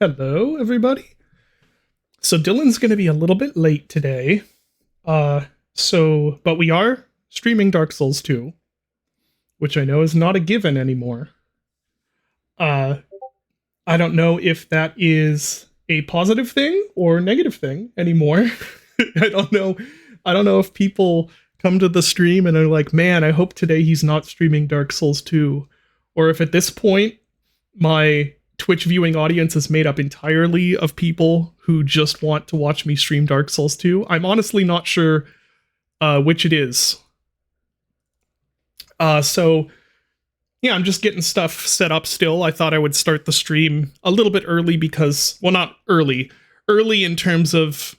Hello, everybody. So Dylan's going to be a little bit late today. But we are streaming Dark Souls 2, which I know is not a given anymore. Uh, I don't know if that is a positive thing or negative thing anymore. I don't know. I don't know if people come to the stream and are like, man, I hope today he's not streaming Dark Souls 2. Or if at this point, my Twitch viewing audience is made up entirely of people who just want to watch me stream Dark Souls 2. I'm honestly not sure which it is. So yeah, I'm just getting stuff set up still. I thought I would start the stream a little bit early because, well, not early in terms of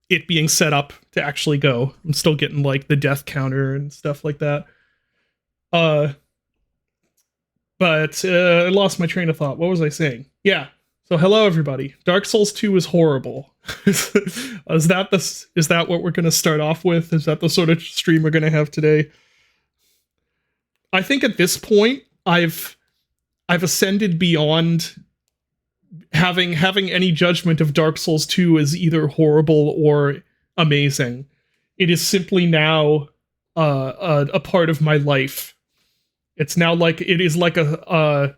it being set up to actually go. I'm still getting like the death counter and stuff like that. But I lost my train of thought. What was I saying? Yeah. So hello, everybody. Dark Souls 2 is horrible. Is that what we're going to start off with? Is that the sort of stream we're going to have today? I think at this point, I've ascended beyond having any judgment of Dark Souls 2 as either horrible or amazing. It is simply now a part of my life. It's now like it is like your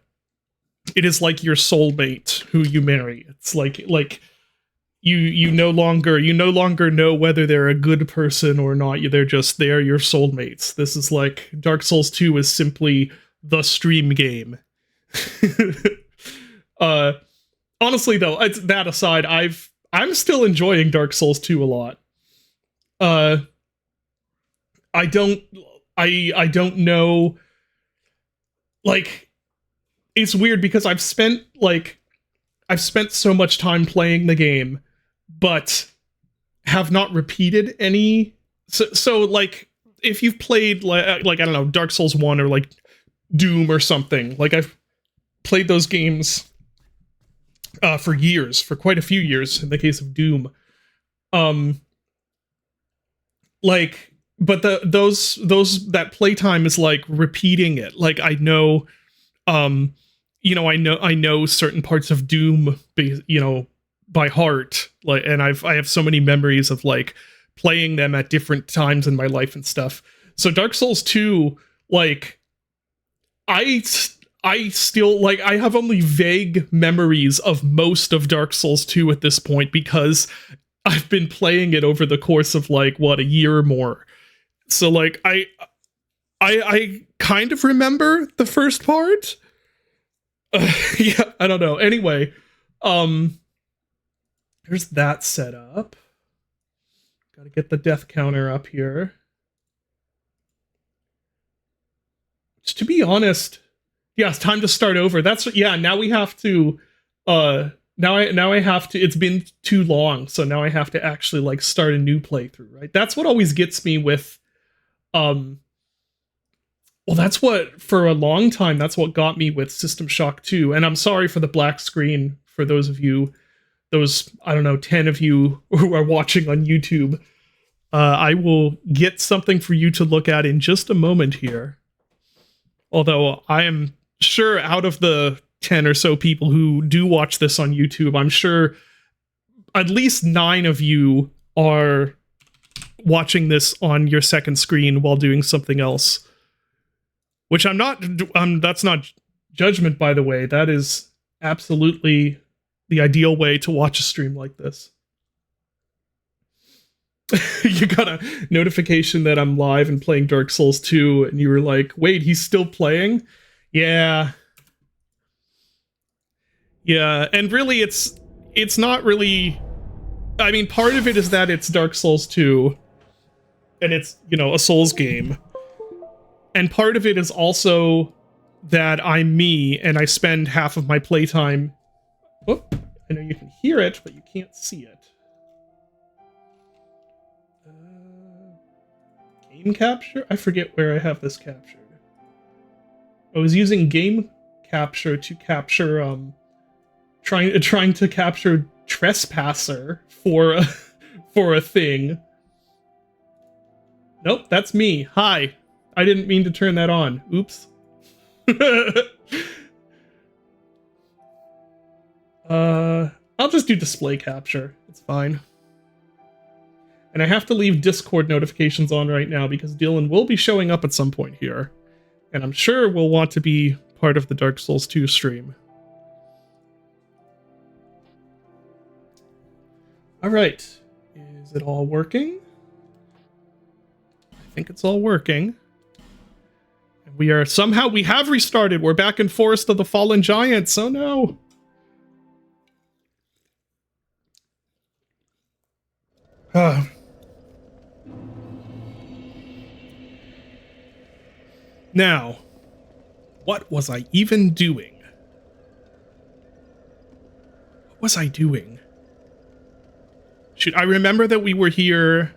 soulmate who you marry. It's like you no longer know whether they're a good person or not. They're your soulmates. This is like Dark Souls 2 is simply the stream game. Honestly though, that aside, I'm still enjoying Dark Souls 2 a lot. I don't know. Like, it's weird because I've spent so much time playing the game, but have not repeated any. So like, if you've played like I don't know, Dark Souls 1 or like Doom or something, like I've played those games for years, for quite a few years in the case of Doom. But that playtime is like repeating it. Like I know, I know certain parts of Doom, by heart. Like, and I have so many memories of like playing them at different times in my life and stuff. So Dark Souls 2, like, I still like I have only vague memories of most of Dark Souls 2 at this point because I've been playing it over the course of like a year or more. So like I kind of remember the first part. Yeah, I don't know. Anyway, there's that set up. Got to get the death counter up here. To be honest, yeah, it's time to start over. Now we have to now I have to, it's been too long, so now I have to actually like start a new playthrough, right? That's what always gets me with that's what, for a long time, that's what got me with System Shock 2. And I'm sorry for the black screen for those of you, I don't know, 10 of you who are watching on YouTube. I will get something for you to look at in just a moment here. Although I am sure out of the 10 or so people who do watch this on YouTube, I'm sure at least 9 of you are watching this on your second screen while doing something else. Which I'm not, that's not judgment, by the way. That is absolutely the ideal way to watch a stream like this. You got a notification that I'm live and playing Dark Souls 2, and you were like, wait, he's still playing? Yeah. Yeah, and really it's not really, I mean, part of it is that it's Dark Souls 2, and it's, a Souls game. And part of it is also that I'm me, and I spend half of my playtime... Oh, I know you can hear it, but you can't see it. Game capture? I forget where I have this captured. I was using game capture to capture, trying to capture Trespasser for a thing. Nope, that's me. Hi. I didn't mean to turn that on. Oops. I'll just do display capture. It's fine. And I have to leave Discord notifications on right now because Dylan will be showing up at some point here. And I'm sure will want to be part of the Dark Souls 2 stream. Alright. Is it all working? I think it's all working. And we are somehow, we have restarted. We're back in Forest of the Fallen Giants. Oh no. Now, what was I even doing? What was I doing? Should I remember that we were here?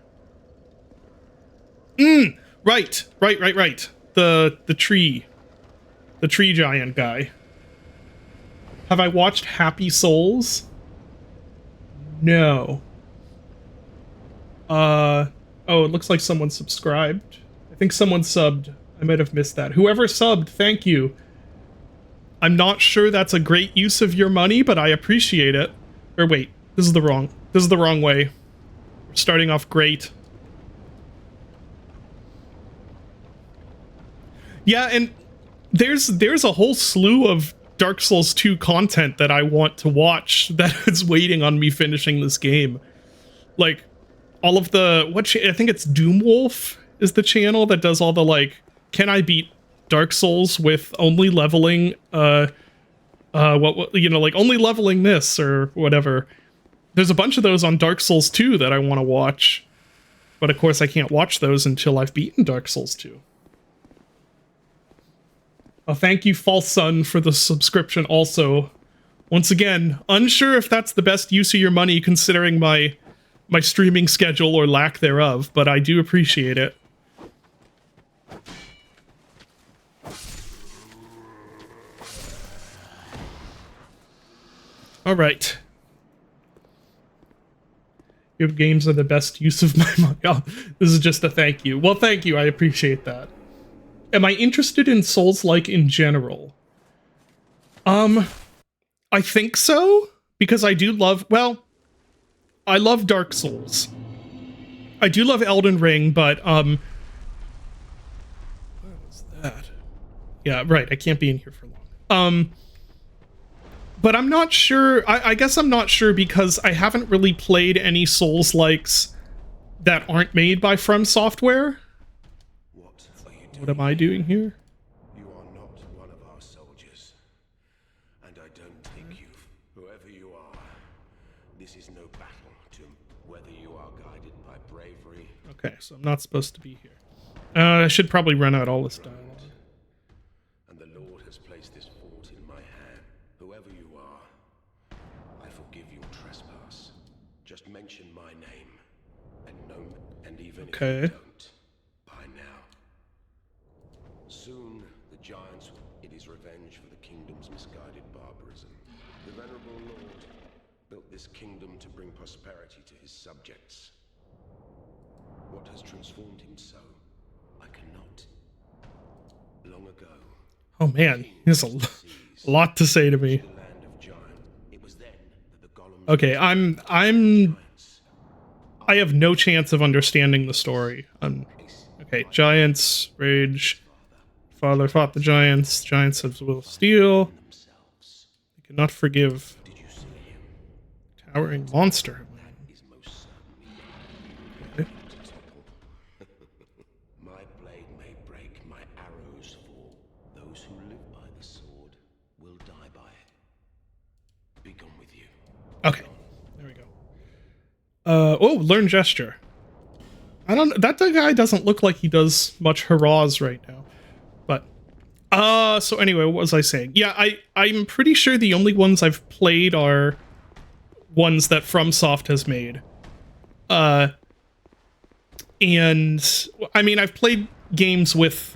Right. The tree giant guy. Have I watched Happy Souls? No. Oh, it looks like someone subscribed. I think someone subbed. I might have missed that. Whoever subbed, thank you. I'm not sure that's a great use of your money, but I appreciate it. Or wait, this is the wrong way. We're starting off great. Yeah, and there's a whole slew of Dark Souls 2 content that I want to watch that is waiting on me finishing this game. Like all of the I think it's Doomwolf is the channel that does all the like, can I beat Dark Souls with only leveling what you know, like only leveling this or whatever. There's a bunch of those on Dark Souls 2 that I want to watch. But of course I can't watch those until I've beaten Dark Souls 2. Oh, thank you, False Sun, for the subscription also. Once again, unsure if that's the best use of your money considering my streaming schedule or lack thereof, but I do appreciate it. All right. Your games are the best use of my money. Oh, this is just a thank you. Well, thank you. I appreciate that. Am I interested in Souls-like in general? I think so, because I do love, well, I love Dark Souls. I do love Elden Ring, but, what was that? Yeah, right, I can't be in here for long. But I'm not sure, I guess I'm not sure because I haven't really played any Souls-likes that aren't made by From Software. What am I doing here? You are not one of our soldiers, and I don't take you, whoever you are. This is no battle to whether you are guided by bravery. Okay, so I'm not supposed to be here. I should probably run out all this dialogue. And the Lord has placed this fort in my hand. Whoever you are, I forgive your trespass. Just mention my name, and even if you don't. Soon, the giants, it is revenge for the kingdom's misguided barbarism. The venerable Lord built this kingdom to bring prosperity to his subjects. What has transformed him so, I cannot. Long ago... Oh man, there's a lot to say to me. Okay, I have no chance of understanding the story. Okay, giants, rage... Father fought the giants. Giants of will steel. They cannot forgive. Towering monster. Okay. My blade may break, my arrows fall. Those who live by the sword will die by it. Be gone with you. Okay, there we go. Oh, learn gesture. I don't. That guy doesn't look like he does much hurrahs right now. So anyway, what was I saying? Yeah, I'm pretty sure the only ones I've played are ones that FromSoft has made. And I mean, I've played games with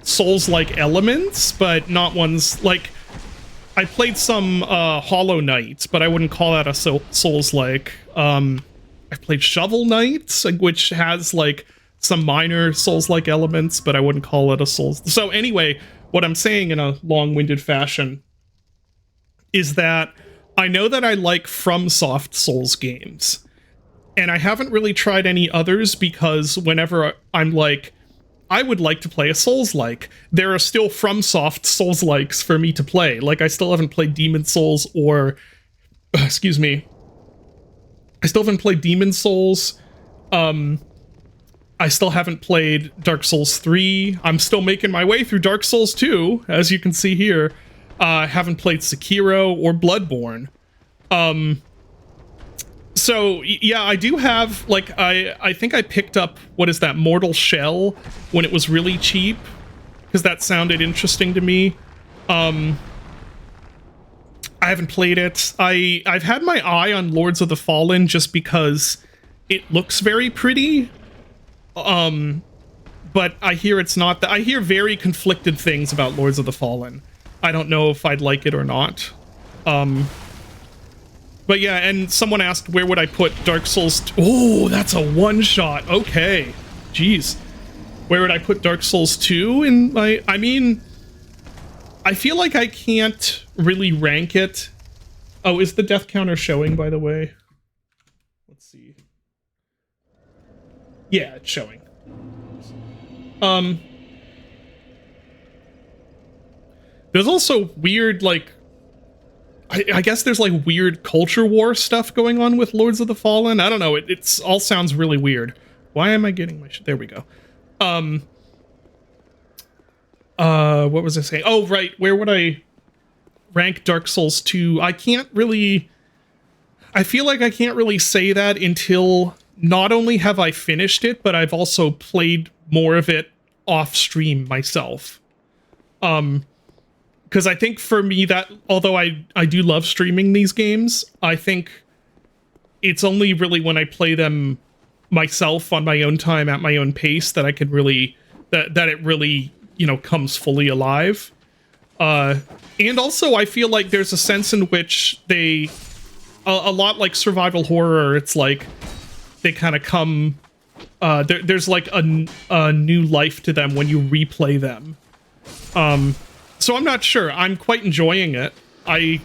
Souls-like elements, but not ones like I played some Hollow Knight, but I wouldn't call that a Souls-like. I've played Shovel Knight, which has like some minor Souls-like elements, but I wouldn't call it a Souls. So anyway, what I'm saying in a long-winded fashion is that I know that I like FromSoft Souls games, and I haven't really tried any others because whenever I'm like, I would like to play a Souls-like, there are still FromSoft Souls-likes for me to play. Like, I still haven't played Demon Souls or, excuse me, I still haven't played Demon Souls. I still haven't played Dark Souls 3. I'm still making my way through Dark Souls 2, as you can see here. I haven't played Sekiro or Bloodborne. So, yeah, I do have, like, I think I picked up, what is that, Mortal Shell, when it was really cheap, because that sounded interesting to me. I haven't played it. I've had my eye on Lords of the Fallen just because it looks very pretty. But I hear it's not that. I hear very conflicted things about Lords of the Fallen. I don't know if I'd like it or not. But yeah, and someone asked where would I put Dark Souls. Oh, that's a one-shot. Okay. Jeez. Where would I put Dark Souls 2 in my... I mean, I feel like I can't really rank it. Oh, is the death counter showing, by the way? Let's see. Yeah, it's showing. There's also weird, like, I guess there's like weird culture war stuff going on with Lords of the Fallen. I don't know. It's all sounds really weird. Why am I getting my shit? There we go. What was I saying? Oh, right. Where would I rank Dark Souls 2? I can't really... I feel like I can't really say that until not only have I finished it, but I've also played more of it off stream myself. Because I think for me that, although I do love streaming these games, I think it's only really when I play them myself on my own time at my own pace that I can really, that it really, you know, comes fully alive. And also I feel like there's a sense in which they, a lot like survival horror, it's like they kind of come, there's like a new life to them when you replay them. So I'm not sure. I'm quite enjoying it. I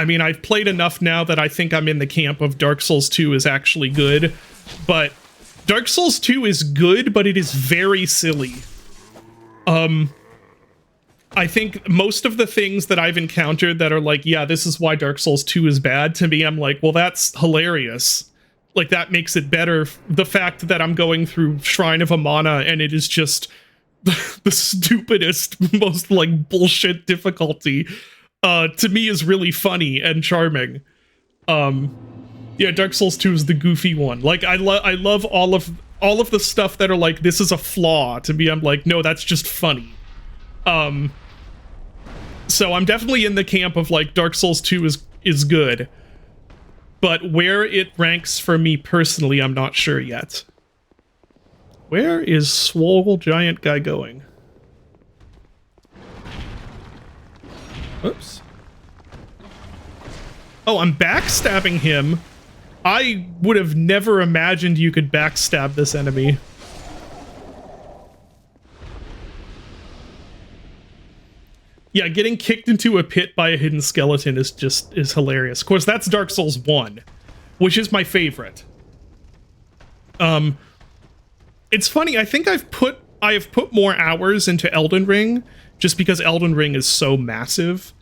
mean, I've played enough now that I think I'm in the camp of Dark Souls 2 is actually good. But Dark Souls 2 is good, but it is very silly. I think most of the things that I've encountered that are like, yeah, this is why Dark Souls 2 is bad, to me, I'm like, well, that's hilarious. Like, that makes it better. The fact that I'm going through Shrine of Amana and it is just... the stupidest, most like bullshit difficulty, to me is really funny and charming. Yeah, Dark Souls 2 is the goofy one. Like I love all of the stuff that are like, this is a flaw. To me, I'm like, no, that's just funny. So I'm definitely in the camp of like Dark Souls 2 is good. But where it ranks for me personally, I'm not sure yet. Where is Swole Giant Guy going? Oops. Oh, I'm backstabbing him. I would have never imagined you could backstab this enemy. Yeah, getting kicked into a pit by a hidden skeleton is hilarious. Of course, that's Dark Souls 1, which is my favorite. It's funny, I think I have put more hours into Elden Ring just because Elden Ring is so massive.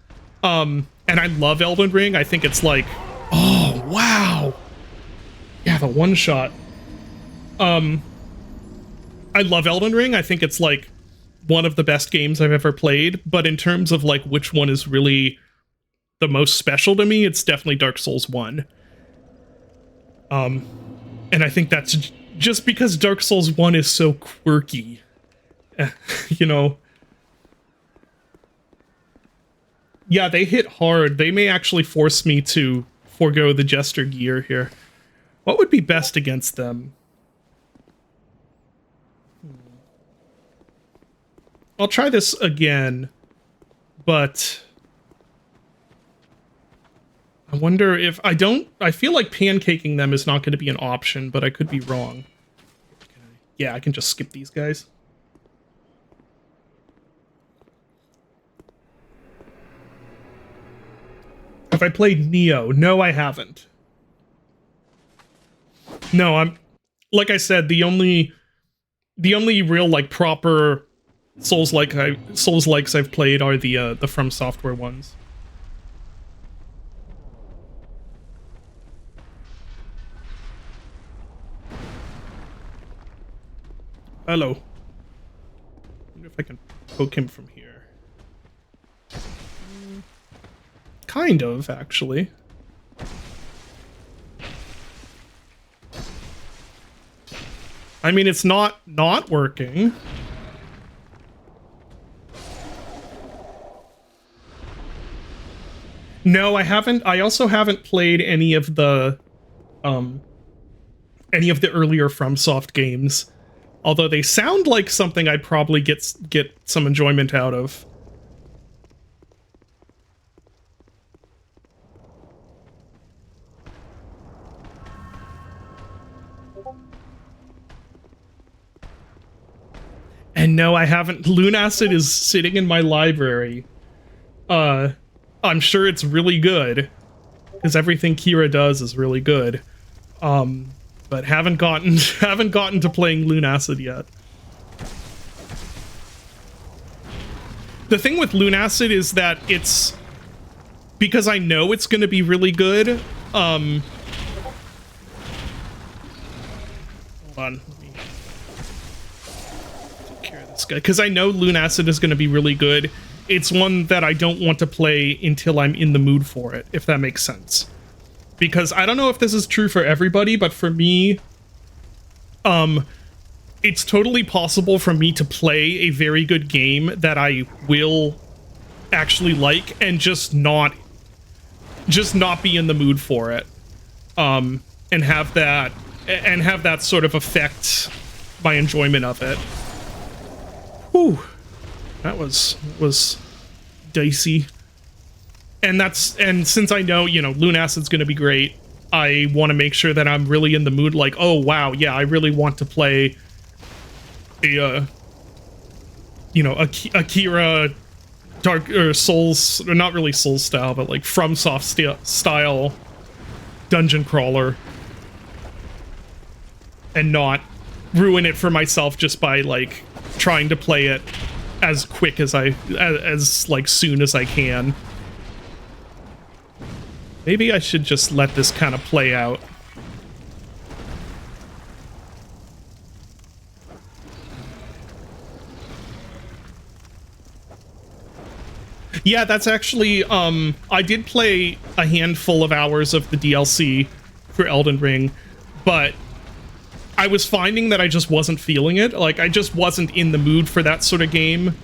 And I love Elden Ring. I think it's like, oh, wow. Yeah, the one shot. I love Elden Ring. I think it's like one of the best games I've ever played, but in terms of like which one is really the most special to me, it's definitely Dark Souls 1. And I think that's just because Dark Souls 1 is so quirky, you know. Yeah, they hit hard. They may actually force me to forego the Jester gear here. What would be best against them? I'll try this again, but I wonder if I feel like pancaking them is not going to be an option, but I could be wrong. Yeah, I can just skip these guys. Have I played Neo? No, I haven't. No, I'm like I said, the only real like proper Souls-likes I've played are the From Software ones. Hello. I wonder if I can poke him from here. Kind of, actually. I mean, it's not working. No, I haven't. I also haven't played any of the earlier FromSoft games. Although they sound like something I'd probably get some enjoyment out of. And no, I haven't. Lunacid is sitting in my library. I'm sure it's really good, because everything Kira does is really good. But haven't gotten to playing Lunacid yet. The thing with Lunacid is that it's, because I know it's going to be really good. Hold on. Because I know Lunacid is going to be really good. It's one that I don't want to play until I'm in the mood for it, if that makes sense. Because I don't know if this is true for everybody, but for me, it's totally possible for me to play a very good game that I will actually like and just not be in the mood for it. And have that sort of affect my enjoyment of it. Whew, that was dicey. And since I know, Lunacid's gonna be great, I want to make sure that I'm really in the mood, like, oh wow, yeah, I really want to play a Akira Dark or Souls, or not really Souls style, but like FromSoft style dungeon crawler, and not ruin it for myself just by like trying to play it as quick as soon as I can. Maybe I should just let this kind of play out. Yeah, that's actually, I did play a handful of hours of the DLC for Elden Ring, but I was finding that I just wasn't feeling it. Like, I just wasn't in the mood for that sort of game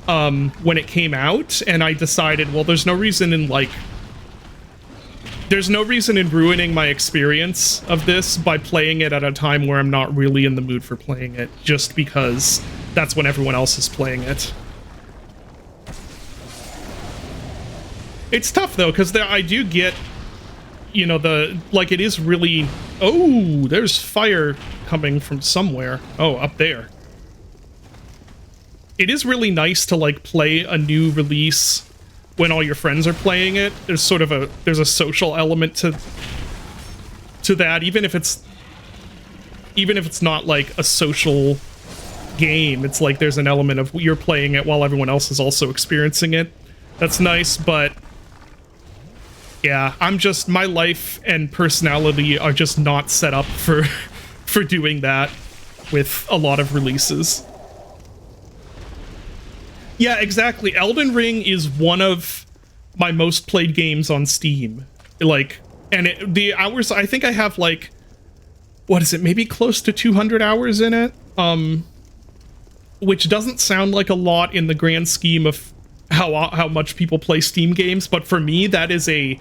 when it came out, and I decided, well, there's no reason in ruining my experience of this by playing it at a time where I'm not really in the mood for playing it, just because that's when everyone else is playing it. It's tough, though, because I do get, it is really... Oh, there's fire coming from somewhere. Oh, up there. It is really nice to, play a new release when all your friends are playing it. There's sort of there's a social element to that, even if it's not, a social game. It's like there's an element of you're playing it while everyone else is also experiencing it. That's nice, but... yeah, my life and personality are just not set up for doing that with a lot of releases. Yeah, exactly. Elden Ring is one of my most played games on Steam. The hours, I think I have what is it, maybe close to 200 hours in it? Which doesn't sound like a lot in the grand scheme of how much people play Steam games, but for me, that is a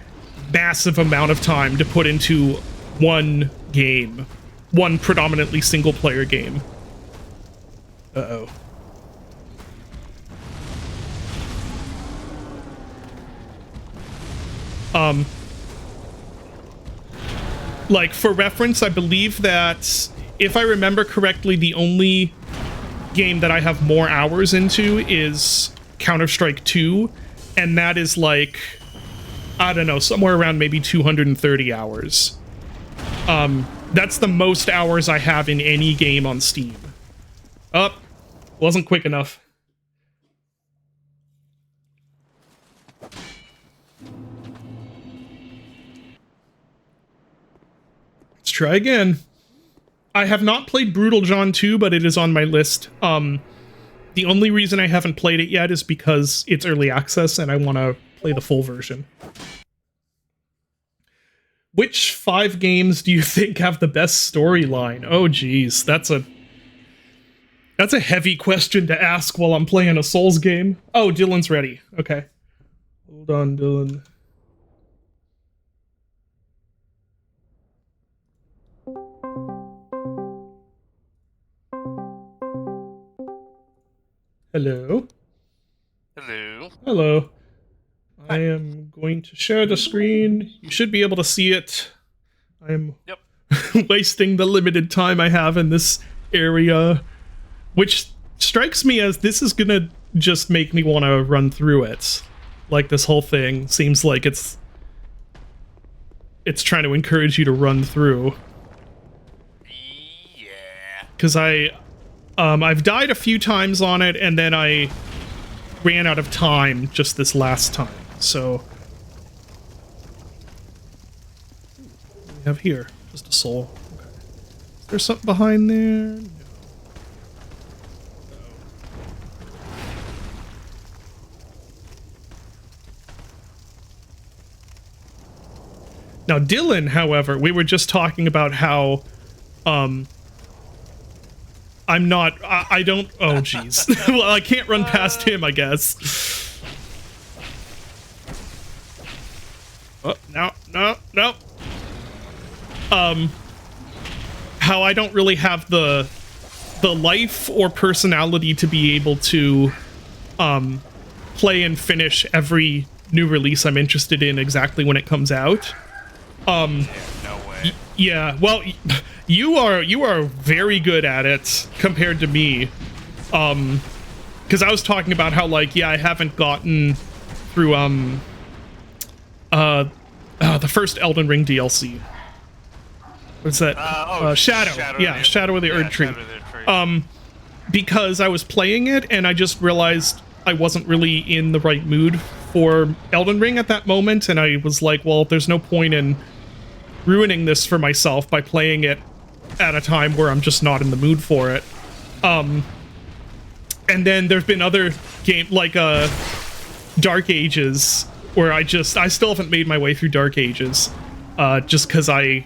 massive amount of time to put into one game. One predominantly single-player game. Uh-oh. For reference, I believe that, if I remember correctly, the only game that I have more hours into is Counter-Strike 2, and that is I don't know, somewhere around maybe 230 hours. That's the most hours I have in any game on Steam. Oh, wasn't quick enough. Let's try again. I have not played Brutal John 2, but it is on my list. The only reason I haven't played it yet is because it's early access and I want to play the full version. Which 5 games do you think have the best storyline? Oh geez, that's a heavy question to ask while I'm playing a Souls game. Oh, Dylan's ready. Okay. Hold on, Dylan. Hello. Hello. Hello. I am going to share the screen. You should be able to see it. I am wasting the limited time I have in this area, which strikes me as this is gonna just make me want to run through it. Like, this whole thing seems like it's trying to encourage you to run through. Yeah. Because I've died a few times on it, and then I ran out of time just this last time. So, what do we have here? Just a soul. Okay. Is there something behind there? No. Now, Dylan, however, we were just talking about how, I'm not, I don't, oh jeez. Well, I can't run past him, I guess. Oh, no. How I don't really have the life or personality to be able to, play and finish every new release I'm interested in exactly when it comes out. No way. Yeah, well, you are very good at it compared to me. Because I was talking about how, like, yeah, I haven't gotten through, the first Elden Ring DLC. What's that? Shadow. Shadow of the Erd Tree. Because I was playing it and I just realized I wasn't really in the right mood for Elden Ring at that moment, and I was like, well, there's no point in ruining this for myself by playing it at a time where I'm just not in the mood for it. And then there's been other game like Dark Ages where I still haven't made my way through Dark Ages, just because I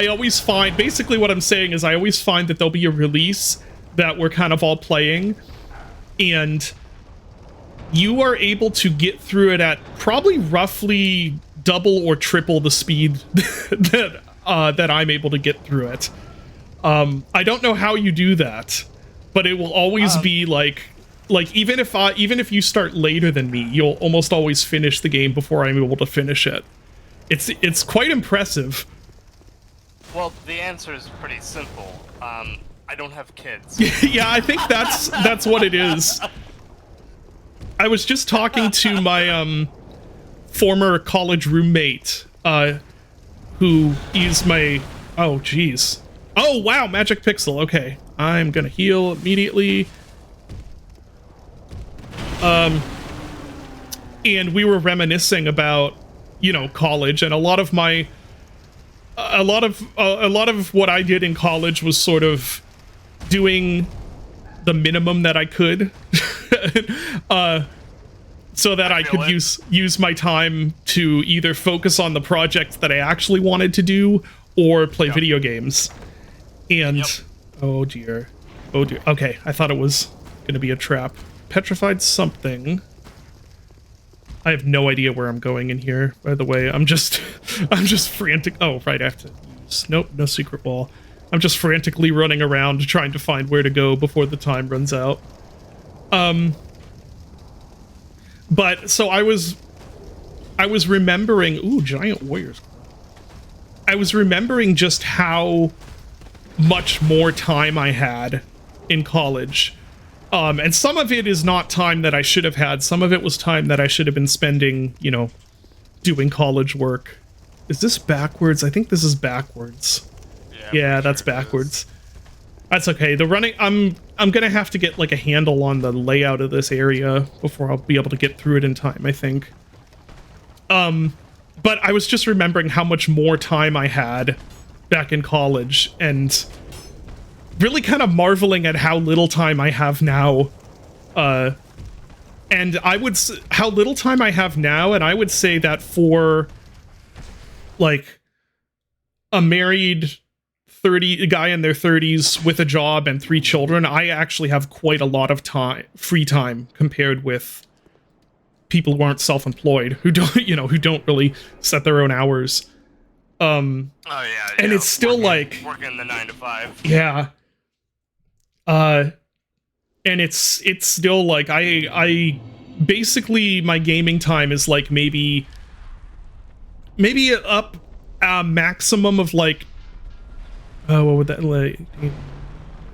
always find, basically what I'm saying is I always find that there'll be a release that we're kind of all playing, and you are able to get through it at probably roughly double or triple the speed that I'm able to get through it. I don't know how you do that, but it will always be like even if you start later than me, you'll almost always finish the game before I'm able to finish it. It's quite impressive. Well, the answer is pretty simple. I don't have kids. Yeah, I think that's what it is. I was just talking to my former college roommate, who is my... Oh, jeez. Oh, wow, Magic Pixel. Okay, I'm gonna heal immediately. And we were reminiscing about, college, and a lot of what I did in college was sort of doing the minimum that I could, so that I could use my time to either focus on the projects that I actually wanted to do or play video games. And oh dear. Okay, I thought it was gonna be a trap. Petrified something. I have no idea where I'm going in here, by the way. I'm just frantic. Oh, right, I have to use... Nope, no secret wall. I'm just frantically running around trying to find where to go before the time runs out. But, so I was remembering... Ooh, Giant Warriors. I was remembering just how much more time I had in college. And some of it is not time that I should have had. Some of it was time that I should have been spending, you know, doing college work. Is this backwards? I think this is backwards. Yeah, that's backwards. That's okay. The running, I'm gonna have to get like a handle on the layout of this area before I'll be able to get through it in time, I think. But I was just remembering how much more time I had back in college and really kind of marveling at how little time I have now. And how little time I have now, and I would say that for like a married a guy in their 30s with a job and 3 children, I actually have quite a lot of free time compared with people who aren't self-employed, who don't really set their own hours. And it's still working the 9 to 5. Yeah. And it's still like I basically my gaming time is like maybe up a maximum of like what would that like?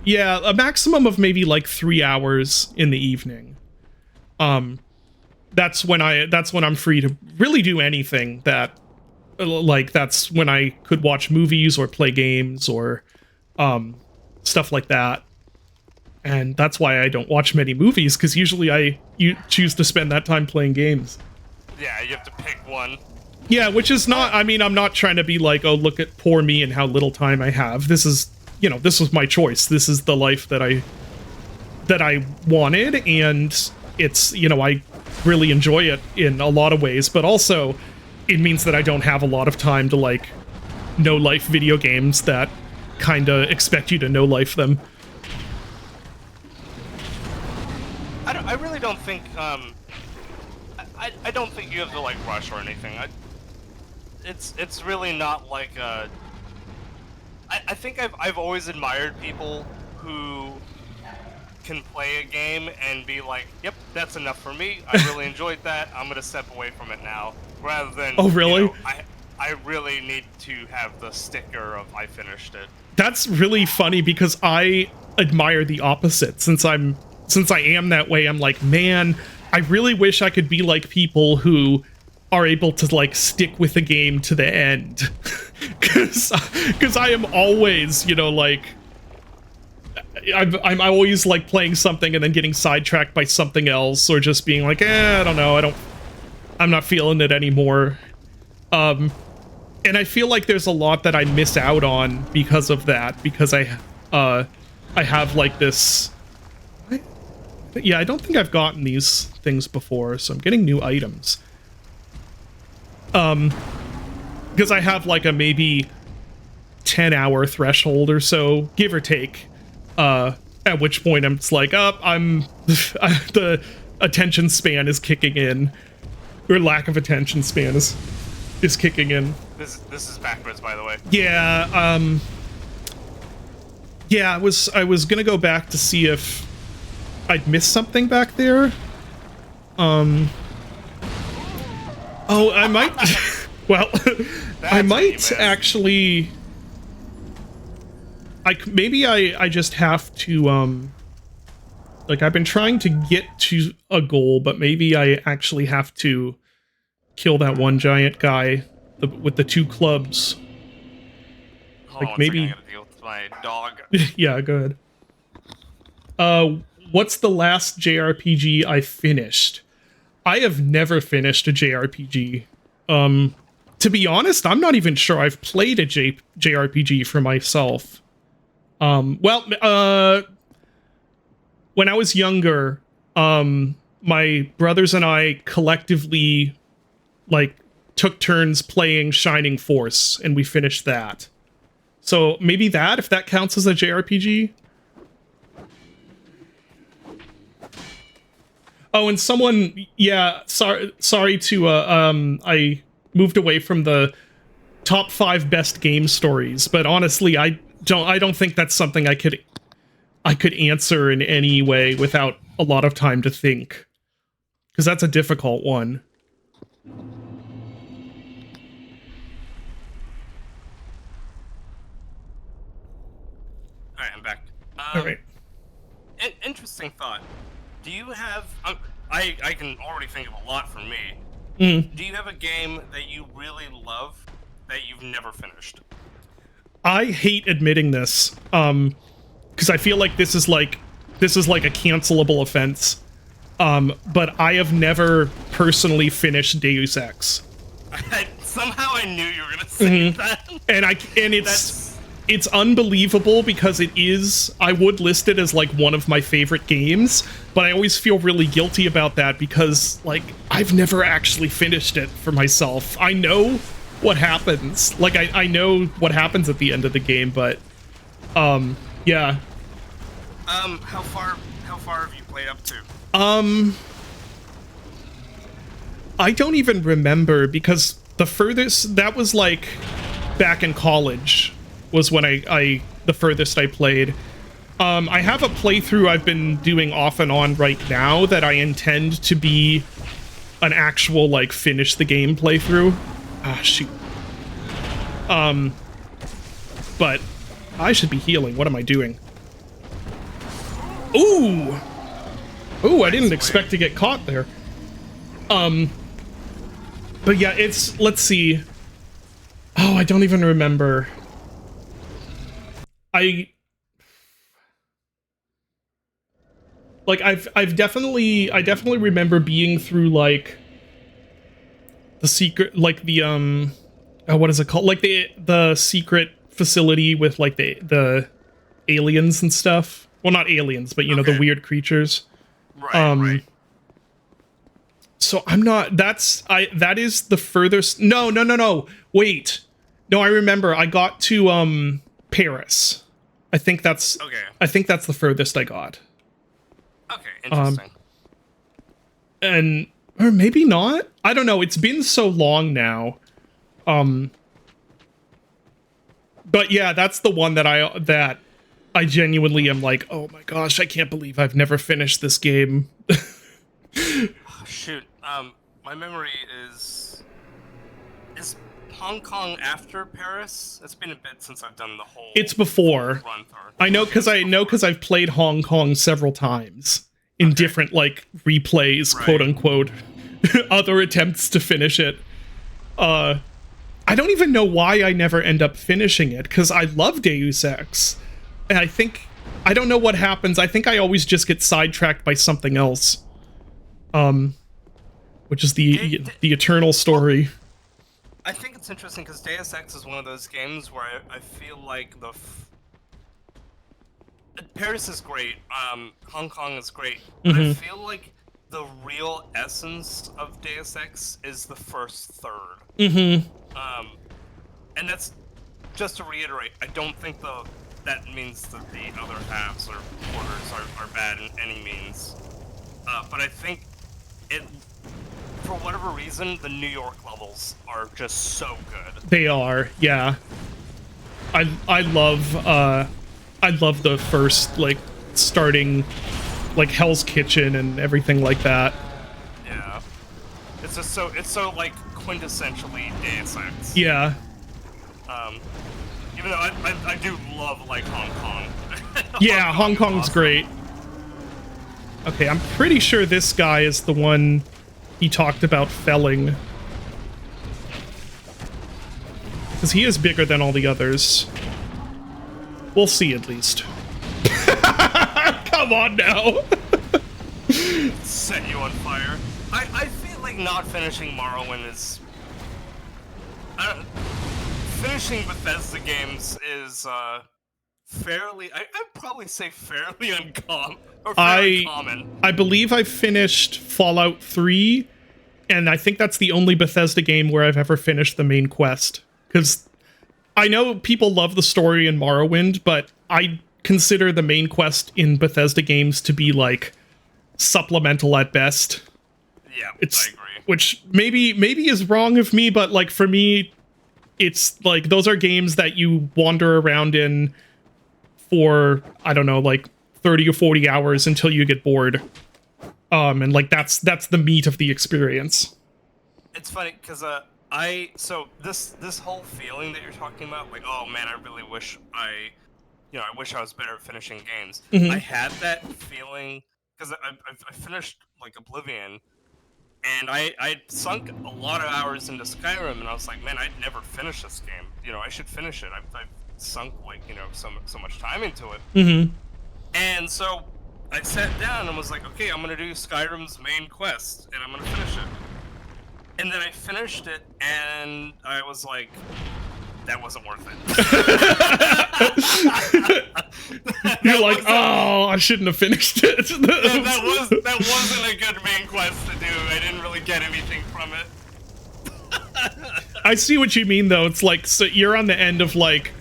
Yeah, a maximum of maybe like 3 hours in the evening. That's when I'm free to really do anything that like that's when I could watch movies or play games or stuff like that. And that's why I don't watch many movies, because usually you choose to spend that time playing games. Yeah, you have to pick one. Yeah, which is not, I mean, I'm not trying to be like, oh, look at poor me and how little time I have. This is, you know, this was my choice. This is the life that I wanted, and it's, you know, I really enjoy it in a lot of ways, but also it means that I don't have a lot of time to like no-life video games that kind of expect you to no-life them. I really don't think, I don't think you have to like rush or anything. It's really not like I think I've always admired people who can play a game and be like, yep, that's enough for me. I really enjoyed that. I'm gonna step away from it now, rather than, oh really? You know, I really need to have the sticker of I finished it. That's really funny because I admire the opposite. Since I am that way, I'm like, man, I really wish I could be like people who are able to like stick with the game to the end. Because I am always, you know, like I'm always like playing something and then getting sidetracked by something else, or just being like, I don't know, I'm not feeling it anymore. And I feel like there's a lot that I miss out on because of that, because I have like this. Yeah, I don't think I've gotten these things before, so I'm getting new items. Because I have like a maybe 10-hour threshold or so, give or take. At which point I'm just like, I'm the attention span is kicking in, or lack of attention span is kicking in. This is backwards, by the way. Yeah. Yeah, I was gonna go back to see if I'd missed something back there. Oh, I might. Well, I might actually. Maybe I just have to like, I've been trying to get to a goal, but maybe I actually have to kill that one giant guy with the 2 clubs. Like maybe. I gotta deal with my dog. Yeah, go ahead. What's the last JRPG I finished? I have never finished a JRPG. To be honest, I'm not even sure I've played a JRPG for myself. Well, when I was younger, my brothers and I collectively, like, took turns playing Shining Force, and we finished that. So maybe that, if that counts as a JRPG. Oh, and someone, yeah, sorry to, I moved away from the top 5 best game stories, but honestly, I don't think that's something I could answer in any way without a lot of time to think, because that's a difficult one. Alright, I'm back. All right. Interesting thought. Do you have? I can already think of a lot for me. Mm. Do you have a game that you really love that you've never finished? I hate admitting this, because I feel like this is like a cancelable offense. But I have never personally finished Deus Ex. Somehow I knew you were gonna say that. And it's unbelievable because I would list it as like one of my favorite games, but I always feel really guilty about that because like I've never actually finished it for myself. I know what happens. Like I know what happens at the end of the game, but yeah. How far have you played up to? I don't even remember because the furthest that was like back in college was when I the furthest I played. I have a playthrough I've been doing off and on right now that I intend to be an actual like finish the game playthrough. Ah, shoot. But I should be healing. What am I doing? Ooh! Ooh, I didn't expect to get caught there. But yeah, let's see. Oh, I don't even remember. I definitely remember being through like the secret, like the what is it called? Like the secret facility with like the aliens and stuff. Well, not aliens, but you know, the weird creatures. Right, right. So I'm not. That is the furthest. No. Wait. No, I remember. I got to Paris. I think that's the furthest I got. Okay, interesting. And or maybe not. I don't know. It's been so long now. But yeah, that's the one that I genuinely am like, oh my gosh, I can't believe I've never finished this game. Shoot, my memory is Hong Kong after Paris? It's been a bit since I've done the whole. It's before. Run through. I know because I've played Hong Kong several times in different like replays, quote unquote, other attempts to finish it. I don't even know why I never end up finishing it because I love Deus Ex, and I don't know what happens. I think I always just get sidetracked by something else. Which is the eternal story. I think it's interesting because Deus Ex is one of those games where I feel like Paris is great, Hong Kong is great, but I feel like the real essence of Deus Ex is the first third. And that's, just to reiterate, I don't think that means that the other halves or quarters are bad in any means. But I think for whatever reason, the New York levels are just so good. They are, yeah. I love the first like starting like Hell's Kitchen and everything like that. Yeah, it's so like quintessentially Deus Ex. Yeah. Even though I do love like Hong Kong. Yeah, Hong Kong's awesome. Great. Okay, I'm pretty sure this guy is the one he talked about felling. Because he is bigger than all the others. We'll see, at least. Come on now. Set you on fire. I feel like not finishing Morrowind is... finishing Bethesda games is, fairly... I'd probably say fairly uncommon. Or fairly common. I believe I finished Fallout 3, and I think that's the only Bethesda game where I've ever finished the main quest. Because I know people love the story in Morrowind, but I consider the main quest in Bethesda games to be, like, supplemental at best. Yeah, I agree. Which maybe is wrong of me, but, like, for me, it's, like, those are games that you wander around in for, I don't know, like, 30 or 40 hours until you get bored. And, like, that's the meat of the experience. It's funny, because, so this whole feeling that you're talking about, like, oh man, I really wish I wish I was better at finishing games. I had that feeling because I finished like Oblivion, and I sunk a lot of hours into Skyrim, and I was like, man, I'd never finish this game. You know, I should finish it. I've sunk like so much time into it, Mm-hmm. and so I sat down and was like, okay, I'm gonna do Skyrim's main quest, and I'm gonna finish it. And then I finished it, and I was like, that wasn't worth it. You're like, oh, I shouldn't have finished it. that wasn't a good main quest to do. I didn't really get anything from it. I see what you mean, though. It's like, so you're on the end of like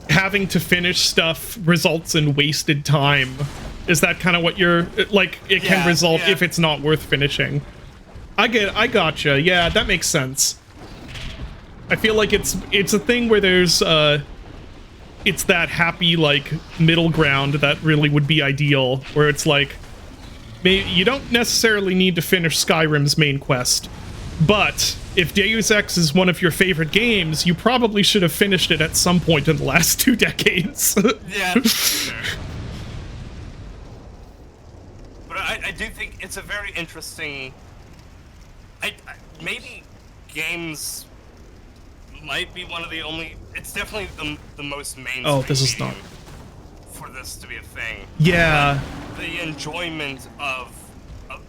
having to finish stuff results in wasted time. Is that kind of what you're like? It can result if it's not worth finishing. I gotcha. Yeah, that makes sense. I feel like it's a thing where there's it's that happy like middle ground that really would be ideal, where it's like maybe you don't necessarily need to finish Skyrim's main quest, but if Deus Ex is one of your favorite games, you probably should have finished it at some point in the last 2 decades. Yeah. Sure. But I do think it's a very interesting. Maybe games might be one of the only. It's definitely the most mainstream. Oh, this is not for this to be a thing. Yeah. But the enjoyment of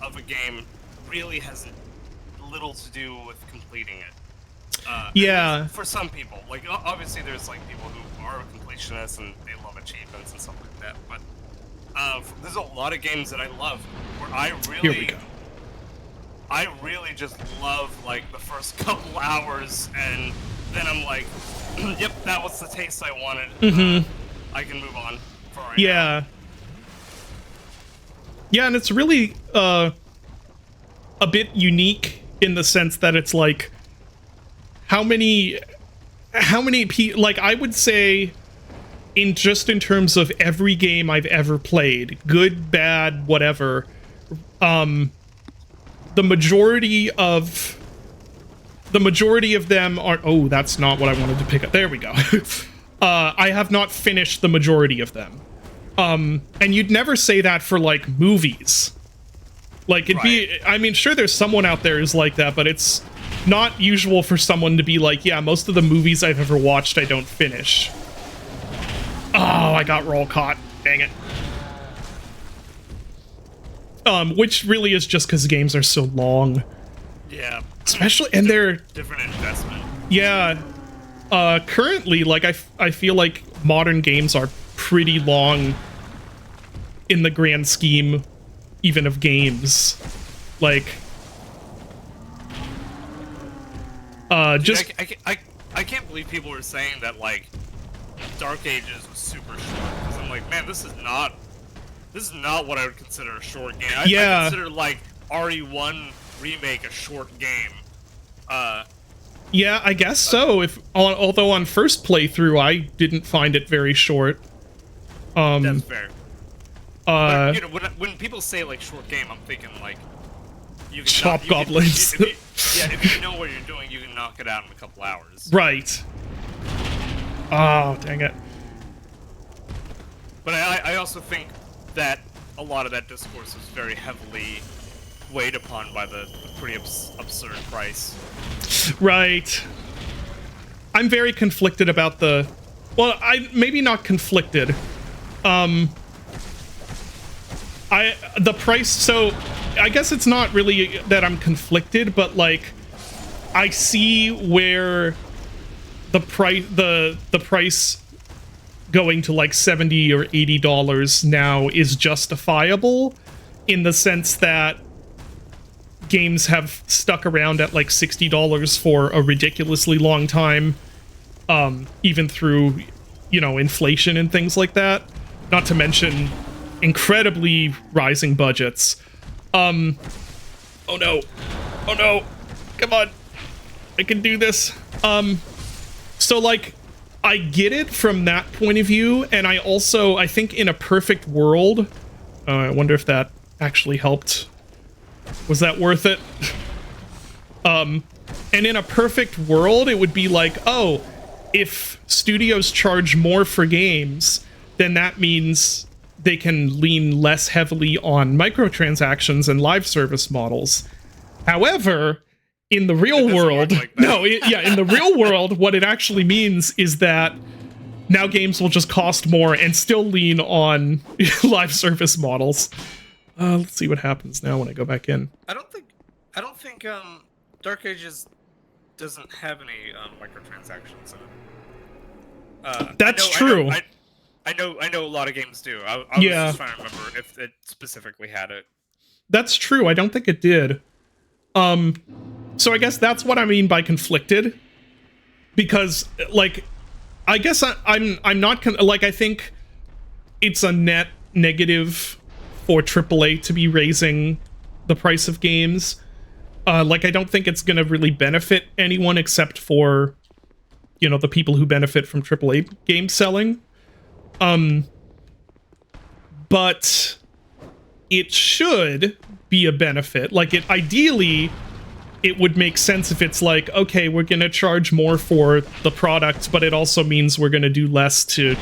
a game really has little to do with completing it. Yeah. For some people, like obviously, there's like people who are completionists and they love achievements and stuff like that. But there's a lot of games that I love where I really. Here we go. I really just love like the first couple hours, and then I'm like, "Yep, that was the taste I wanted. I can move on." For right now. Yeah, and it's really a bit unique in the sense that it's like, how many people? Like, I would say, in terms of every game I've ever played, good, bad, whatever. The majority of them are. Oh, that's not what I wanted to pick up. There we go. I have not finished the majority of them. And you'd never say that for like movies. Like it'd be. I mean, sure, there's someone out there who's like that, but it's not usual for someone to be like, yeah, most of the movies I've ever watched, I don't finish. Oh, I got roll caught. Dang it. Which really is just because games are so long. Yeah. Especially, and they're different investment. Yeah. Currently, like I feel like modern games are pretty long in the grand scheme, even of games. Like, just I can't believe people were saying that like Dark Ages was super short. Because I'm like, man, this is not what I would consider a short game. I consider like RE1 remake a short game. Yeah, I guess so. Although on first playthrough I didn't find it very short. That's fair. But, you know, when people say like short game, I'm thinking like you can chop goblins. If you know what you're doing, you can knock it out in a couple hours. Right. Oh, dang it. But I also think that a lot of that discourse was very heavily weighed upon by the pretty absurd price. Right. I'm very conflicted about the... Well, maybe not conflicted. The price... So, I guess it's not really that I'm conflicted, but, like, I see where the price going to like $70 or $80 now is justifiable, in the sense that games have stuck around at like $60 for a ridiculously long time, even through, you know, inflation and things like that, not to mention incredibly rising budgets. Oh no, come on, I can do this. So like, I get it from that point of view, and I think in a perfect world, I wonder if that actually helped. Was that worth it? And in a perfect world, it would be like, oh, if studios charge more for games, then that means they can lean less heavily on microtransactions and live service models. However, in the real world, like that. in the real world, what it actually means is that now games will just cost more and still lean on live service models. Let's see what happens now when I go back in. I don't think Dark Ages doesn't have any microtransactions in it. That's true. I know a lot of games do. I was just trying to remember if it specifically had it. That's true. I don't think it did. So I guess that's what I mean by conflicted, because like, I guess I'm not like, I think it's a net negative for AAA to be raising the price of games. Like, I don't think it's gonna really benefit anyone except for, you know, the people who benefit from AAA game selling. But it should be a benefit. Like, ideally, it would make sense if it's like, okay, we're gonna charge more for the product, but it also means we're gonna do less to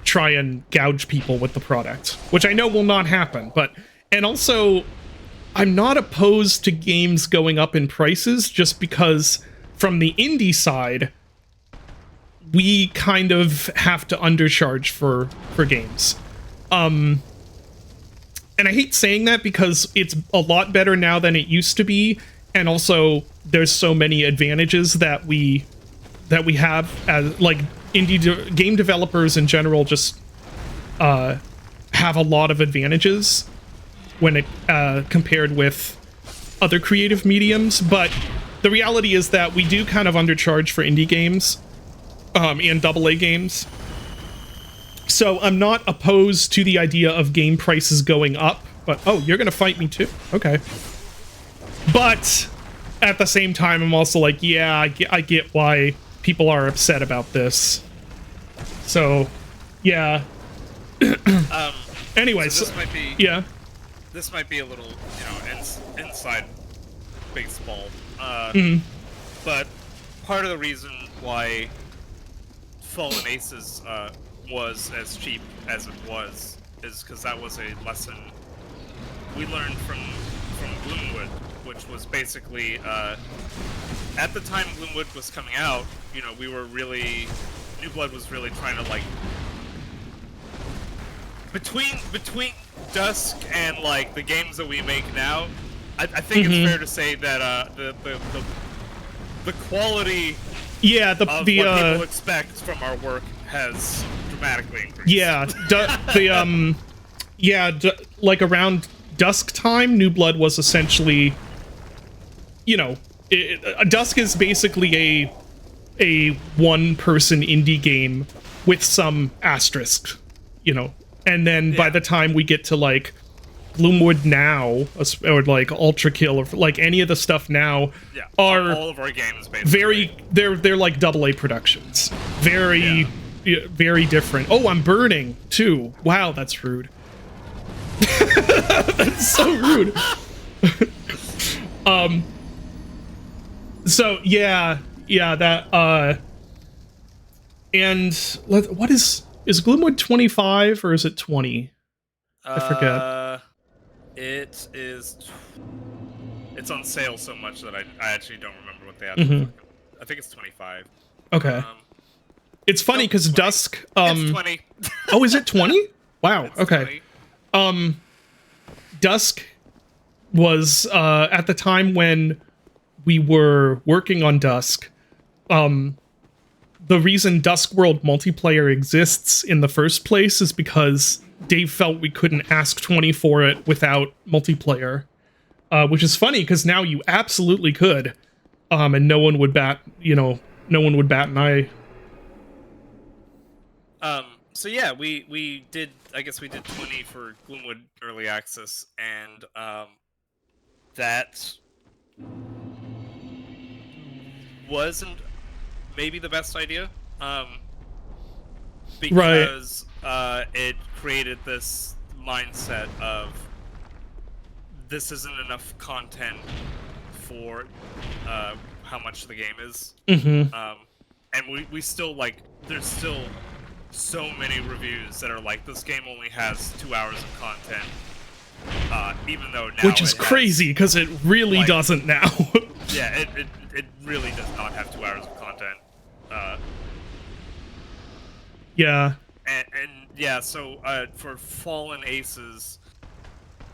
try and gouge people with the product, which I know will not happen. But, and also, I'm not opposed to games going up in prices, just because from the indie side, we kind of have to undercharge for games. And I hate saying that because it's a lot better now than it used to be, and also there's so many advantages that we have as, like, indie game developers in general just have a lot of advantages when it compared with other creative mediums. But the reality is that we do kind of undercharge for indie games and AA games. So I'm not opposed to the idea of game prices going up, but oh, you're gonna fight me too? Okay. But at the same time, I'm also like, yeah, I get why people are upset about this. So, yeah. Anyways, so this might be, yeah. This might be a little, you know, inside baseball. But part of the reason why Fallen Aces was as cheap as it was is because that was a lesson we learned from Gloomwood, which was basically at the time Gloomwood was coming out, you know, we were really, New Blood was really trying to, like, between Dusk and, like, the games that we make now, I think it's fair to say that the quality of what people expect from our work has dramatically increased. Yeah, like around Dusk time, New Blood was essentially, you know, Dusk is basically a one-person indie game with some asterisk, you know, and then by the time we get to, like, Gloomwood now, or like Ultra Kill, or like any of the stuff now, are all of our games basically they're like AA productions, very different. Oh, I'm burning too. Wow, that's rude. That's so rude. So yeah, that and what is Gloomwood 25 or is it 20? I forget. It's on sale so much that I actually don't remember what they had. I think it's 25. Okay. It's funny because Dusk. It's 20. Oh, is it 20? Wow. It's okay. 20. Dusk was at the time when we were working on Dusk. The reason Dusk World multiplayer exists in the first place is because Dave felt we couldn't ask 20 for it without multiplayer, which is funny because now you absolutely could, and no one would bat an eye. So yeah, we did. I guess we did 20 for Gloomwood Early Access, and that wasn't maybe the best idea, because it created this mindset of this isn't enough content for how much the game is. And we still, like, there's still so many reviews that are like, this game only has 2 hours of content, even though now Which is crazy, because it really like, doesn't now. Yeah, it really does not have 2 hours of content. Yeah. And yeah, so for Fallen Aces,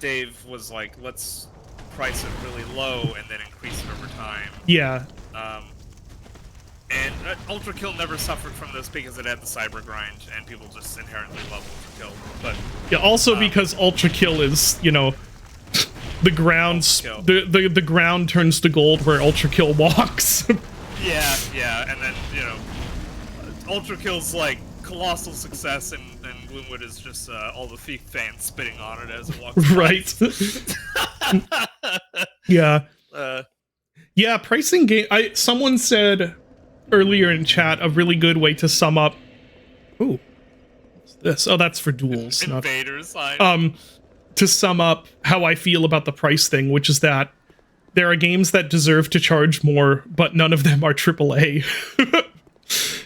Dave was like, let's price it really low and then increase it over time. Yeah. And Ultra Kill never suffered from this because it had the cyber grind, and people just inherently love Ultra Kill. But Yeah, also because Ultra Kill is, you know, the ground's the ground turns to gold where Ultra Kill walks. yeah, and then, you know, Ultra Kill's like colossal success, and Gloomwood is just all the Thief fans spitting on it as it walks by. Right. Yeah. Yeah, pricing game. Someone said earlier in chat a really good way to sum up. Ooh, what's this? Oh, that's for duels. Invaders. To sum up how I feel about the price thing, which is that there are games that deserve to charge more, but none of them are AAA.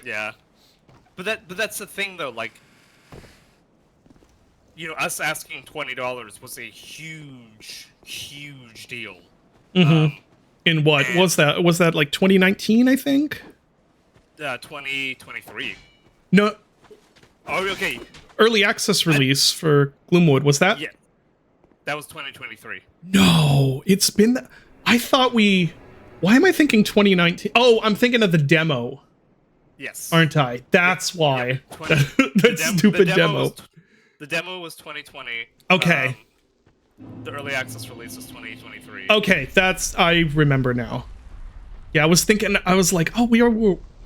Yeah, but that's the thing though. Like, you know, us asking $20 was a huge deal. Mm-hmm. In what was that? Was that like 2019? I think. 2023. No. Oh, okay. Early access release for Gloomwood, was that? Yeah. That was 2023. No, it's been. I thought we. Why am I thinking 2019? Oh, I'm thinking of the demo. Yes. Aren't I? That's why. That stupid demo. The demo was 2020. Okay. The early access release was 2023. Okay, I remember now. Yeah, I was thinking. I was like, oh,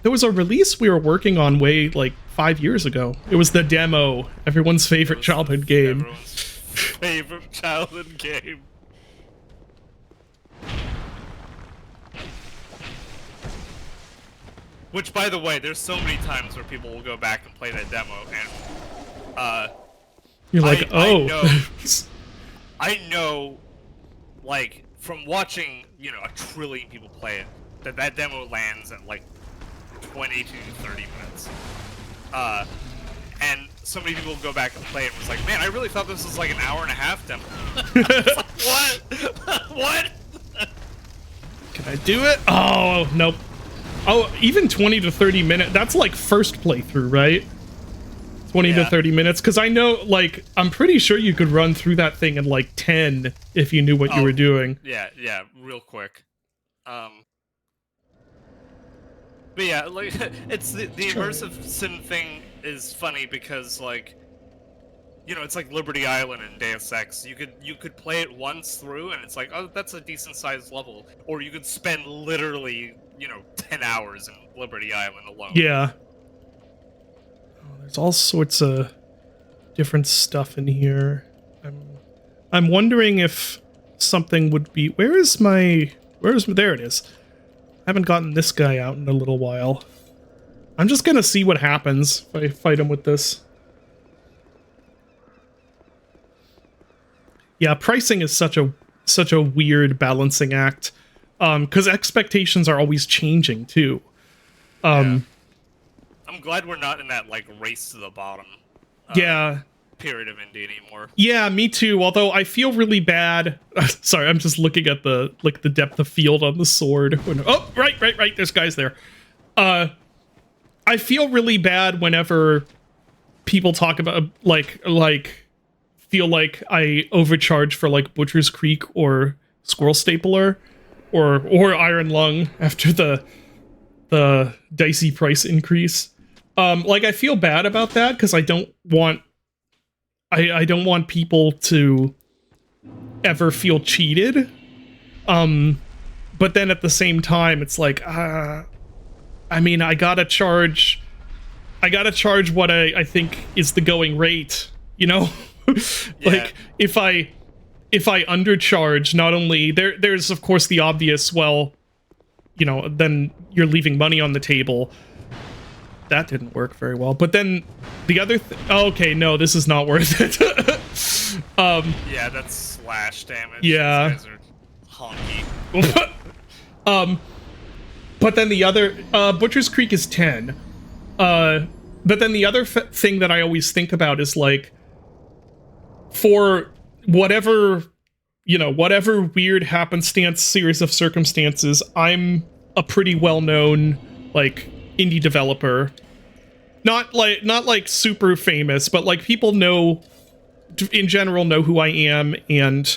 there was a release we were working on way like 5 years ago. It was the demo, everyone's favorite childhood game. Everyone's favorite childhood game. Which, by the way, there's so many times where people will go back and play that demo, and you're like, I know, like, from watching, you know, a trillion people play it, that demo lands at like 20 to 30 minutes. And so many people go back and play it and was like, man, I really thought this was like an hour and a half demo. What? What? Can I do it? Oh, nope. Oh, even 20 to 30 minutes. That's like first playthrough, right? 20 to 30 minutes. Because I know, like, I'm pretty sure you could run through that thing in like 10 if you knew what you were doing. Yeah, real quick. But yeah, like, it's the immersive sim thing is funny because, like, you know, it's like Liberty Island and Deus Ex. You could play it once through and it's like, oh, that's a decent sized level. Or you could spend literally, you know, 10 hours in Liberty Island alone. Yeah. Oh, there's all sorts of different stuff in here. I'm wondering if something would be. There it is. I haven't gotten this guy out in a little while. I'm just gonna see what happens if I fight him with this. Yeah, pricing is such a weird balancing act, because expectations are always changing too. I'm glad we're not in that like race to the bottom. Period of indie anymore. Yeah, me too. Although I feel really bad. Sorry, I'm just looking at the depth of field on the sword. Oh, right. There's guys there. I feel really bad whenever people talk about like feel like I overcharge for like Butcher's Creek or Squirrel Stapler or Iron Lung after the dicey price increase. Like I feel bad about that because I don't want people to ever feel cheated. But then at the same time, it's like, I mean, I gotta charge what I think is the going rate, you know? Like, if I undercharge, not only, there's of course the obvious, well, you know, then you're leaving money on the table. That didn't work very well. But then the other okay, no, this is not worth it. Yeah, that's slash damage. Yeah. These guys are honky. But then the other Butcher's Creek is 10. But then the other thing that I always think about is like, for whatever, you know, whatever weird happenstance series of circumstances, I'm a pretty well-known like indie developer. Not like super famous, but like people know, in general, know who I am, and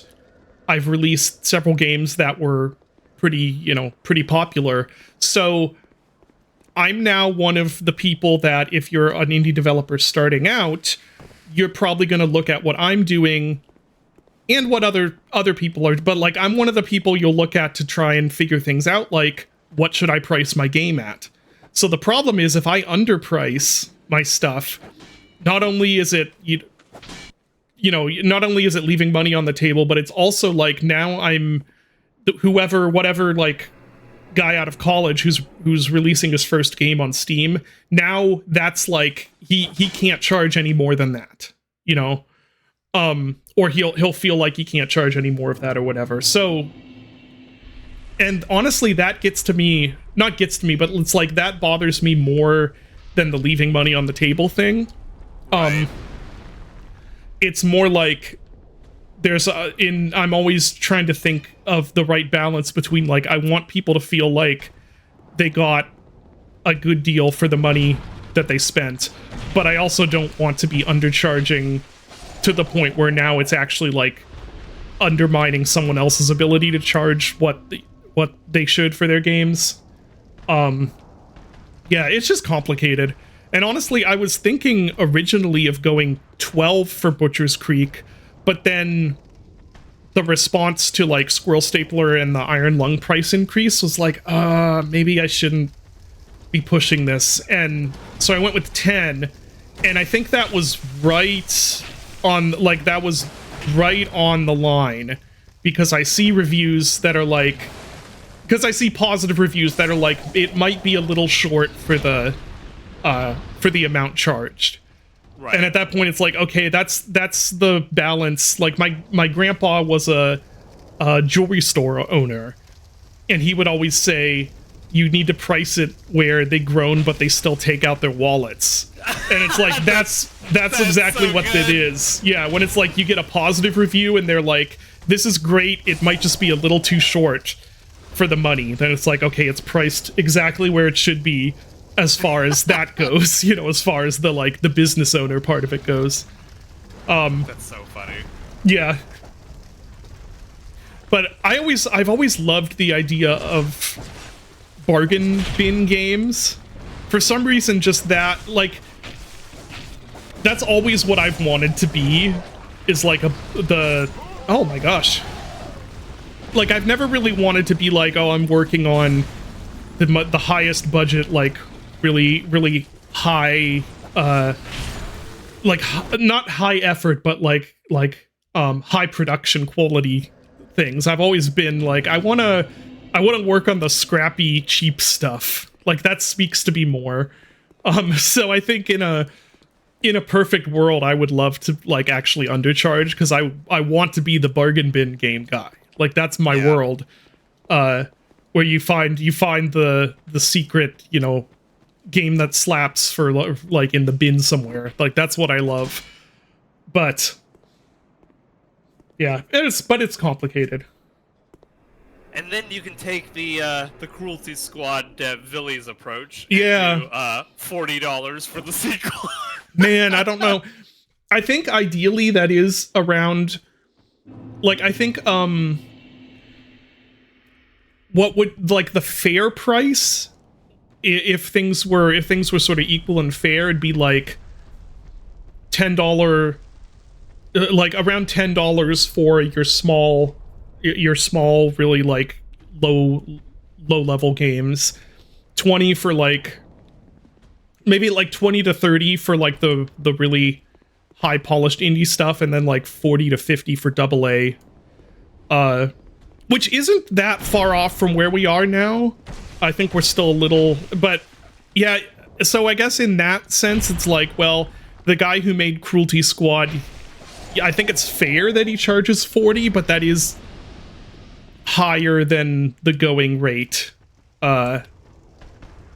I've released several games that were pretty popular. So I'm now one of the people that, if you're an indie developer starting out, you're probably going to look at what I'm doing and what other people are. But like, I'm one of the people you'll look at to try and figure things out, like, what should I price my game at? So the problem is, if I underprice my stuff, not only is it, not only is it leaving money on the table, but it's also like, now I'm whatever like guy out of college who's releasing his first game on Steam. Now that's like, he can't charge any more than that, you know, or he'll feel like he can't charge any more of that or whatever. So, and honestly, that not gets to me, but it's like, that bothers me more than the leaving money on the table thing. It's more like, I'm always trying to think of the right balance between, like, I want people to feel like they got a good deal for the money that they spent, but I also don't want to be undercharging to the point where now it's actually like undermining someone else's ability to charge what they should for their games. Yeah, it's just complicated. And honestly, I was thinking originally of going 12 for Butcher's Creek, but then the response to like Squirrel Stapler and the Iron Lung price increase was like, maybe I shouldn't be pushing this. And so I went with 10, and I think that was right on, like, that was right on the line, because I see reviews that are like, because I see positive reviews that are like, it might be a little short for the amount charged. Right. And at that point, it's like, okay, that's the balance. Like, my grandpa was a jewelry store owner, and he would always say, you need to price it where they groan, but they still take out their wallets. And it's like, that's exactly so what it is. Yeah, when it's like, you get a positive review and they're like, this is great, it might just be a little too short for the money. Then it's like, okay, it's priced exactly where it should be, as far as that goes, you know, as far as the, like, the business owner part of it goes. That's so funny. Yeah. But I've always loved the idea of bargain bin games. For some reason, just that, like, that's always what I've wanted to be, is like oh my gosh. Like, I've never really wanted to be like, oh, I'm working on the highest budget, like, really high, like, not high effort, but like high production quality things. I've always been like, I want to work on the scrappy, cheap stuff. Like, that speaks to me more. So I think in a perfect world, I would love to, like, actually undercharge, because I want to be the bargain bin game guy. Like, that's my world. Where you find the secret, you know, game that slaps for, like, in the bin somewhere. Like, that's what I love. But yeah, it's complicated. And then you can take the Cruelty Squad Villies approach. Yeah. And do, $40 for the sequel. Man, I don't know. I think ideally that is around, like, I think what would, like, the fair price, if things were sort of equal and fair, it'd be like $10, like around $10 for your small, really, like, low level games, 20 for, like, maybe like 20 to 30 for, like, the really high polished indie stuff, and then like 40 to 50 for AA, which isn't that far off from where we are now. I think we're still a little, but yeah, so I guess in that sense, it's like, well, the guy who made Cruelty Squad, I think it's fair that he charges 40, but that is higher than the going rate. I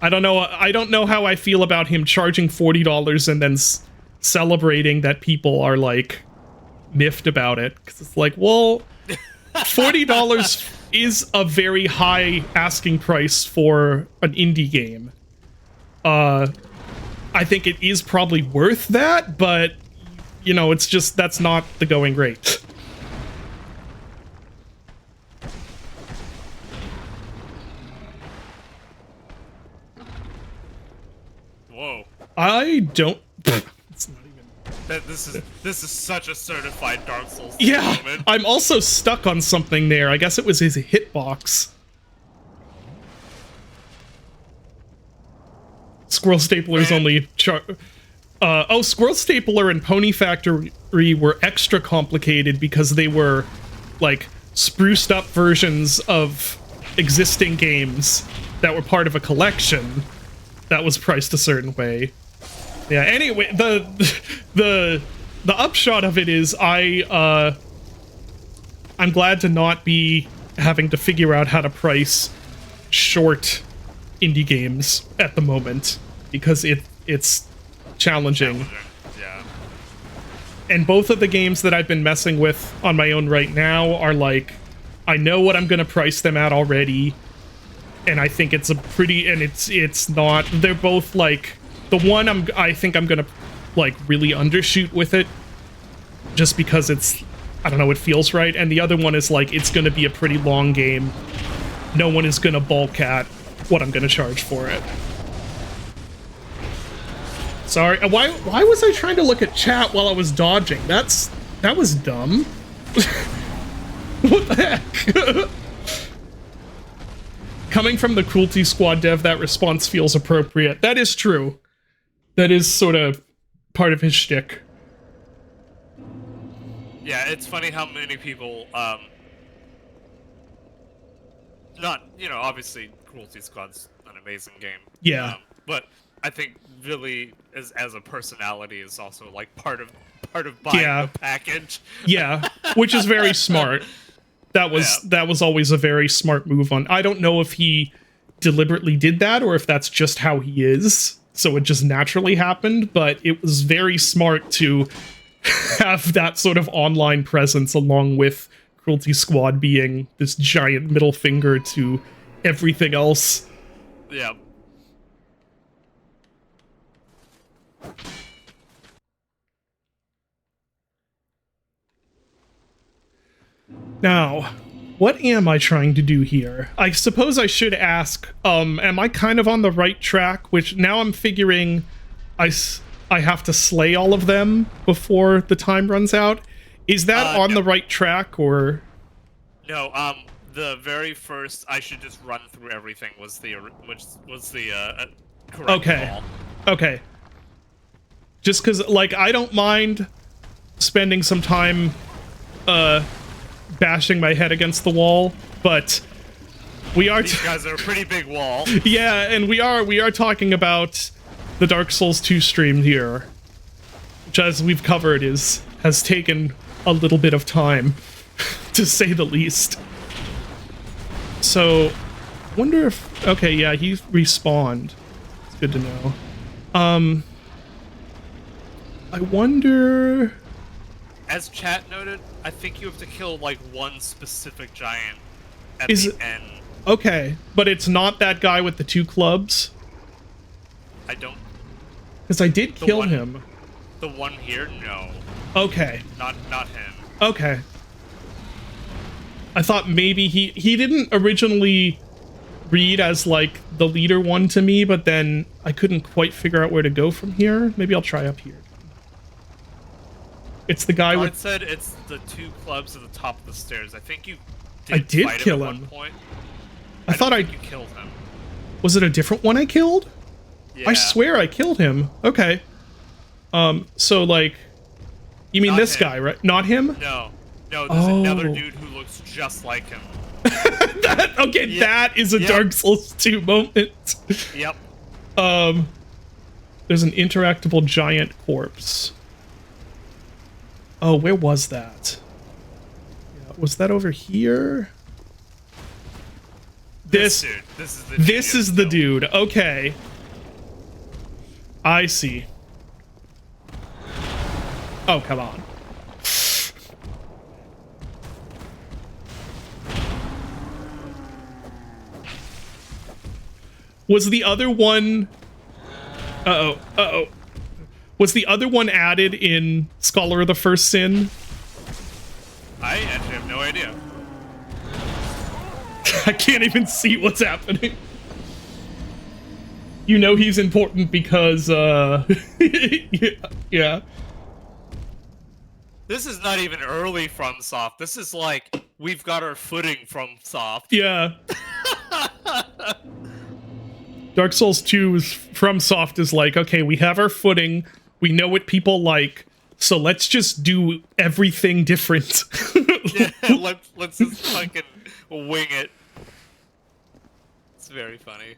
I don't know. I don't know how I feel about him charging $40 and then celebrating that people are like miffed about it. Because it's like, well, $40 is a very high asking price for an indie game. I think it is probably worth that, but you know, it's just that's not the going rate. Whoa. I don't. It's not even. This is such a certified Dark Souls Yeah, moment. I'm also stuck on something there. I guess it was his hitbox. Squirrel Stapler's only Squirrel Stapler and Pony Factory were extra complicated because they were like spruced up versions of existing games that were part of a collection that was priced a certain way. Yeah, anyway, the upshot of it is I'm glad to not be having to figure out how to price short indie games at the moment, because it's challenging. Yeah. And both of the games that I've been messing with on my own right now are like, I know what I'm gonna price them at already, and I think it's a pretty, and it's not, they're both like, the one I think I'm gonna like really undershoot with it, just because it's, I don't know, it feels right, and the other one is like, it's gonna be a pretty long game. No one is gonna balk at what I'm gonna charge for it. Sorry, why was I trying to look at chat while I was dodging? That was dumb. What the heck? Coming from the Cruelty Squad dev, that response feels appropriate. That is true. That is sort of part of his shtick. Yeah, it's funny how many people, not, you know, obviously Cruelty Squad's an amazing game. Yeah. But I think really as a personality is also like part of buying the package. Yeah, which is very smart. That was always a very smart move on. I don't know if he deliberately did that or if that's just how he is, so it just naturally happened, but it was very smart to have that sort of online presence along with Cruelty Squad being this giant middle finger to everything else. Yeah. Now, what am I trying to do here? I suppose I should ask, am I kind of on the right track? Which now I'm figuring I have to slay all of them before the time runs out. Is that on the right track, or? No, the very first, I should just run through everything was the correct call. Okay. Just because, like, I don't mind spending some time, bashing my head against the wall, but we are these guys are a pretty big wall. Yeah, and we are talking about the Dark Souls 2 stream here, which, as we've covered, has taken a little bit of time, to say the least. So, wonder if, okay, yeah, he respawned. It's good to know. I wonder. As chat noted, I think you have to kill like one specific giant at Is the it end. Okay, but it's not that guy with the 2 clubs? I don't. Because I did kill him. The one here, no. Okay. Not him. Okay. I thought maybe he didn't originally read as like the leader one to me, but then I couldn't quite figure out where to go from here. Maybe I'll try up here. It's the guy with. It said it's the 2 clubs at the top of the stairs. I think you. I did fight kill him at him. One point. I thought you killed him. Was it a different one I killed? Yeah. I swear I killed him. Okay. So like, you mean Not this him. guy, right? Not him? No, there's another dude who looks just like him. That is a Dark Souls 2 moment. Yep. There's an interactable giant corpse. Oh, where was that? Yeah, was that over here? This dude. This is the dude. This is the dude. Okay. I see. Oh, come on. Was the other one... Uh-oh. Uh-oh. Was the other one added in Scholar of the First Sin? I actually have no idea. I can't even see what's happening. You know he's important because, yeah. This is not even early FromSoft. This is like, we've got our footing from Soft. Yeah. Dark Souls 2 is, FromSoft is like, okay, we have our footing, we know what people like, so let's just do everything different. Yeah, let's just fucking wing it. It's very funny.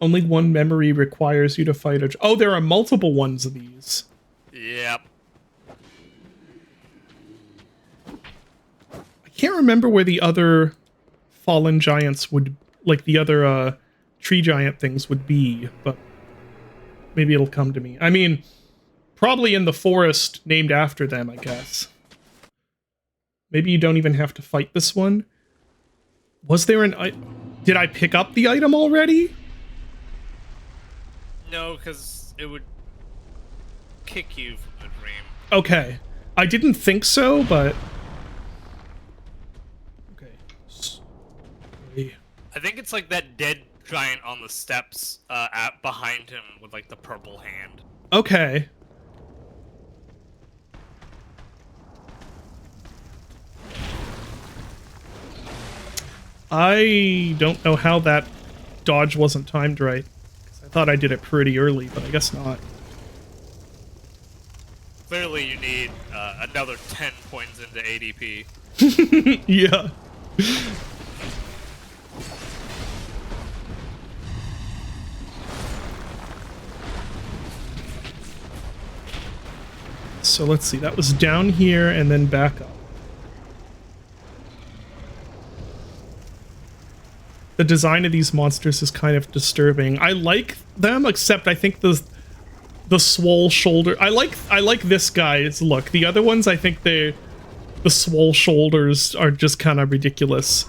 Only one memory requires you to fight a... Oh, there are multiple ones of these. Yep. I can't remember where the other fallen giants would... Like, the other, tree giant things would be, but... Maybe it'll come to me. I mean, probably in the forest named after them, I guess. Maybe you don't even have to fight this one. Was there an... Did I pick up the item already? No, because it would kick you from the dream. Okay. I didn't think so, but... Okay. I think it's like that dead giant on the steps behind him with like the purple hand. Okay. I don't know how that dodge wasn't timed right. I thought I did it pretty early, but I guess not. Clearly you need another 10 points into ADP. Yeah. So let's see, that was down here and then back up. The design of these monsters is kind of disturbing. I like them, except I think the swole shoulder... I like this guy's look. The other ones, I think the swole shoulders are just kind of ridiculous.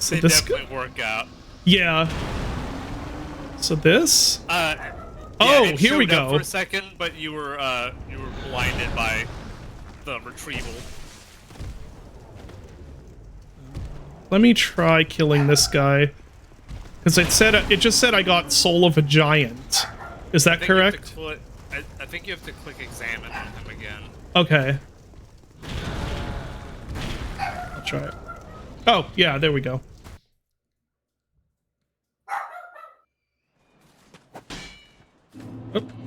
They definitely work out. Yeah. So this? Yeah, oh, here we up go. For a second, but you were blinded by the retrieval. Let me try killing this guy, because it just said I got Soul of a Giant. Is that correct? I think you have to click examine on him again. Okay. I'll try it. Oh, yeah, there we go.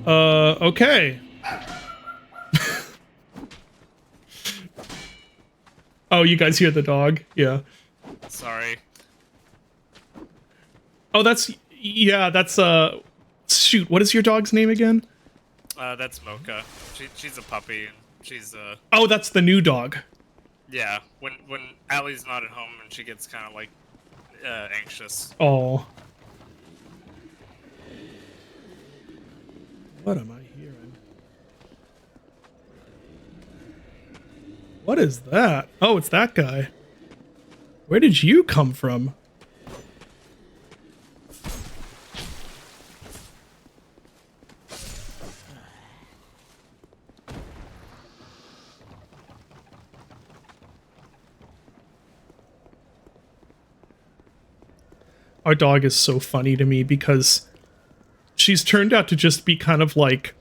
Okay. Oh, you guys hear the dog? Yeah. Sorry. Oh, yeah, that's, shoot, what is your dog's name again? That's Mocha. She's a puppy, and she's, Oh, that's the new dog. Yeah, when Allie's not at home and she gets kind of, like, anxious. Oh. What am I hearing? What is that? Oh, it's that guy. Where did you come from? Our dog is so funny to me because she's turned out to just be kind of like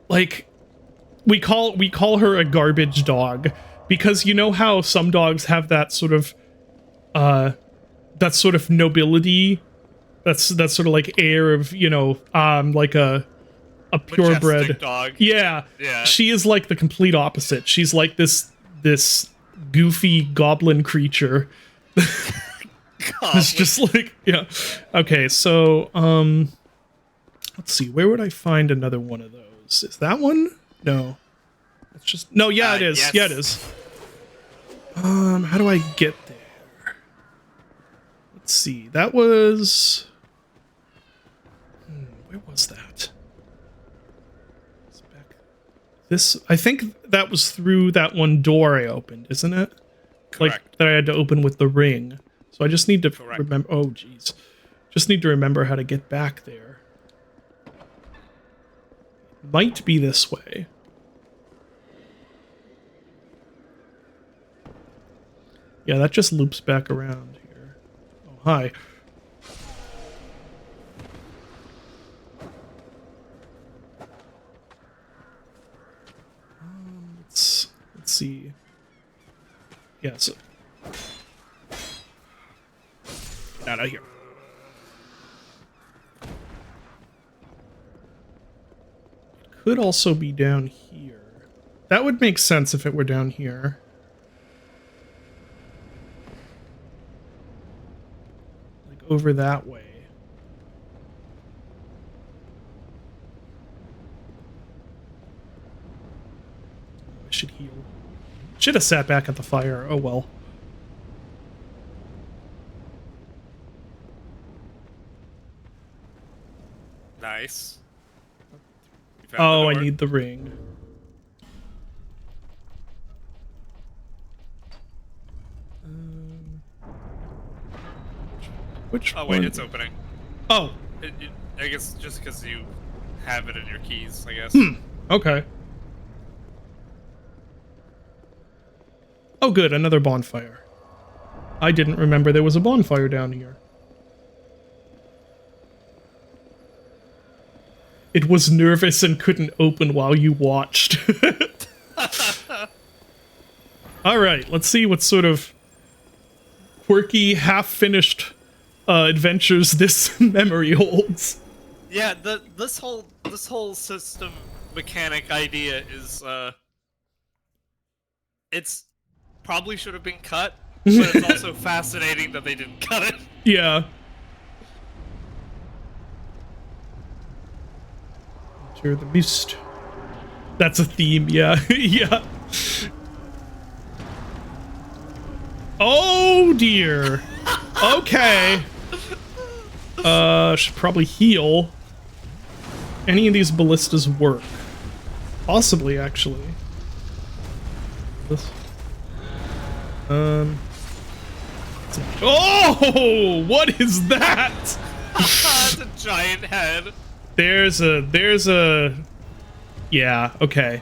we call her a garbage dog, because you know how some dogs have that sort of nobility, that's sort of like air of, you know, like a purebred dog. Yeah. She is like the complete opposite. She's like this goofy goblin creature. It's just like, yeah. Okay, so let's see, where would I find another one of those? Is that one? No. It's just, no, yeah, it is. Yes. Yeah, it is. How do I get there? see. That was... where was that? It's back. This... I think that was through that one door I opened, isn't it? Correct. Like, that I had to open with the ring. So I just need to Correct. remember... Oh, jeez. Just need to remember how to get back there. Might be this way. Yeah, that just loops back around here. Oh, hi. Let's see. Yeah, so... Get out of here. It could also be down here. That would make sense if it were down here. Like over that way. I should heal. Should have sat back at the fire. Oh well. Nice. Oh, I need the ring. Which Oh wait, one? it's opening. Oh, I guess just because you have it in your keys, I guess. okay. Oh good, another bonfire. I didn't remember there was a bonfire down here. It was nervous and couldn't open while you watched. Alright, let's see what sort of quirky, half-finished adventures this memory holds. Yeah, this whole system mechanic idea is it's probably should have been cut, but it's also fascinating that they didn't cut it. Yeah. Enter the mist. That's a theme, yeah. Yeah. Oh dear. Okay. Should probably heal. Any of these ballistas work? Possibly, actually. This. Oh! What is that? It's a giant head. There's a... Yeah, okay.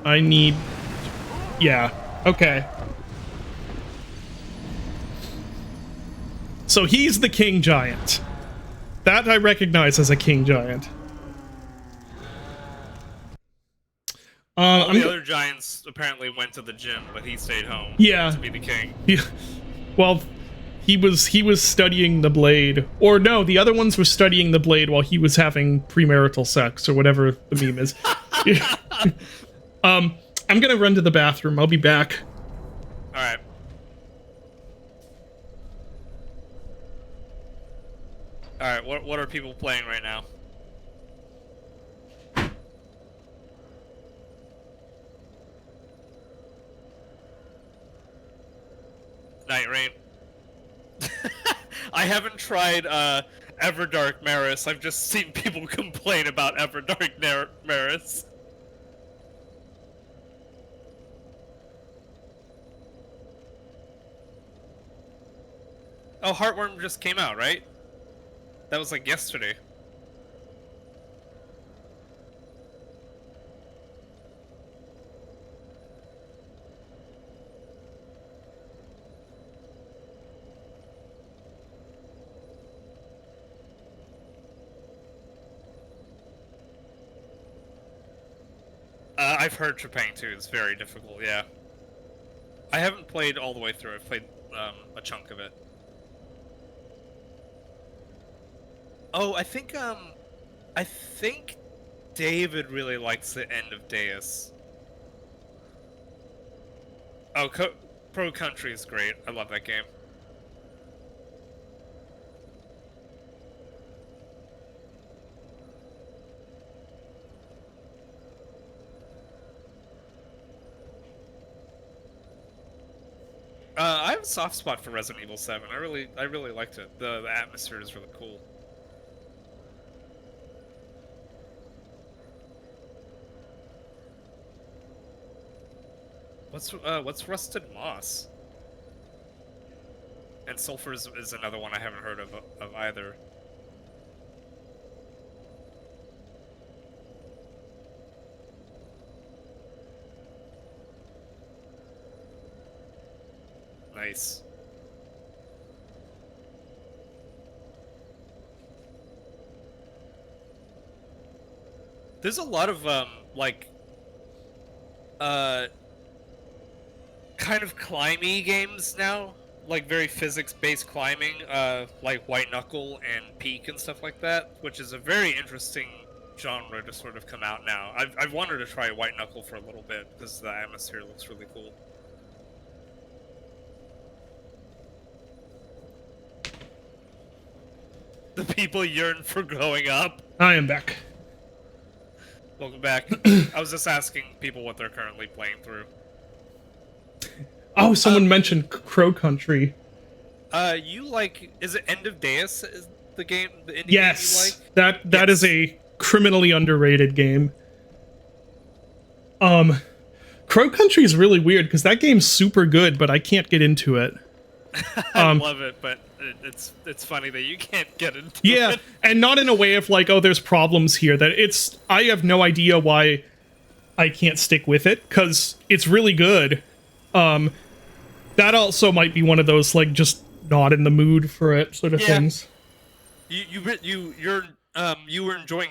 I need... Yeah, okay. So he's the king giant. That I recognize as a king giant. All the other giants apparently went to the gym, but he stayed home. Yeah. To be the king. Yeah. Well, he was studying the blade. Or no, the other ones were studying the blade while he was having premarital sex, or whatever the meme is. I'm gonna run to the bathroom. I'll be back. Alright. Alright, what are people playing right now? Night Rain. I haven't tried Everdark Maris. I've just seen people complain about Everdark Maris. Oh, Heartworm just came out, right? That was like yesterday. I've heard Trepang 2 is very difficult, yeah. I haven't played all the way through. I've played a chunk of it. Oh, I think David really likes the end of Deus. Oh, Pro Country is great. I love that game. I have a soft spot for Resident Evil 7. I really liked it. The atmosphere is really cool. What's Rusted Moss? And Sulfur is another one I haven't heard of either. Nice. There's a lot of like kind of climby games now, like very physics-based climbing, like White Knuckle and Peak and stuff like that, which is a very interesting genre to sort of come out now. I've wanted to try White Knuckle for a little bit because the atmosphere looks really cool. The people yearn for growing up. I am back. Welcome back. I was just asking people what they're currently playing through. Oh, someone mentioned Crow Country. You like? Is it End of Deus? Is the game the indie Yes, game you like? that is a criminally underrated game. Crow Country is really weird because that game's super good, but I can't get into it. I love it, but it's funny that you can't get into it. Yeah, and not in a way of like, oh, there's problems here. That it's, I have no idea why I can't stick with it because it's really good. That also might be one of those like just not in the mood for it sort of things. You were enjoying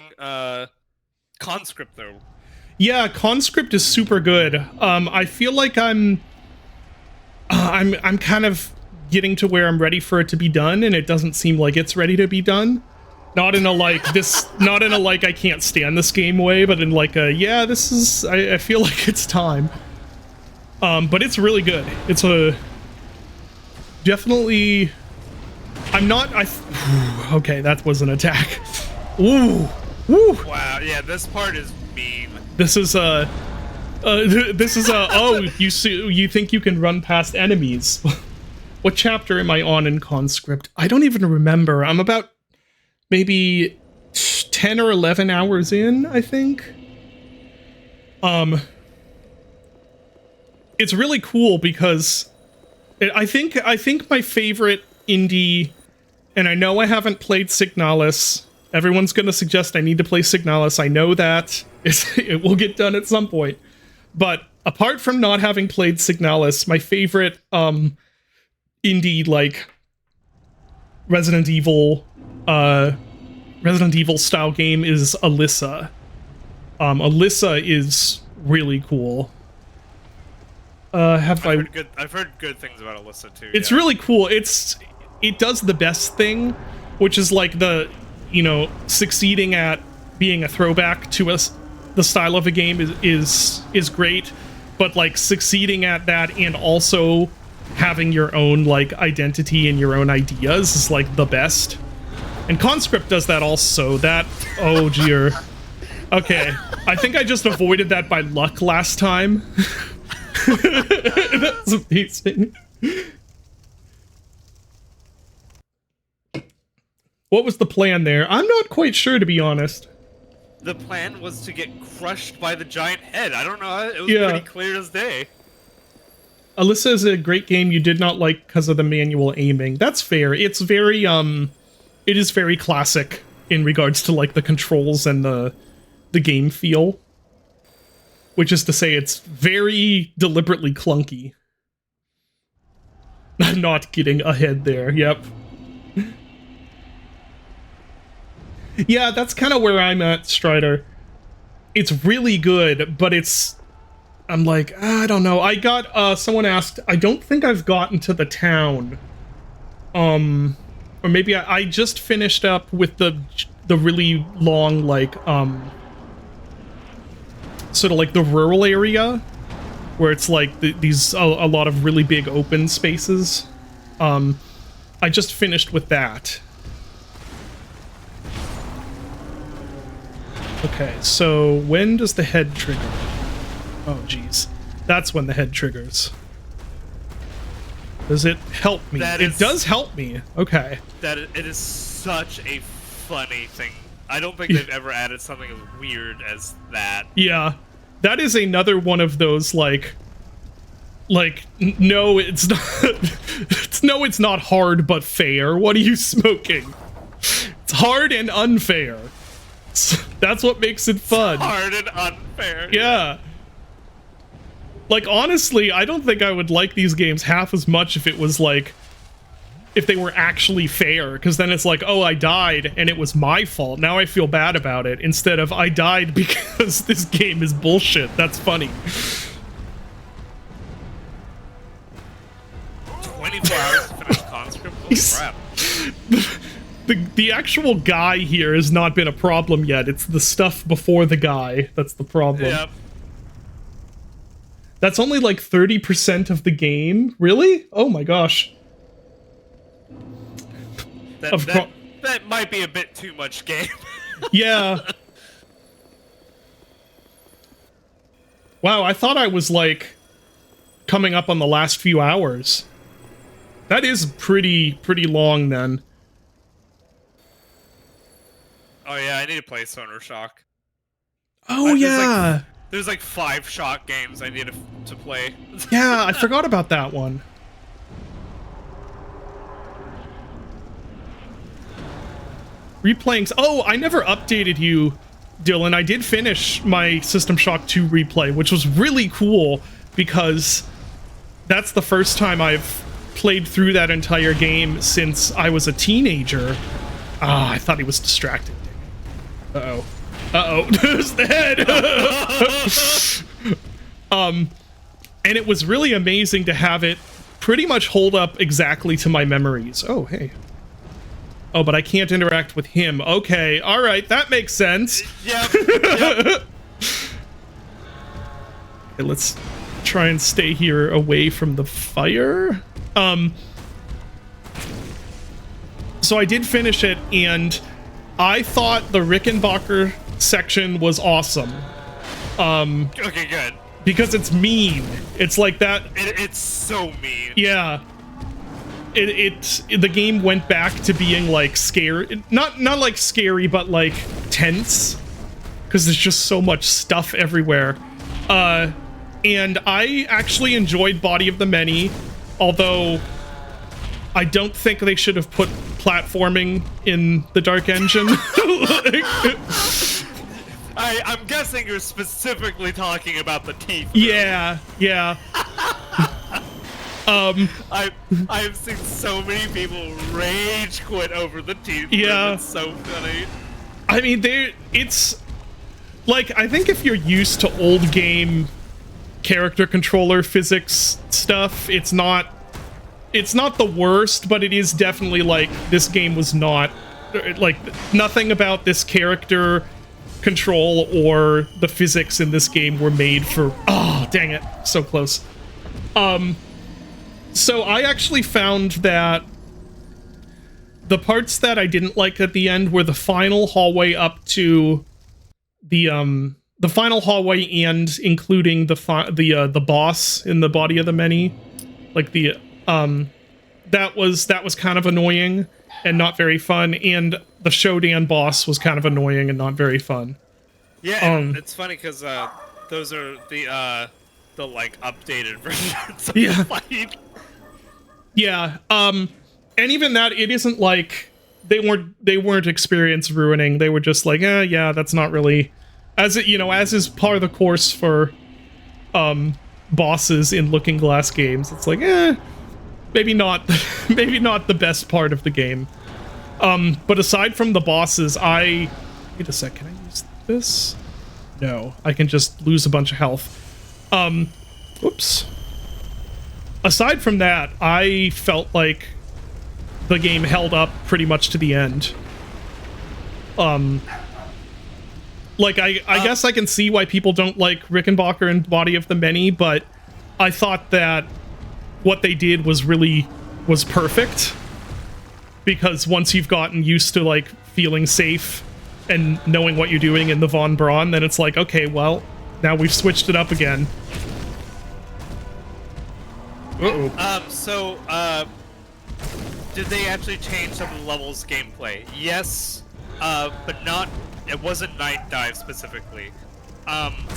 Conscript though. Yeah, Conscript is super good. I feel like I'm kind of getting to where I'm ready for it to be done, and it doesn't seem like it's ready to be done. Not in a like this, not in a like I can't stand this game way, but in like a yeah, this is I feel like it's time. But it's really good. It's a definitely. I'm not. Okay, that was an attack. Ooh, woo! Wow, yeah, this part is mean. This is oh, you think you can run past enemies. What chapter am I on in Conscript? I don't even remember. I'm about maybe 10 or 11 hours in, I think. It's really cool because I think my favorite indie, and I know I haven't played Signalis. Everyone's going to suggest I need to play Signalis. I know that. It will get done at some point. But apart from not having played Signalis, my favorite indie like Resident Evil style game is Alyssa. Alyssa is really cool. I've heard good things about Alyssa too. It's really cool. It does the best thing, which is like the, you know, succeeding at being a throwback to the style of a game is great, but like succeeding at that and also having your own like identity and your own ideas is like the best. And Conscript does that also. That, oh dear. Okay, I think I just avoided that by luck last time. That's amazing. What was the plan there? I'm not quite sure, to be honest. The plan was to get crushed by the giant head. I don't know. It was pretty clear as day. Alyssa is a great game you did not like because of the manual aiming. That's fair. It's very, it is very classic in regards to, like, the controls and the game feel. Which is to say, it's very deliberately clunky. I'm not getting ahead there, yep. Yeah, that's kind of where I'm at, Strider. It's really good, but it's... I'm like, I don't know. I got, someone asked, I don't think I've gotten to the town. Or maybe I just finished up with the really long, like, sort of like the rural area, where it's like a lot of really big open spaces. I just finished with that. Okay, so when does the head trigger? Oh, geez. That's when the head triggers. Does it help me? It does help me. Okay. It is such a funny thing. I don't think they've ever added something as weird as that. Yeah. That is another one of those, like no, it's not it's not hard but fair. What are you smoking? It's hard and unfair. That's what makes it fun. It's hard and unfair. Yeah. Like, honestly, I don't think I would like these games half as much if it was like, if they were actually fair, because then it's like, oh, I died and it was my fault. Now I feel bad about it, instead of I died because this game is bullshit. That's funny. 24 hours to finish Conscript? Holy crap. The actual guy here has not been a problem yet. It's the stuff before the guy that's the problem. Yep. That's only like 30% of the game? Really? Oh my gosh. That might be a bit too much game. Yeah. Wow, I thought I was like coming up on the last few hours. That is pretty long then. Oh yeah, I need to play Sonar Shock. Oh yeah. There's like 5 Shock games I need to play. Yeah, I forgot about that one. Replaying. Oh, I never updated you, Dylan. I did finish my System Shock 2 replay, which was really cool because that's the first time I've played through that entire game since I was a teenager. Ah, I thought he was distracted. Uh-oh. Uh-oh. There's the head! And it was really amazing to have it pretty much hold up exactly to my memories. Oh, hey. Oh, but I can't interact with him. Okay, alright, that makes sense. Yep. Okay, let's try and stay here away from the fire. So I did finish it, and I thought the Rickenbacker section was awesome. Okay, good. Because it's mean. It's like that. It's so mean. Yeah. The game went back to being like scary. Not like scary, but like tense. Because there's just so much stuff everywhere. And I actually enjoyed Body of the Many, although I don't think they should have put platforming in the Dark Engine. I'm guessing you're specifically talking about the teeth. Yeah, yeah. I've seen so many people rage quit over the teeth. Yeah. It's so funny. I mean, it's like, I think if you're used to old game character controller physics stuff, it's not the worst, but it is definitely like, this game was not, like, nothing about this character control or the physics in this game were made for, oh, dang it, so close. So I actually found that the parts that I didn't like at the end were the final hallway up to the final hallway and including the boss in the Body of the Many. Like that was kind of annoying and not very fun, and the Shodan boss was kind of annoying and not very fun. Yeah, and it's funny because those are the like updated versions of the fight. Yeah, and even that, it isn't like they weren't experience ruining. They were just like, yeah, that's not really, as is part of the course for bosses in Looking Glass games. It's like, maybe not the best part of the game. But aside from the bosses, wait a sec, can I use this? No, I can just lose a bunch of health. Whoops. Aside from that, I felt like the game held up pretty much to the end. Like, I guess I can see why people don't like Rickenbacker and Body of the Many, but I thought that what they did was perfect. Because once you've gotten used to, like, feeling safe and knowing what you're doing in the Von Braun, then it's like, okay, well, now we've switched it up again. Did they actually change some of the levels gameplay? Yes, but not. It wasn't Night Dive specifically.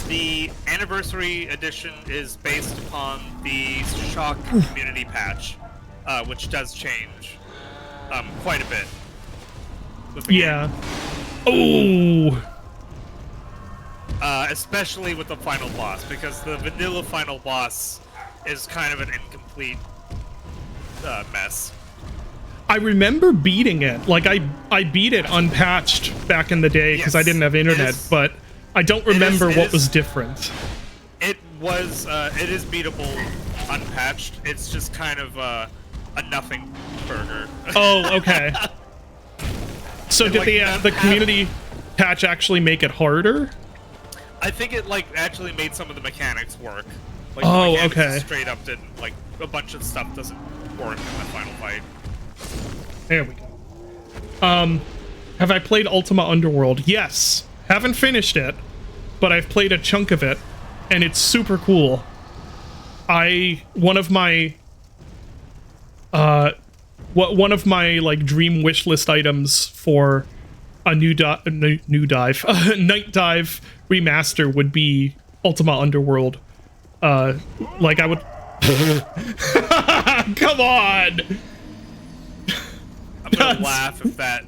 The Anniversary Edition is based upon the Shock Community Patch, which does change quite a bit. With the Yeah. Oh. especially with the final boss, because the vanilla final boss is kind of an incomplete mess. I remember beating it. Like, I beat it unpatched back in the day because I didn't have internet, but I don't remember what was different. It is beatable unpatched. It's just kind of a nothing burger. Oh, okay. So did the community patch actually make it harder? I think it actually made some of the mechanics work. Like, oh, the mechanics okay. Straight up didn't, a bunch of stuff doesn't work in the final fight. There we go. Have I played Ultima Underworld? Yes. Haven't finished it, but I've played a chunk of it, and it's super cool. One of my dream wish list items for a new dive Night Dive remaster would be Ultima Underworld. I would come on. I'm gonna laugh if that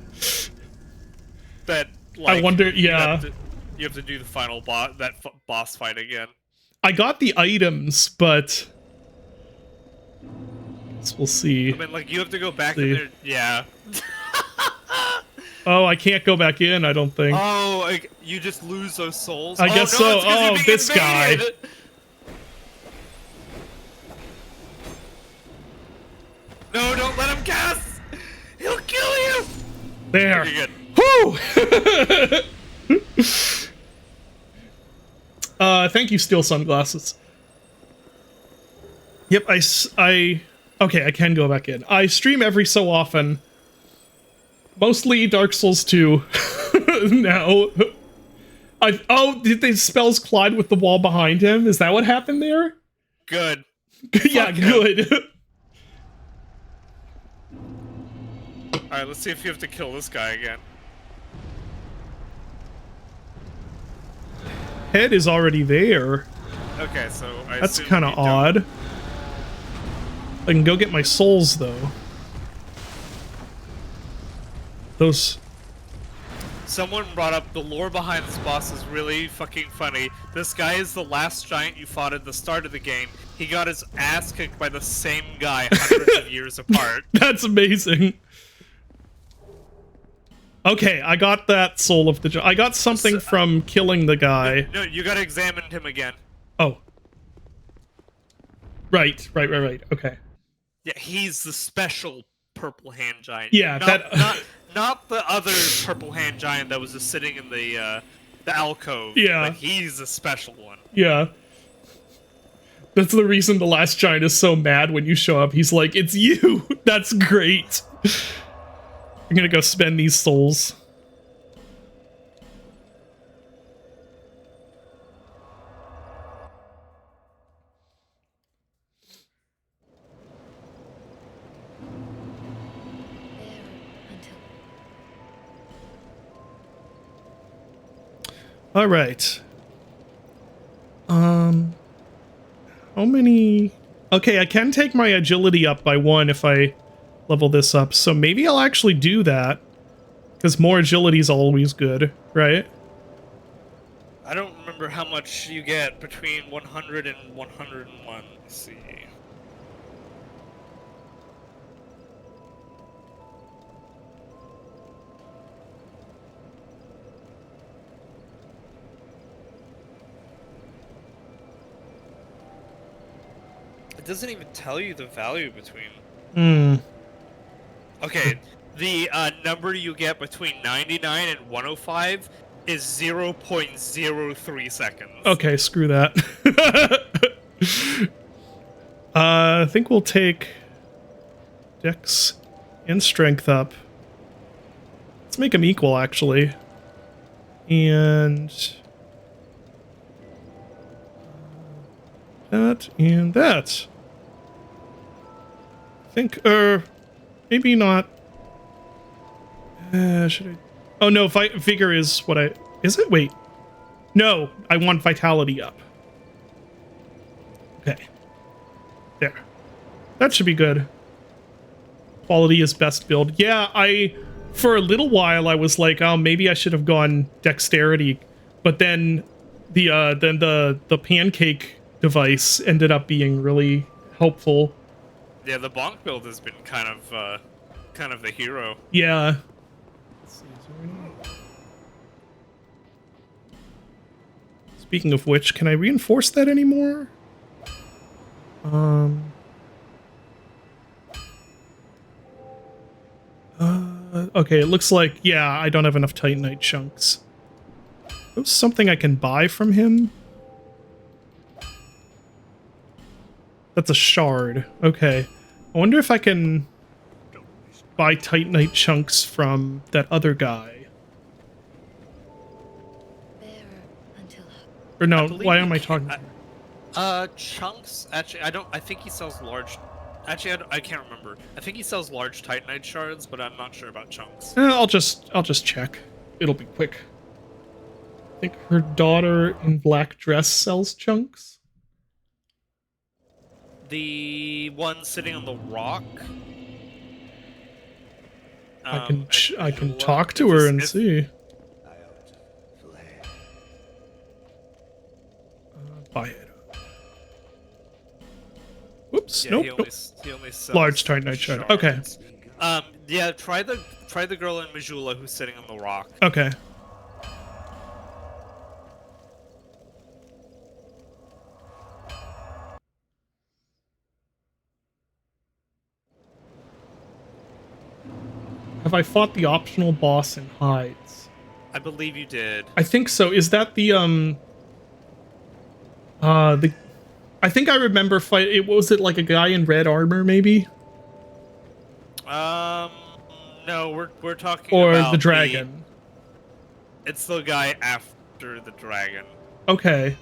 I wonder. Yeah, you have to do the final boss fight again. I got the items, but we'll see. I mean, you have to go back in there. Yeah. Oh, I can't go back in, I don't think. Oh, you just lose those souls? I guess so. Oh, this guy. No, don't let him cast! He'll kill you! There. Okay, good. Whoo! Thank you, Steel Sunglasses. Yep, okay, I can go back in. I stream every so often. Mostly Dark Souls 2. Now. Did the spells collide with the wall behind him? Is that what happened there? Good. Yeah, good. Alright, let's see if you have to kill this guy again. Head is already there. Okay, so that's kind of odd. I can go get my souls, though. Someone brought up the lore behind this boss is really fucking funny. This guy is the last giant you fought at the start of the game. He got his ass kicked by the same guy hundreds of years apart. That's amazing. Okay, I got that soul of the I got something from killing the guy. No, you gotta examine him again. Oh. Right. Okay. Yeah, he's the special purple hand giant. Yeah, not the other purple hand giant that was just sitting in the alcove. Yeah. Like, he's the special one. Yeah. That's the reason the last giant is so mad when you show up. He's like, it's you! That's great! I'm gonna go spend these souls. All right. How many? Okay, I can take my agility up by 1 if I level this up. So maybe I'll actually do that, because more agility is always good, right? I don't remember how much you get between 100 and 101. Let's see. It doesn't even tell you the value between. Okay, the number you get between 99 and 105 is 0.03 seconds. Okay, screw that. I think we'll take Dex and Strength up. Let's make them equal, actually. And that and that. think, maybe not. Should I? Oh no, vigor is what I. Is it? Wait. No, I want vitality up. Okay. There. That should be good. Quality is best build. Yeah, for a little while I was like, oh, maybe I should have gone dexterity, but then the pancake device ended up being really helpful. Yeah, the bonk build has been kind of the hero. Yeah. Speaking of which, can I reinforce that anymore? Okay, it looks like, yeah, I don't have enough Titanite chunks. There's something I can buy from him? That's a shard. Okay. I wonder if I can buy Titanite chunks from that other guy. Or no, why am I talking? Chunks. Actually, I think he sells large. Actually, I can't remember. I think he sells large Titanite shards, but I'm not sure about chunks. I'll just check. It'll be quick. I think her daughter in black dress sells chunks. The one sitting on the rock. I can talk to her and see. Buy it. Whoops. Yeah, Nope. he only sells Large Titanite shard. Okay. Yeah. Try the girl in Majula who's sitting on the rock. Okay. Have I fought the optional boss in Hides? I believe you did. I think so. Is that the I think I remember fight. Was it like a guy in red armor, maybe? No, we're talking or about the dragon. It's the guy after the dragon. Okay,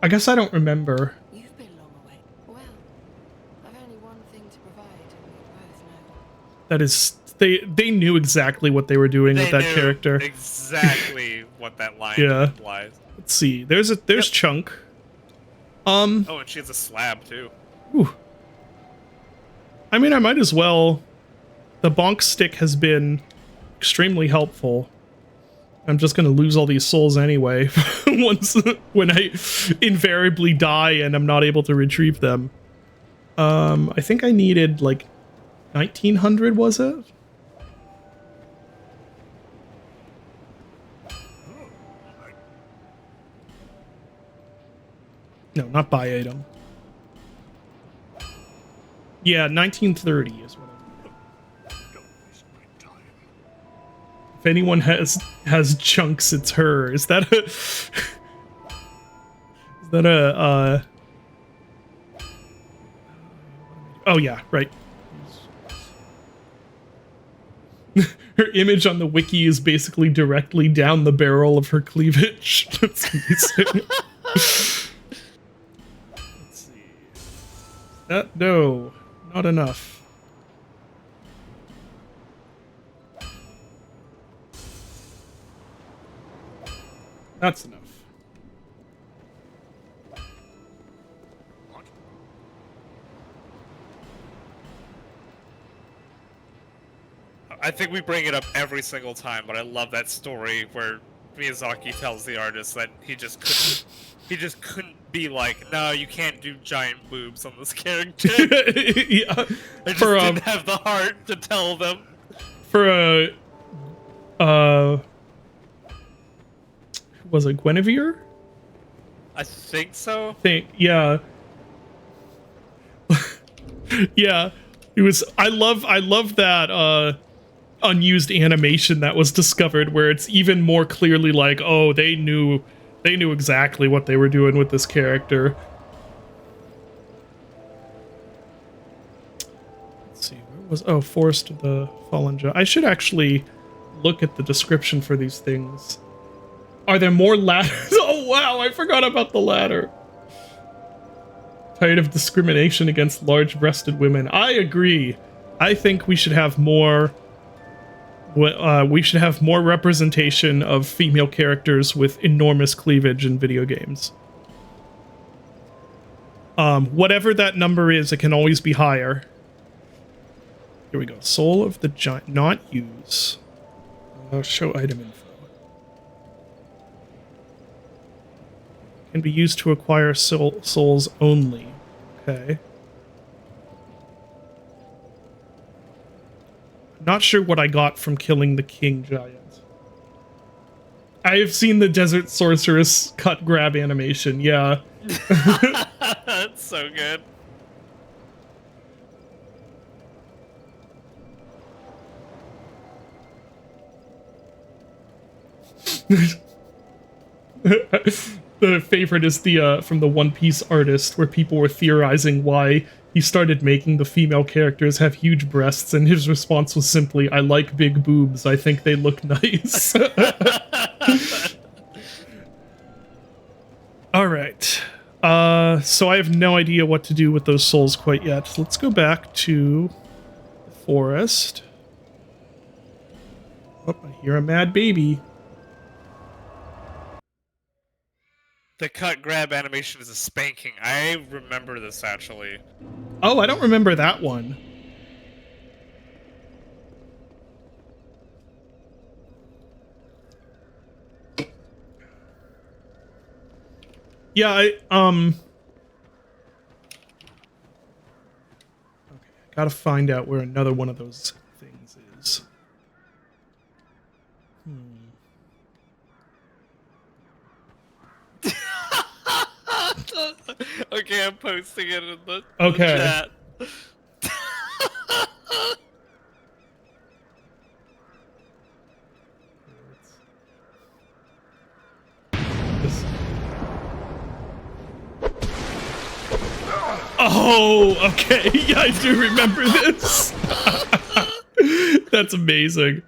I guess I don't remember. You've been long away. Well, I've only one thing to provide, and we both know. That is, they knew exactly what they were doing with that character. Exactly what that line implies. Let's see. There's Chunk. Oh, and she has a slab too. Whew. I mean, I might as well. The bonk stick has been extremely helpful. I'm just gonna lose all these souls anyway when I invariably die and I'm not able to retrieve them. I think I needed like 1900, was it? No, not buy item. Yeah, 1930 is what if anyone has chunks, it's her. Is that a oh yeah, right. Her image on the wiki is basically directly down the barrel of her cleavage. That's amazing. Let's see. No, not enough. That's enough. I think we bring it up every single time, but I love that story where Miyazaki tells the artist that he just couldn't be like, no, you can't do giant boobs on this character. Yeah, I just didn't have the heart to tell them. For was it Guinevere? I think so. Yeah. Yeah. It was I love that unused animation that was discovered where it's even more clearly like, oh, they knew exactly what they were doing with this character. Let's see, where was Forest of the Fallen Giant. I should actually look at the description for these things. Are there more ladders? Oh wow, I forgot about the ladder. Tired of discrimination against large-breasted women. I agree. I think we should have more. We should have more representation of female characters with enormous cleavage in video games. Whatever that number is, it can always be higher. Here we go. Soul of the Giant. Not use. Show item info. Can be used to acquire souls only. Okay. Not sure what I got from killing the king giant. I have seen the Desert Sorceress cut grab animation, yeah. That's so good. The favorite is the from the One Piece artist, where people were theorizing why he started making the female characters have huge breasts, and his response was simply, "I like big boobs. I think they look nice." All right. So I have no idea what to do with those souls quite yet. So let's go back to the forest. Oh, I hear a mad baby. The cut grab animation is a spanking. I remember this actually. Oh, I don't remember that one. Yeah, okay, I gotta find out where another one of those things is. Okay, I'm posting it in the Okay. chat. Oh, okay. Yeah, I do remember this. That's amazing.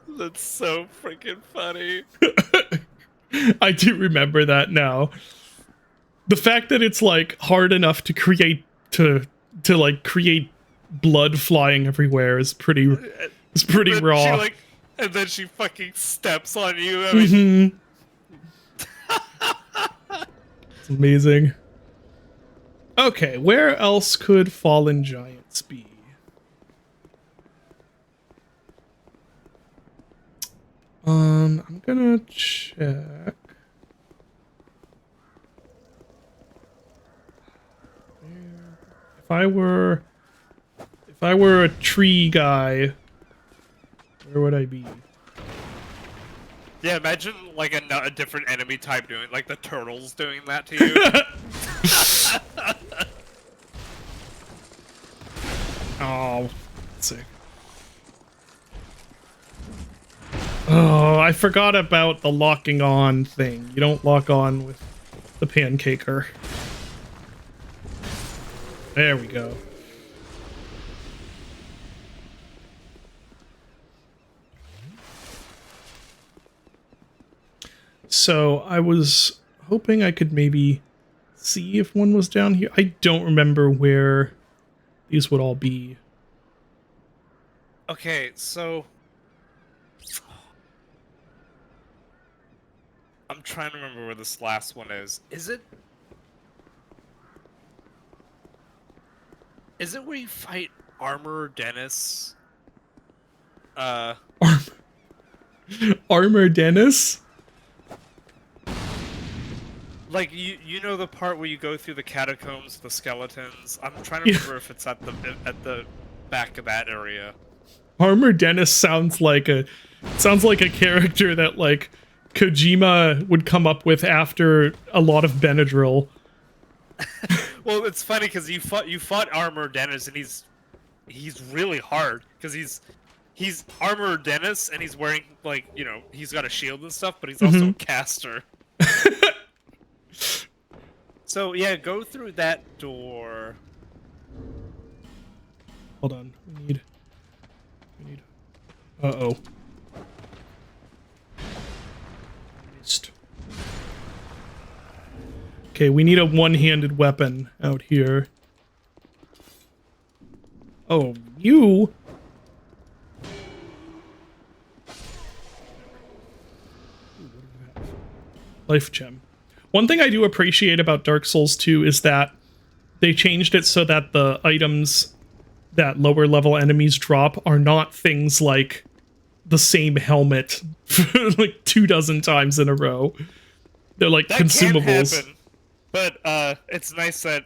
That's so freaking funny. I do remember that now. The fact that it's like hard enough to create like create blood flying everywhere is pretty raw. And then she fucking steps on you. I mean, It's amazing. Okay, where else could fallen giants be? I'm gonna check. If I were a tree guy, where would I be? yeah, imagine like a different enemy type doing, like the turtles doing that to you. Oh, sick. Oh, I forgot about the locking on thing. You don't lock on with the pancaker. There we go. So I was hoping I could maybe see if one was down here. I don't remember where these would all be. Okay, so I'm trying to remember where this last one is. Is it where you fight Armor Dennis? Armor Dennis? Like you know the part where you go through the catacombs, the skeletons. I'm trying to remember if it's at the back of that area. Armor Dennis sounds like a character that like Kojima would come up with after a lot of Benadryl. Well, it's funny because you fought Armor Dennis, and he's really hard because he's Armor Dennis, and he's wearing, like, you know, he's got a shield and stuff, but he's also a caster. So yeah, go through that door. Hold on, we need. Uh-oh. Okay, we need a one-handed weapon out here. Oh, you... Life gem. One thing I do appreciate about Dark Souls 2 is that they changed it so that the items that lower level enemies drop are not things like the same helmet like 24 times in a row. They're like That consumables. can happen, but it's nice that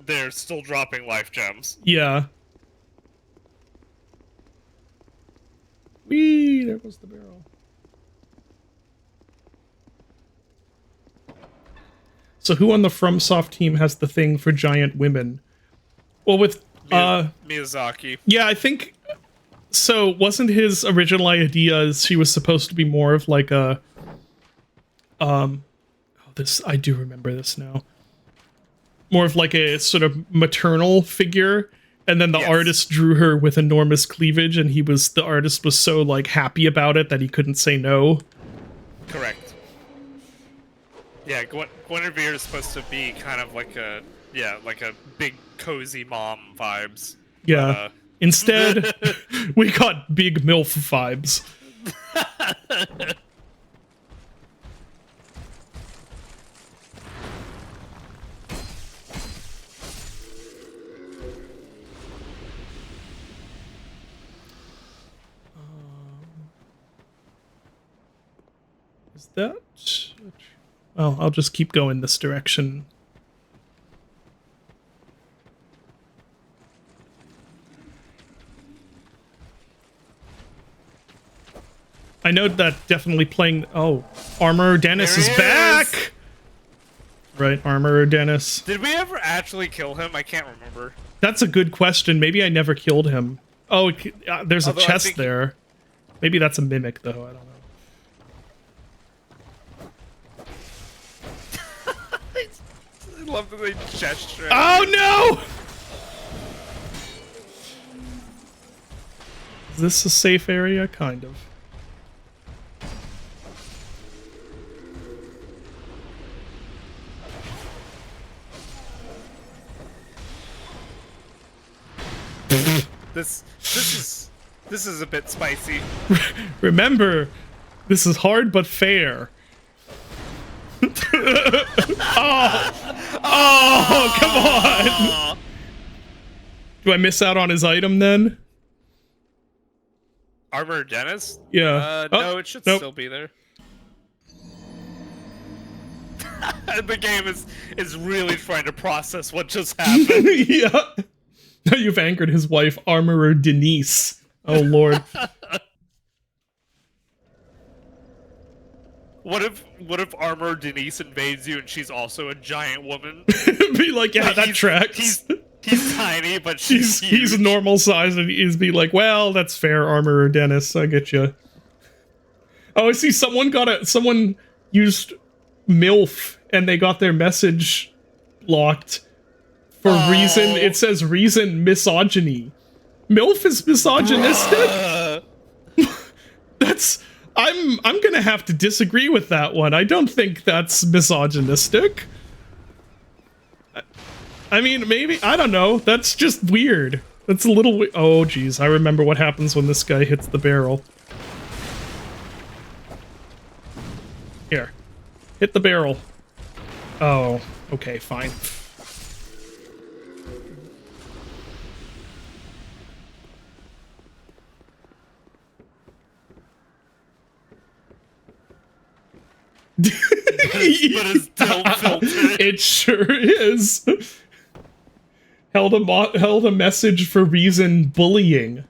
they're still dropping life gems. Yeah. Whee! There goes the barrel. So who on the FromSoft team has the thing for giant women? Well, with Miyazaki. yeah, I think so. Wasn't his original idea she was supposed to be more of like a this I do remember this now. More of like a sort of maternal figure, and then the Yes. artist drew her with enormous cleavage, and the artist was so like happy about it that he couldn't say no. Correct. Yeah, Guinevere is supposed to be kind of like a big cozy mom vibes. Yeah. But, Instead, we got big MILF vibes. Is that... Oh, I'll just keep going this direction. I know that definitely playing... Oh, Armorer Dennis is There he back! Right, Armorer Dennis. Did we ever actually kill him? I can't remember. That's a good question. Maybe I never killed him. Oh, there's Although a I chest think- there. Maybe that's a mimic, though. I don't know. I love the way gesture. Oh, no! Is this a safe area? Kind of. This is a bit spicy. Remember, this is hard but fair. Oh, come on! Do I miss out on his item then? Armor Dennis? Yeah. Oh, No, it should nope. still be there. The game is really trying to process what just happened. Yeah. Now you've angered his wife, Armorer Denise. Oh, Lord. What if Armor Denise invades you and she's also a giant woman? Be like, yeah, Like, that tracks. He's tiny, but she's He's huge. normal size, and he's be like, well, that's fair, Armorer Dennis. I get you. Oh, I see. Someone used MILF, and they got their message blocked for reason. It says reason misogyny. MILF is misogynistic. That's. I'm gonna have to disagree with that one. I don't think that's misogynistic. I mean, maybe, I don't know. That's just weird. That's a little oh, geez. I remember what happens when this guy hits the barrel. Here. Hit the barrel. Oh, okay, fine. but it's still filtered. It sure is. Held a message for reason bullying.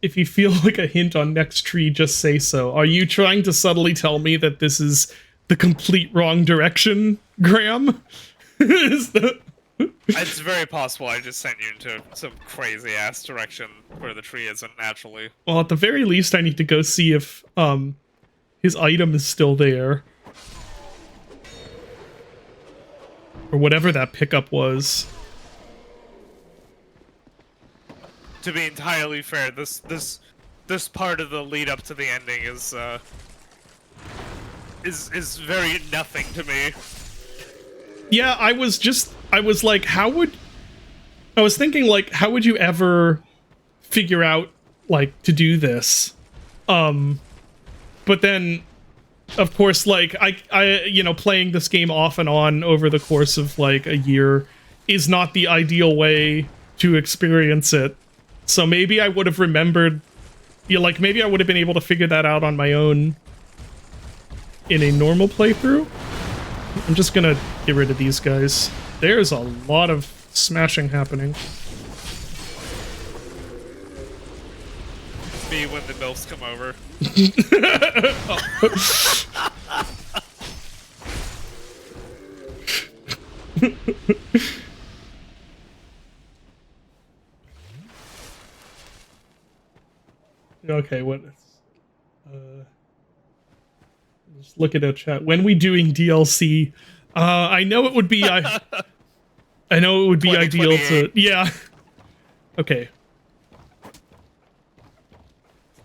If you feel like a hint on next tree, just say so. Are you trying to subtly tell me that this is the complete wrong direction, Graham? Is that... It's very possible I just sent you into some crazy ass direction where the tree isn't naturally. Well, at the very least, I need to go see if his item is still there, or whatever that pickup was. To be entirely fair, this part of the lead up to the ending is very nothing to me. Yeah, I was like, I was thinking, like, how would you ever figure out, like, to do this? But then, of course, like, I you know, playing this game off and on over the course of, like, a year is not the ideal way to experience it. So maybe I would have remembered, you know, like, maybe I would have been able to figure that out on my own in a normal playthrough. I'm just gonna get rid of these guys. There's a lot of smashing happening. Me when the MILFs come over. Okay, what? Just look at the chat. When we doing DLC? I know it would be. I know it would be ideal to. Yeah. Okay.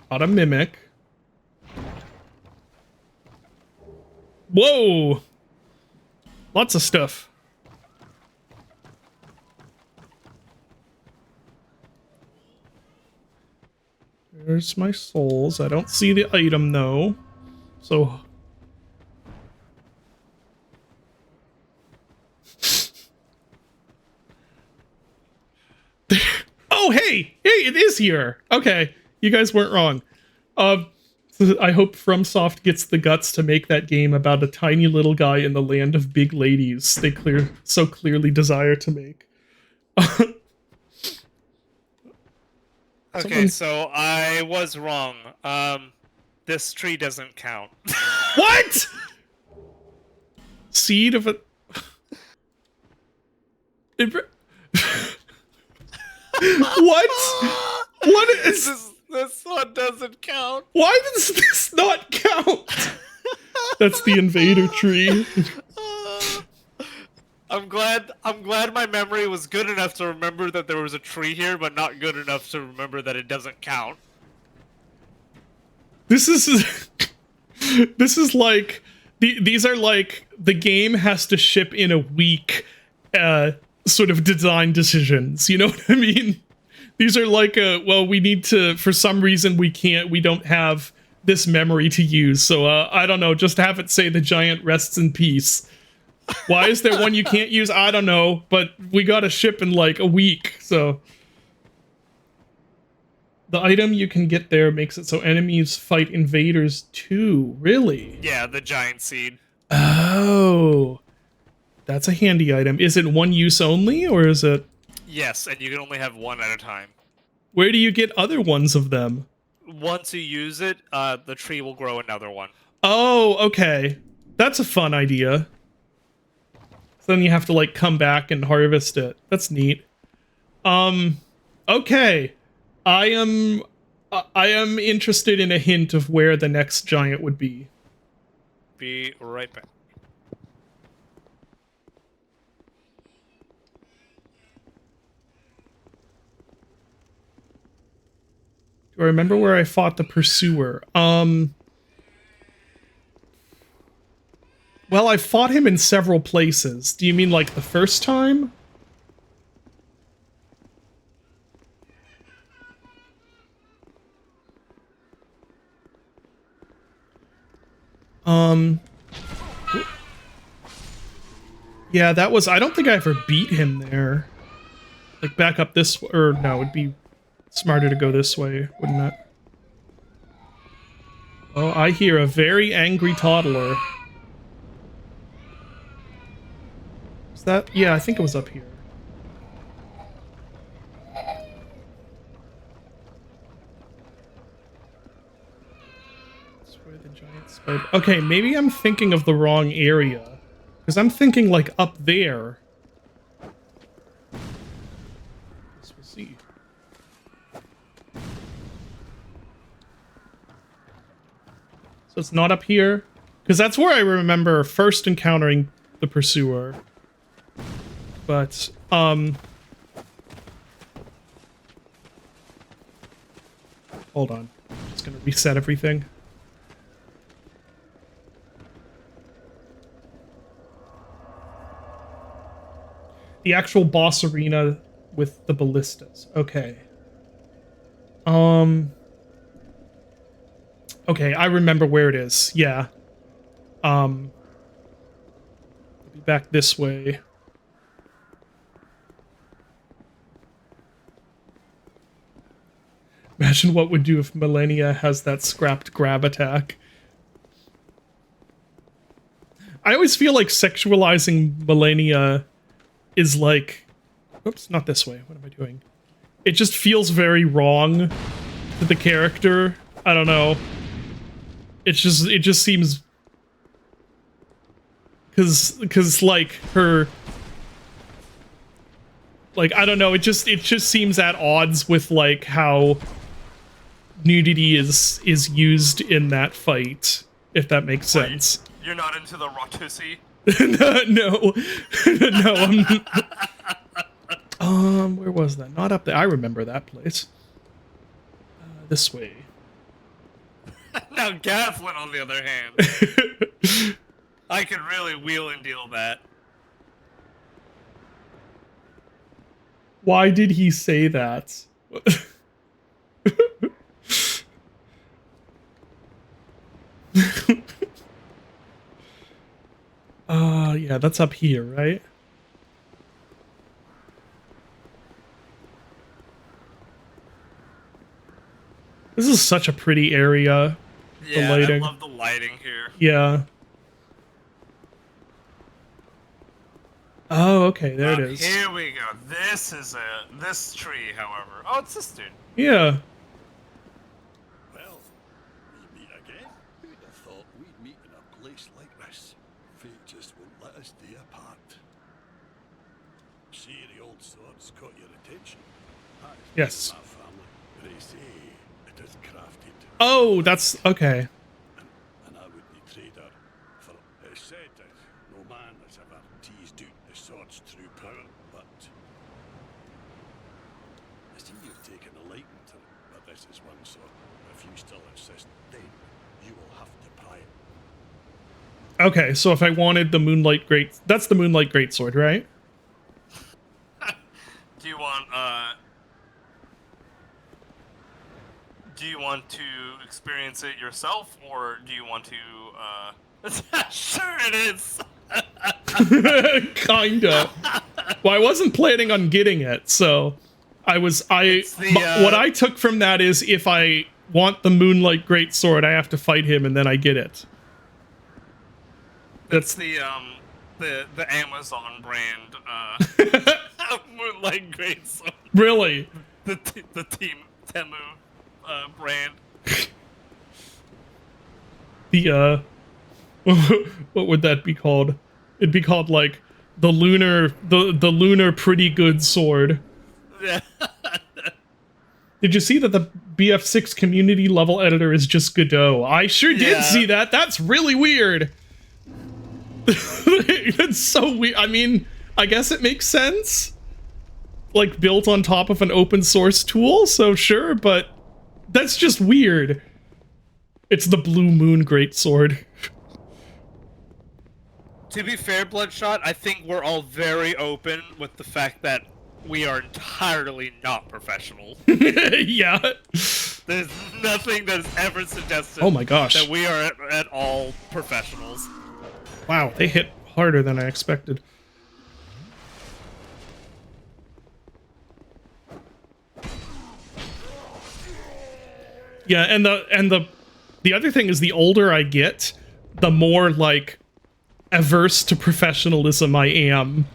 Got a mimic. Whoa! Lots of stuff. There's my souls. I don't see the item though. So oh, hey, it is here. Okay, you guys weren't wrong. I hope FromSoft gets the guts to make that game about a tiny little guy in the land of big ladies they so clearly desire to make. Okay, so I was wrong. This tree doesn't count. What? Seed of a... What? What is... This one doesn't count. Why does this not count? That's the invader tree. I'm glad my memory was good enough to remember that there was a tree here, but not good enough to remember that it doesn't count. This is like these are like the game has to ship in a week sort of design decisions, you know what I mean? These are like well, we need to, for some reason we don't have this memory to use, so I don't know, just have it say the giant rests in peace. Why is there one you can't use? I don't know, but we gotta ship in like a week, so. The item you can get there makes it so enemies fight invaders too. Really? Yeah, the giant seed. Oh. That's a handy item. Is it one use only, or is it... Yes, and you can only have one at a time. Where do you get other ones of them? Once you use it, the tree will grow another one. Oh, okay. That's a fun idea. So then you have to, like, come back and harvest it. That's neat. Okay. I am interested in a hint of where the next giant would be. Be right back. Do I remember where I fought the pursuer? Well, I fought him in several places. Do you mean like the first time? Yeah, that was... I don't think I ever beat him there. Like, back up this... Or, no, it'd be smarter to go this way, wouldn't it? Oh, I hear a very angry toddler. Is that... Yeah, I think it was up here. That's where the giant spider... Okay, maybe I'm thinking of the wrong area. Because I'm thinking, like, up there. So it's not up here? Because that's where I remember first encountering the Pursuer. But, hold on. I'm just gonna reset everything. The actual boss arena with the ballistas. Okay. Okay, I remember where it is. Yeah. I'll be back this way. Imagine what would do if Millennia has that scrapped grab attack. I always feel like sexualizing Millennia is like... Oops, not this way. What am I doing? It just feels very wrong to the character. I don't know. It just seems... Cause like her... Like, I don't know, it just seems at odds with like how nudity is used in that fight, if that makes sense. You're not into the Rotusi? No, where was that? Not up there. I remember that place. This way. Now Gaslin, on the other hand, I can really wheel and deal that. Why did he say that? Yeah, that's up here, right? This is such a pretty area. Yeah, the lighting. I love the lighting here. Yeah. Oh, okay, there it is. Here we go. This is this tree, however. Oh, it's this dude. Yeah. Well, we meet again. Who'd have thought we'd meet in a place like this? Fate just won't let us stay apart. See, the old sword's caught your attention. That is Yes. my family. They say it is crafted. Oh, that's okay. And I wouldn't trade her for it's said that no man has ever teased out the sword's true power, but I see you've taken a liking to it, but this is one sword. If you still insist, then you will have to pry it. Okay, so if I wanted the Moonlight Great... That's the Moonlight Greatsword, right? Do you want to experience it yourself, or do you want to, Sure it is! Kinda. Well, I wasn't planning on getting it, so... what I took from that is if I want the Moonlight Greatsword, I have to fight him, and then I get it. That's the Amazon brand, Moonlight Greatsword. Really? The Team Temu brand. The, what would that be called? It'd be called, like, the lunar pretty good sword. Yeah. Did you see that the BF6 community level editor is just Godot? I sure did Yeah. see that. That's really weird. That's so weird. I mean, I guess it makes sense. Like, built on top of an open source tool, so sure, but that's just weird. It's the Blue Moon Greatsword. To be fair, Bloodshot, I think we're all very open with the fact that we are entirely not professional. Yeah. There's nothing that has ever suggested Oh my gosh. that we are at all professionals. Wow, they hit harder than I expected. Yeah, and the other thing is the older I get, the more like averse to professionalism I am.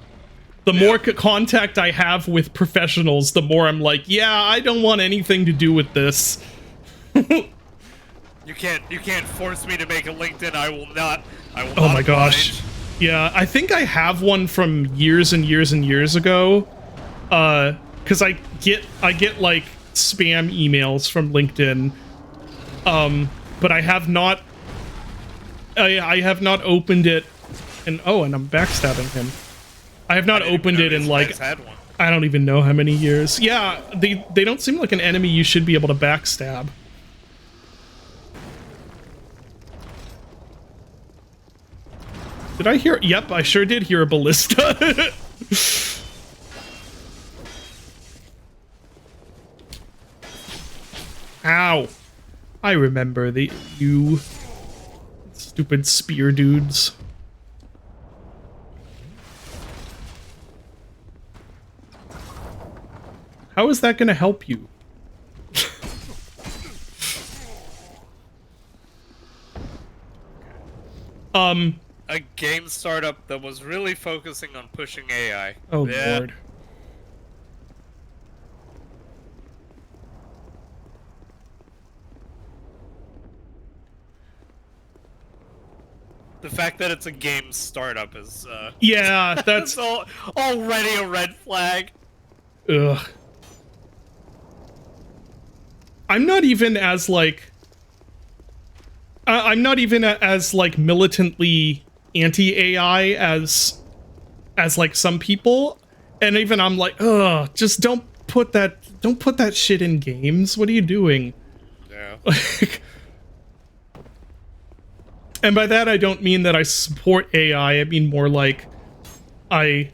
The more contact I have with professionals, the more I'm like, yeah, I don't want anything to do with this. You can't force me to make a LinkedIn. I will not. Oh my gosh. Yeah, I think I have one from years and years and years ago. Cuz I get like spam emails from LinkedIn. But I have not I have not opened it, and I'm backstabbing him. I have not opened it in like Had one. I don't even know how many years. Yeah, they don't seem like an enemy you should be able to backstab. Did I hear? Yep, I sure did hear a ballista. Ow. I remember you stupid spear dudes. How is that gonna help you? A game startup that was really focusing on pushing AI. Oh Yeah. lord. The fact that it's a game startup is Yeah, that's that's already a red flag. ugh. I'm not even as like I'm not even as like militantly anti-AI as like some people, and even I'm like, ugh, just don't put that shit in games. What are you doing? Yeah. Like, and by that I don't mean that I support AI. I mean more like I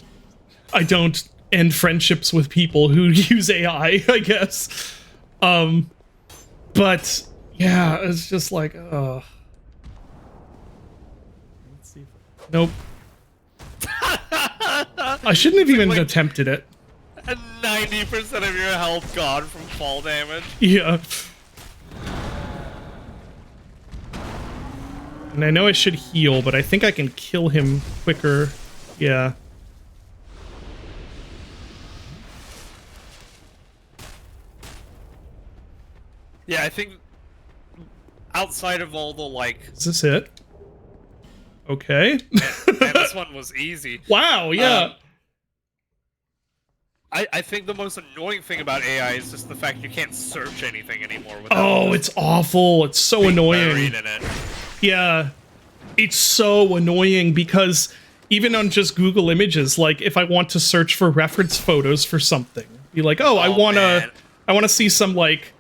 don't end friendships with people who use AI, I guess. But yeah, it's just like, let's see. Nope. I shouldn't have even like- attempted it. And 90% of your health gone from fall damage. Yeah. And I know I should heal, but I think I can kill him quicker. Yeah. Yeah, I think outside of all the like, Is this it? Okay. and this one was easy. Wow, yeah. I think the most annoying thing about AI is just the fact you can't search anything anymore without Oh, just it's awful. It's so being annoying. buried in it. Yeah. It's so annoying because even on just Google Images, like if I want to search for reference photos for something, be like, oh, I man. want to see some like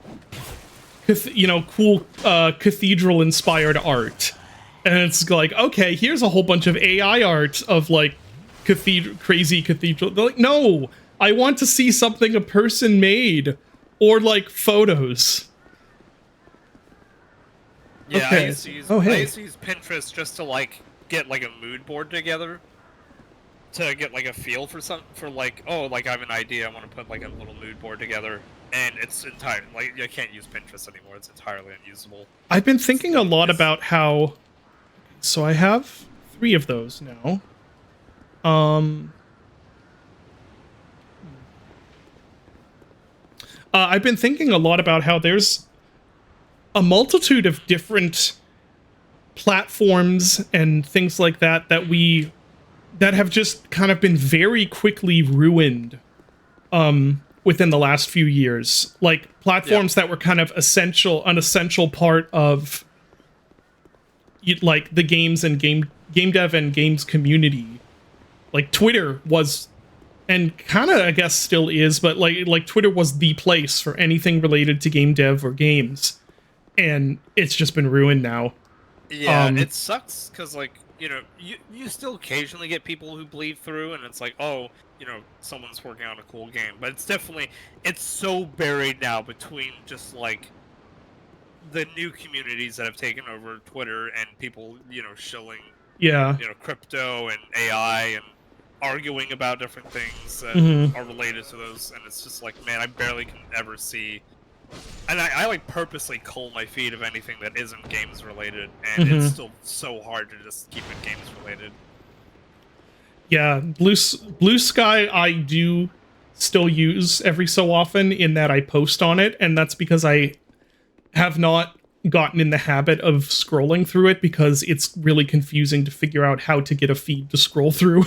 cool cathedral inspired art. And it's like, okay, here's a whole bunch of AI art of like crazy cathedral. They're like, no, I want to see something a person made or like photos. Yeah, Okay. I used to use Oh, I hey. used to use Pinterest just to like get like a mood board together to get like a feel for like, oh, like I have an idea, I want to put like a little mood board together, and it's entirely like I can't use Pinterest anymore. It's entirely unusable. I've been thinking a lot about how. So I have 3 of those now. I've been thinking a lot about how there's a multitude of different platforms and things like that that have just kind of been very quickly ruined within the last few years. Like platforms that were kind of an essential part of like the games and game dev and games community. Like Twitter was, and kind of I guess still is, but like Twitter was the place for anything related to game dev or games, and it's just been ruined now. Yeah, it sucks because like you still occasionally get people who bleed through, and it's like, oh, someone's working on a cool game, but it's so buried now between just like the new communities that have taken over Twitter and people shilling Yeah. crypto and AI and arguing about different things that are related to those, and it's just like, man, I barely can ever see. And I like purposely cull my feed of anything that isn't games related, and it's still so hard to just keep it games related. Yeah, Blue Sky I do still use every so often in that I post on it, and that's because I have not gotten in the habit of scrolling through it because it's really confusing to figure out how to get a feed to scroll through.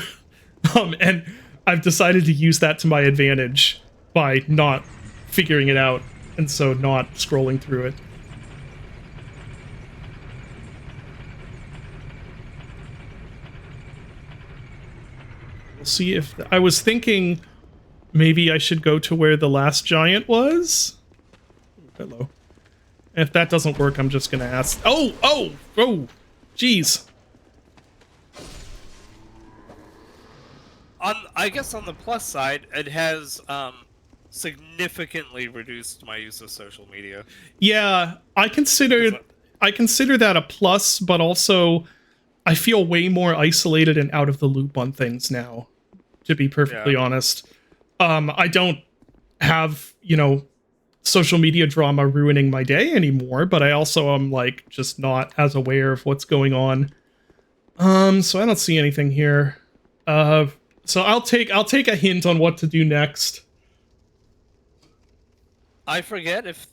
And I've decided to use that to my advantage by not figuring it out, and so not scrolling through it. We'll see if... I was thinking maybe I should go to where the last giant was. Hello. If that doesn't work, I'm just gonna ask... Oh! Jeez. I guess on the plus side, it has significantly reduced my use of social media. Yeah, I consider that a plus, but also I feel way more isolated and out of the loop on things now, to be perfectly honest. I don't have, social media drama ruining my day anymore, but I also am like just not as aware of what's going on. So I don't see anything here. So I'll take a hint on what to do next. I forget if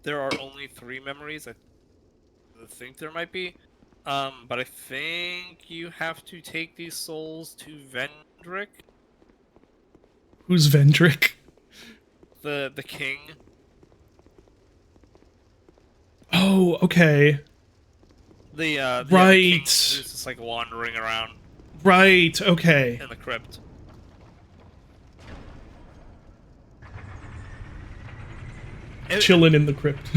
there are only 3 memories. I think there might be. But I think you have to take these souls to Vendrick. Who's Vendrick? The king. Oh, okay. The right. The king who's just like wandering around. Right. Okay. In the crypt. Chilling in the crypt.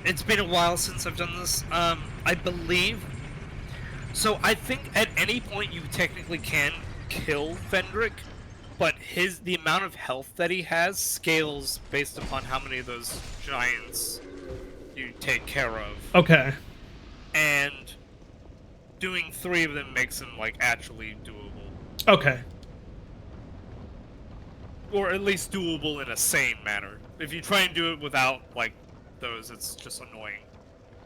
It's been a while since I've done this. I believe. So I think at any point you technically can kill Vendrick, but the amount of health that he has scales based upon how many of those giants you take care of. Okay. And doing 3 of them makes him like actually doable. Okay. Or at least doable in a sane manner. If you try and do it without like those, it's just annoying.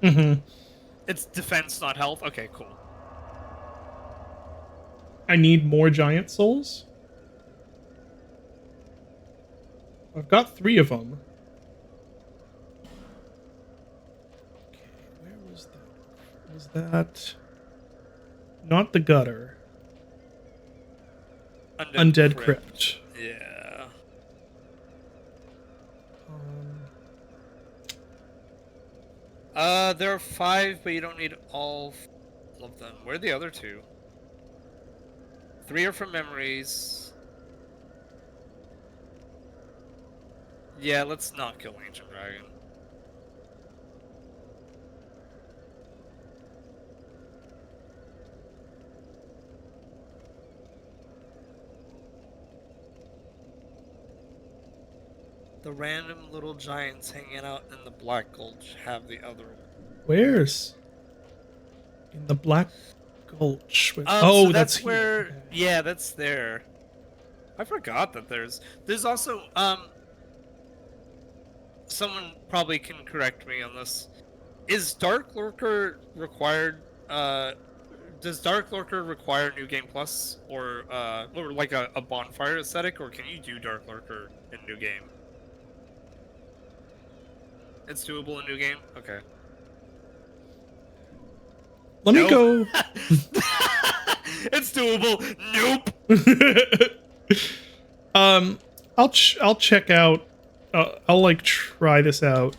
Mm-hmm. It's defense, not health. Okay, cool. I need more giant souls. I've got 3 of them. Okay, where was that? Was that not the gutter? Undead crypt. Yeah. There are 5, but you don't need all of them. Where are the other 2? 3 are from memories. Yeah, let's not kill Ancient Dragon. The random little giants hanging out in the Black Gulch have the other one. Where's? In the Black Gulch. So that's where. here. Yeah, that's there. I forgot that there's also someone probably can correct me on this. Is Dark Lurker required? Does Dark Lurker require New Game Plus or like a bonfire aesthetic, or can you do Dark Lurker in New Game? It's doable in New Game? Okay. Let me go. It's doable. Nope. I'll check out. I'll like try this out.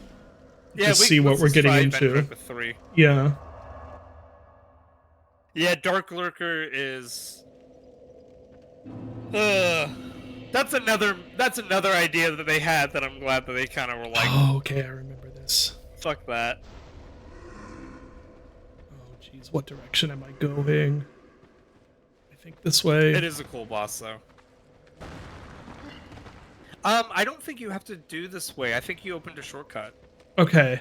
Yeah, to see what we're getting into. With 3. Yeah. Yeah, Dark Lurker is. That's another idea that they had that I'm glad that they kind of were like. Oh, okay, I remember this. Fuck that. Oh, jeez, what direction am I going? I think this way. It is a cool boss, though. I don't think you have to do this way. I think you opened a shortcut. Okay.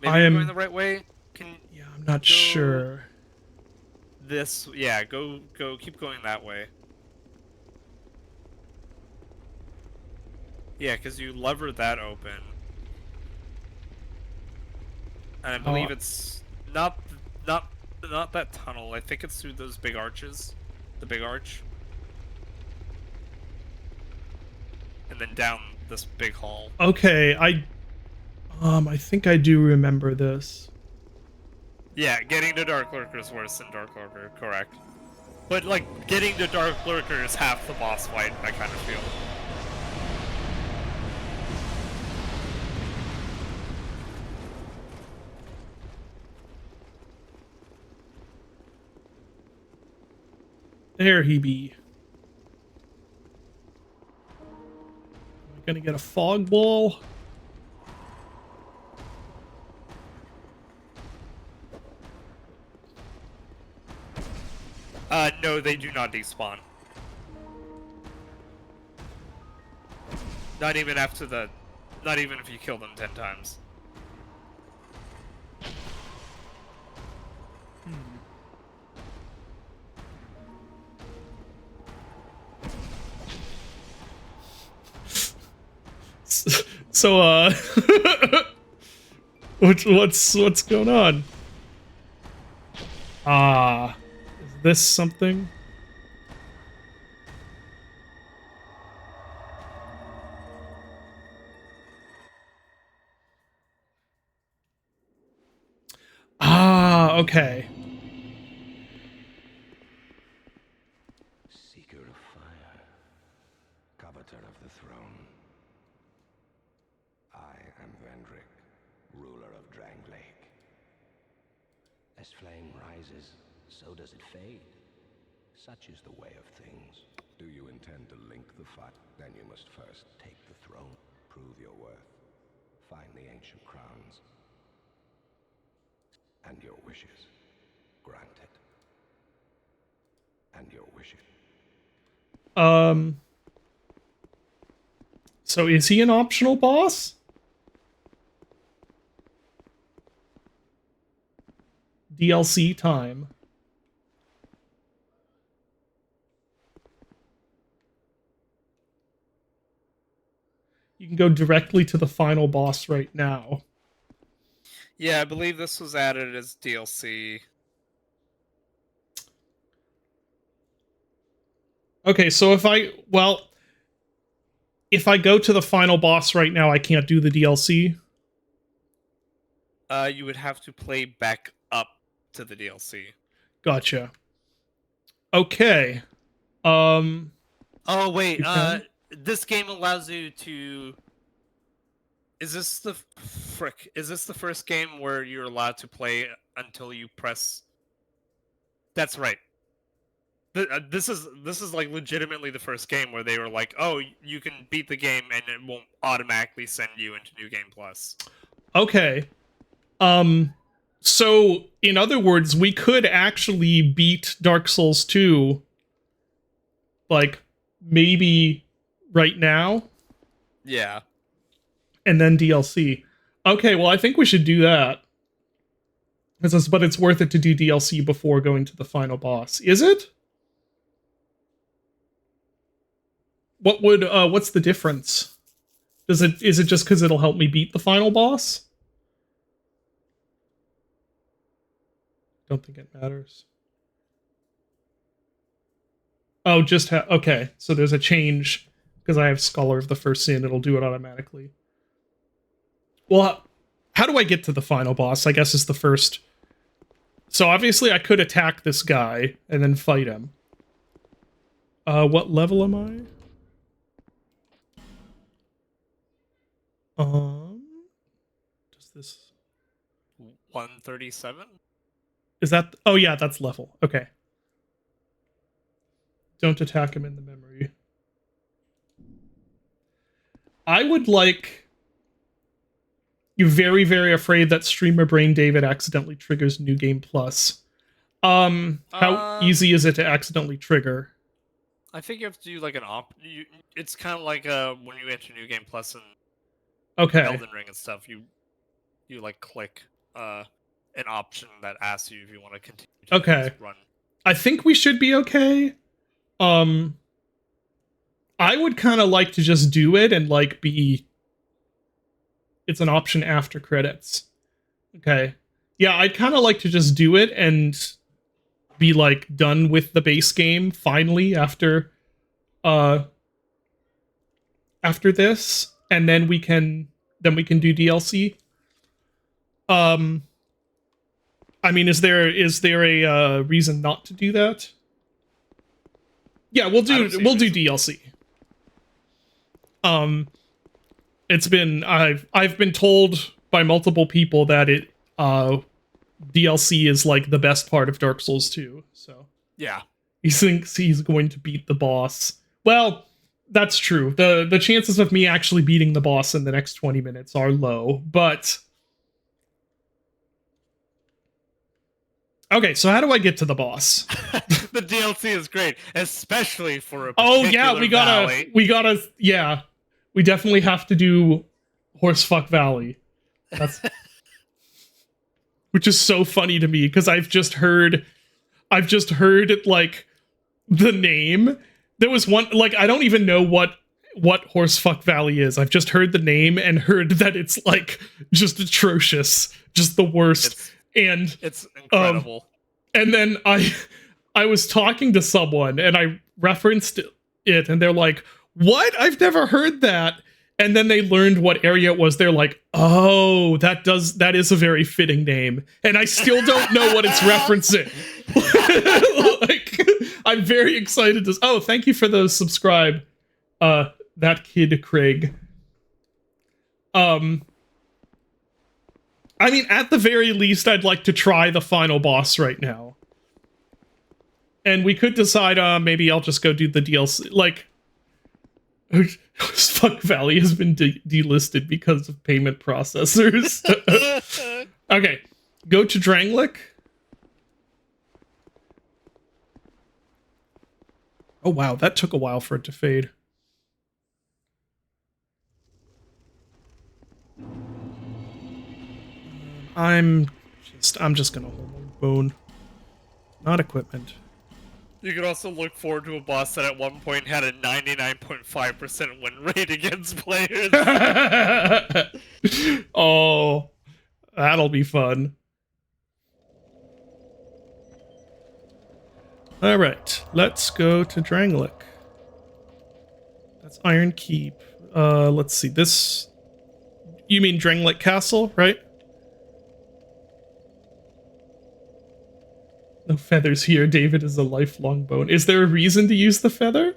Maybe you're going the right way. Yeah, I'm not sure. Go. Keep going that way. Yeah, because you levered that open, and I believe it's not that tunnel. I think it's through those big arches, the big arch, and then down this big hall. Okay, I think I do remember this. Yeah, getting to Dark Lurker is worse than Dark Lurker, correct. But, like, getting to Dark Lurker is half the boss fight, I kind of feel. There he be. Am I gonna get a fog ball? No, they do not despawn. Not even after the... Not even if you kill them 10 times. So, what's going on? Ah, is this something? Ah, okay. Seeker of fire, coveter of the throne. I am Vendrick, ruler of Drang Lake. As flame rises, so does it fade. Such is the way of things. Do you intend to link the fight? Then you must first take the throne, prove your worth, find the ancient crowns, and your wishes granted. And your wishes. So is he an optional boss? DLC time. You can go directly to the final boss right now. Yeah, I believe this was added as DLC. Okay, so if I go to the final boss right now, I can't do the DLC. You would have to play back up to the DLC. Gotcha. Okay. Oh wait, You can? this game allows you to... Is this the frick? Is this the first game where you're allowed to play until you press? That's right. This is like legitimately the first game where they were like, oh, you can beat the game and it won't automatically send you into New Game Plus. Okay. So in other words, we could actually beat Dark Souls 2 like maybe right now Yeah. and then DLC. Okay, well I think we should do that. But it's worth it to do DLC before going to the final boss. Is it? What's the difference? Is it just because it'll help me beat the final boss? Don't think it matters. Oh, okay. So there's a change because I have Scholar of the First Sin. It'll do it automatically. Well, how do I get to the final boss? I guess is the first. So obviously I could attack this guy and then fight him. What level am I? Does this... 137? Is that... Oh yeah, that's level. Okay. Don't attack him in the memory. I would like... You're very, very afraid that streamer Brain David accidentally triggers New Game Plus. How easy is it to accidentally trigger? I think you have to do like an it's kind of like when you enter New Game Plus and Okay. Elden Ring and stuff. You like click an option that asks you if you want to continue to Okay. run. I think we should be okay. I would kind of like to just do it and like be... It's an option after credits. Okay. Yeah, I'd kind of like to just do it and be like done with the base game finally after this, and then we can do DLC. I mean, is there a reason not to do that? Yeah, we'll do DLC. It's been I've been told by multiple people that DLC is like the best part of Dark Souls 2. So Yeah. He thinks he's going to beat the boss. Well, that's true. The chances of me actually beating the boss in the next 20 minutes are low, but okay, so how do I get to the boss? The DLC is great, especially for a Oh particular yeah, valley. yeah. We definitely have to do Horsefuck Valley. That's which is so funny to me because I've just heard like the name. There was one like I don't even know what Horsefuck Valley is. I've just heard the name and heard that it's like just atrocious, just the worst. It's incredible. And then I was talking to someone and I referenced it and they're like, "What? I've never heard that." And then they learned what area it was. They're like, "Oh, that is a very fitting name." And I still don't know what it's referencing. Like, I'm very excited to. Oh, thank you for the subscribe, that kid Craig. I mean, at the very least, I'd like to try the final boss right now. And we could decide, maybe I'll just go do the DLC. Like, Fuck Valley has been delisted because of payment processors. Okay, go to Drangleic. Oh wow, that took a while for it to fade. I'm just gonna hold my bone. Not equipment. You could also look forward to a boss that at one point had a 99.5% win rate against players. Oh, that'll be fun. All right, let's go to Drangleic. That's Iron Keep. Let's see. This. You mean Drangleic Castle, right? No feathers here. David is a lifelong bone. Is there a reason to use the feather?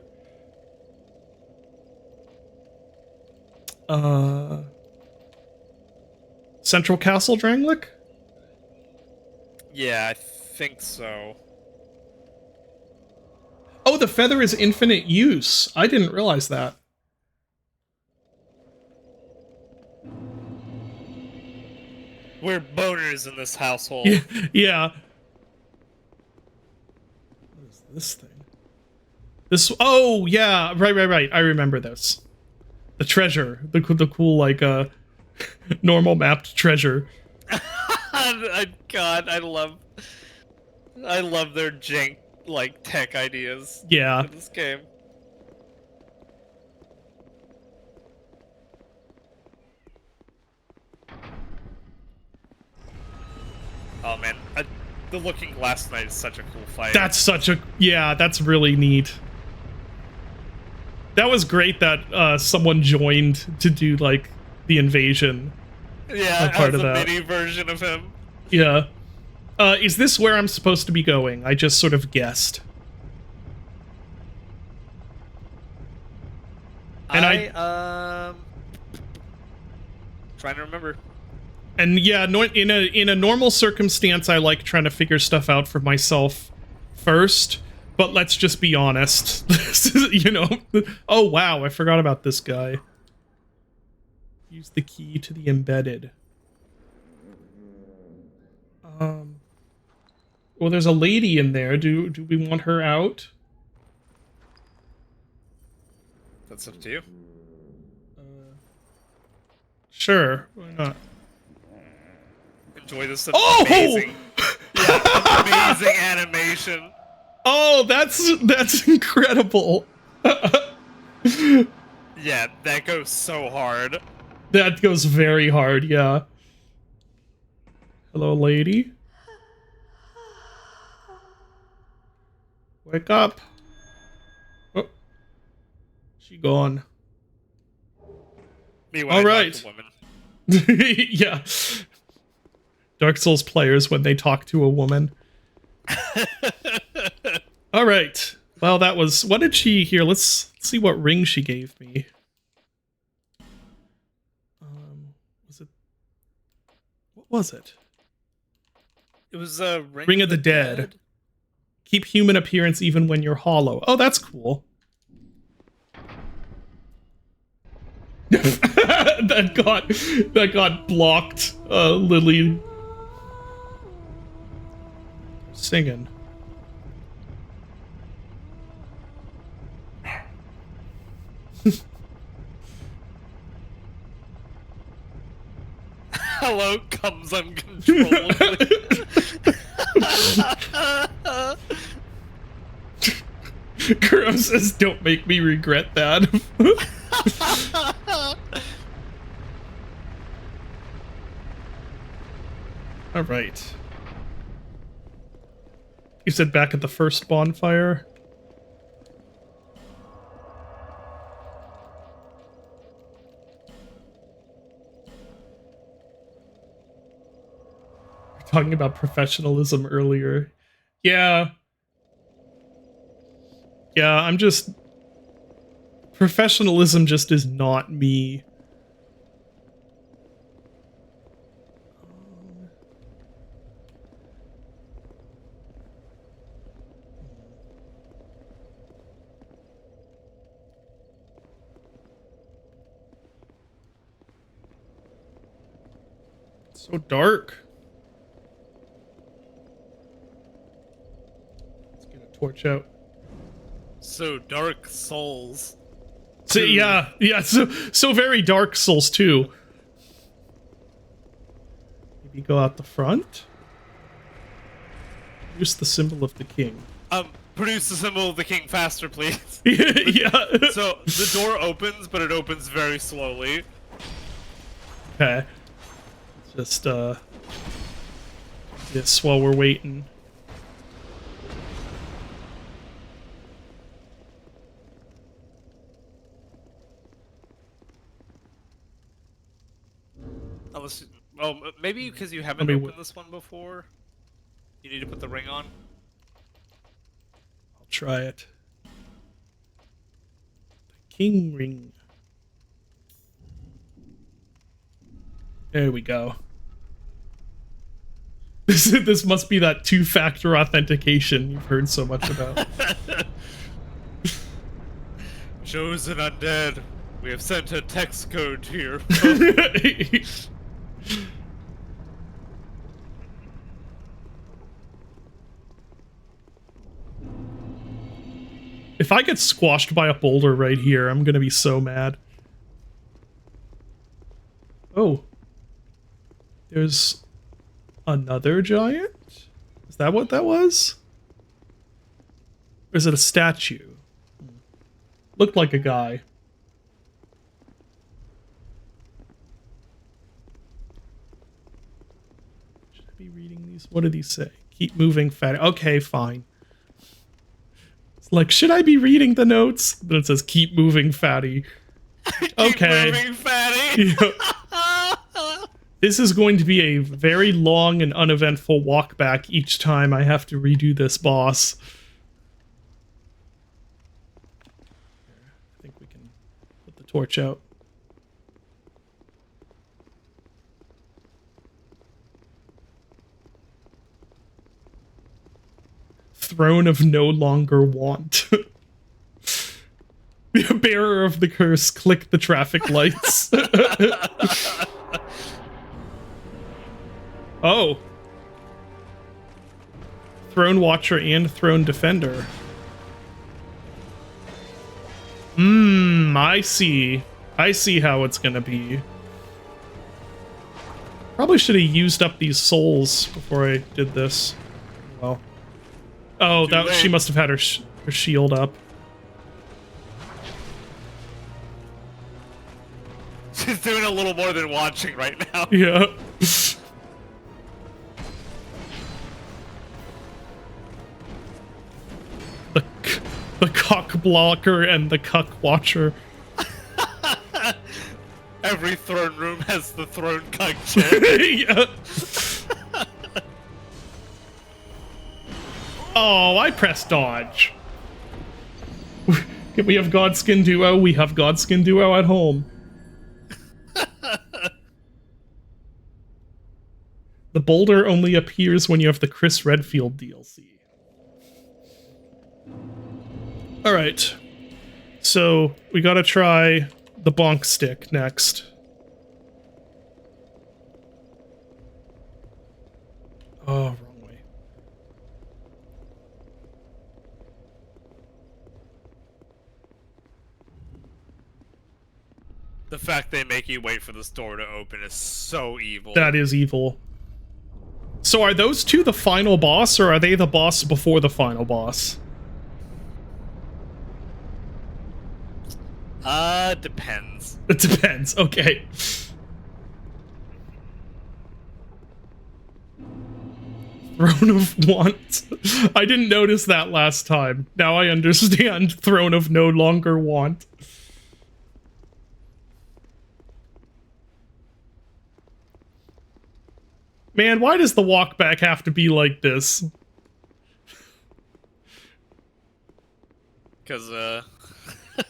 Central Castle Drangleic? Yeah, I think so. Oh, the feather is infinite use. I didn't realize that. We're boners in this household. Yeah. What is this thing? Oh, yeah. Right. I remember this. The treasure. The cool, like, normal mapped treasure. God, I love their jank, like, tech ideas. Yeah. In this game. Oh man, the Looking Glass Knight is such a cool fight. That's really neat. That was great that someone joined to do like the invasion. Yeah, part as of a that mini version of him. Yeah. Is this where I'm supposed to be going? I just sort of guessed. And trying to remember. And yeah, in a normal circumstance, I like trying to figure stuff out for myself first. But let's just be honest. You know. Oh wow, I forgot about this guy. Use the key to the embedded. Well, there's a lady in there. Do we want her out? That's up to you. Sure, why not? Enjoy this amazing, amazing animation. Oh, that's incredible. Yeah, that goes so hard. That goes very hard, yeah. Hello, lady. Wake up. Oh. She gone. Me when All I right. talk to women. Yeah. Dark Souls players when they talk to a woman. All right. Well, that was... What did she... Here, let's see what ring she gave me. Was it... What was it? It was Ring of the Dead. Keep human appearance even when you're hollow. Oh, that's cool. that got blocked. Lily singing. Hello comes uncontrollably. Kuro says, "Don't make me regret that." All right. You said back at the first bonfire? We're talking about professionalism earlier. Yeah. Yeah, I'm just... Professionalism just is not me. It's so dark. Let's get a torch out. So Dark Souls. So, yeah, so very Dark Souls too. Maybe go out the front. Use the symbol of the king. Produce the symbol of the king faster, please. Yeah. So the door opens, but it opens very slowly. Okay. Just this while we're waiting. Unless, well, maybe because you haven't opened this one before. You need to put the ring on. I'll try it. The king ring. There we go. This must be that two-factor authentication you've heard so much about. Chosen undead. We have sent a text code to your phone. If I get squashed by a boulder right here, I'm gonna be so mad. Oh. There's another giant? Is that what that was? Or is it a statue? Looked like a guy. Should I be reading these? What do these say? Keep moving, fat. Okay, fine. Like, should I be reading the notes? But it says, keep moving, fatty. Okay. Keep moving, fatty! Yeah. This is going to be a very long and uneventful walk back each time I have to redo this boss. I think we can put the torch out. Throne of no longer want. Be a bearer of the curse, click the traffic lights. Oh. Throne Watcher and Throne Defender. I see. I see how it's gonna be. Probably should have used up these souls before I did this. Well. Oh, that she must have had her shield up. She's doing a little more than watching right now. Yeah. The cock blocker and the cuck watcher. Every throne room has the throne cuck chair. Yeah. Oh, I pressed dodge. Can we have Godskin Duo? We have Godskin Duo at home. The boulder only appears when you have the Chris Redfield DLC. All right. So we got to try the bonk stick next. Oh, wrong way. The fact they make you wait for this door to open is so evil. That is evil. So are those two the final boss, or are they the boss before the final boss? Depends. It depends. Okay. Throne of Want. I didn't notice that last time. Now I understand Throne of No Longer Want. Man, why does the walk back have to be like this? Because,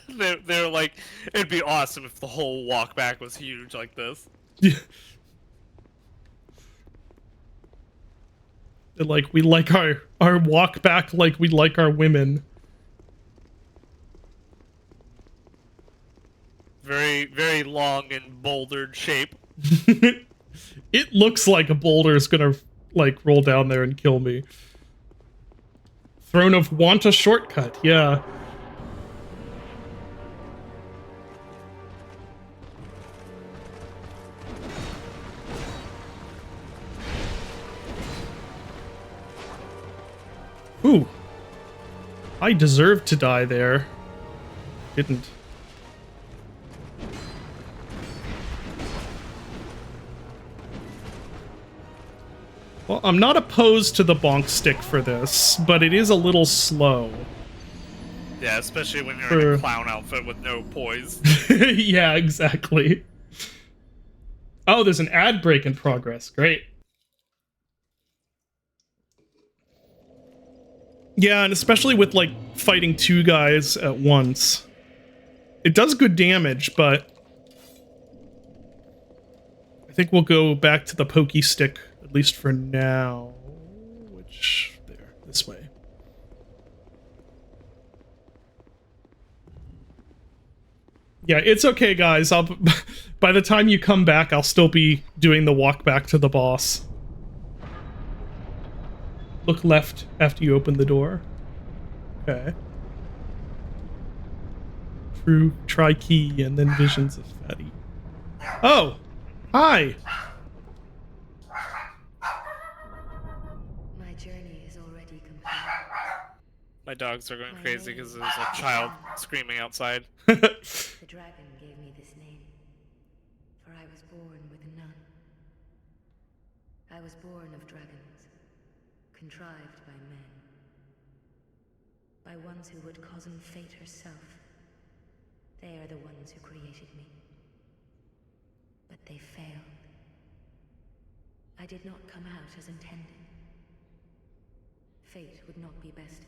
they're like, it'd be awesome if the whole walk back was huge like this. Yeah. Like, we like our walk back like we like our women. Very, very long and bouldered shape. It looks like a boulder is gonna, like, roll down there and kill me. Throne of Want a shortcut, yeah. Ooh. I deserved to die there. Didn't. Well, I'm not opposed to the bonk stick for this, but it is a little slow. Yeah, especially when you're in a clown outfit with no poise. Yeah, exactly. Oh, there's an ad break in progress. Great. Yeah, and especially with, like, fighting two guys at once. It does good damage, but I think we'll go back to the pokey stick, at least for now. Which, there, this way. Yeah, it's okay, guys. By the time you come back, I'll still be doing the walk back to the boss. Look left after you open the door. Okay. Try key and then visions of fatty. Oh! Hi! My journey is already complete. My dogs are going crazy because there's a child screaming outside. The dragon gave me this name, for I was born with none. I was born of dragons, contrived by men, by ones who would cozen fate herself. They are the ones who created me. But they failed. I did not come out as intended. Fate would not be bested,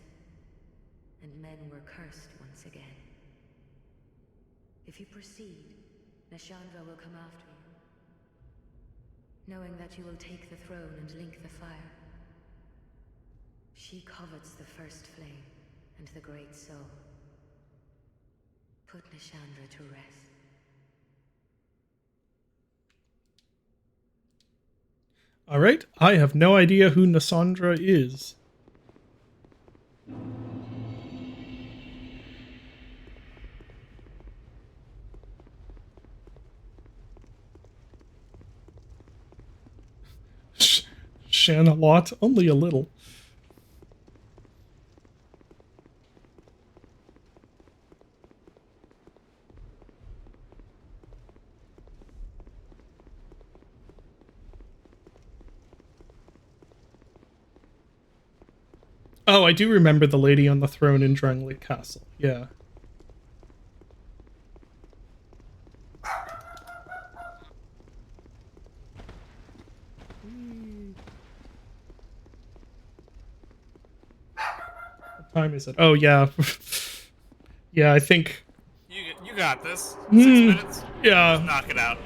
and men were cursed once again. If you proceed, Nashandra will come after you, knowing that you will take the throne and link the fire. She covets the first flame and the great soul. Put Nashandra to rest. Alright, I have no idea who Nasandra is. Shan a lot, only a little. Oh, I do remember the lady on the throne in Drangleic Castle. Yeah. What time is it? Oh, yeah. Yeah, I think... You got this. 6 minutes? Yeah. Just knock it out.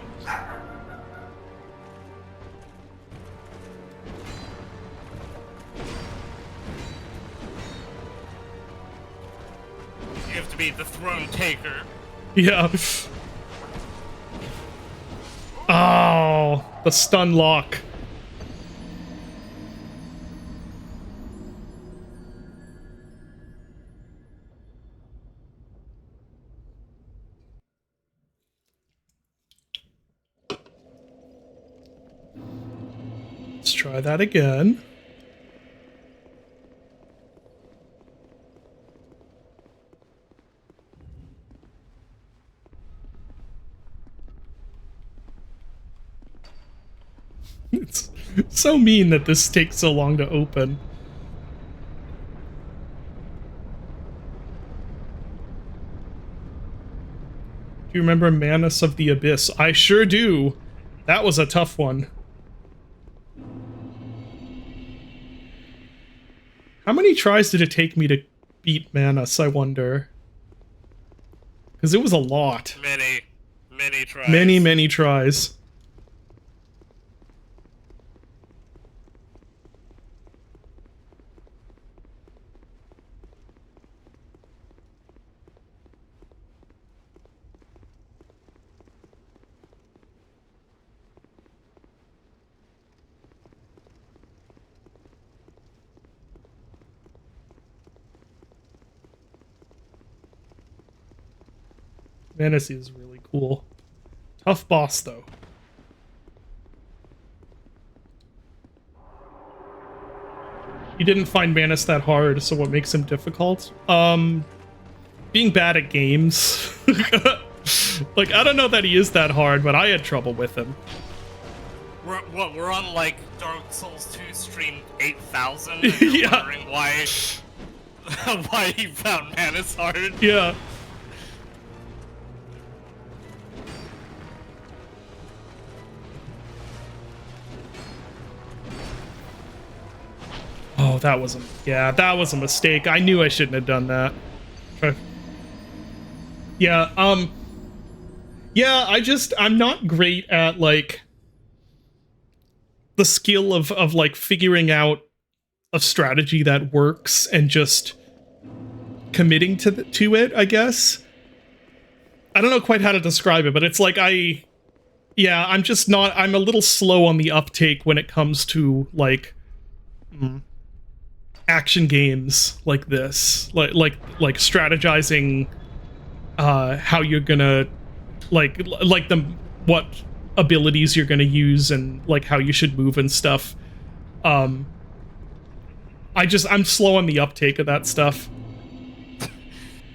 be the throne taker. Yeah. Oh, the stun lock. Let's try that again. It's so mean that this takes so long to open. Do you remember Manus of the Abyss? I sure do. That was a tough one. How many tries did it take me to beat Manus, I wonder? Because it was a lot. Many tries. Many tries. Manus is really cool. Tough boss, though. He didn't find Manus that hard, so what makes him difficult? Being bad at games. Like, I don't know that he is that hard, but I had trouble with him. We're on, like, Dark Souls 2 stream 8,000, and you're Yeah. wondering why he found Manus hard? Yeah. Oh, that was a mistake. I knew I shouldn't have done that. Yeah, I'm not great at, like, the skill of like, figuring out a strategy that works and just committing to it, I guess. I don't know quite how to describe it, but it's like I'm a little slow on the uptake when it comes to, like, action games like this, like strategizing how you're gonna what abilities you're gonna use and like how you should move and stuff. I'm slow on the uptake of that stuff.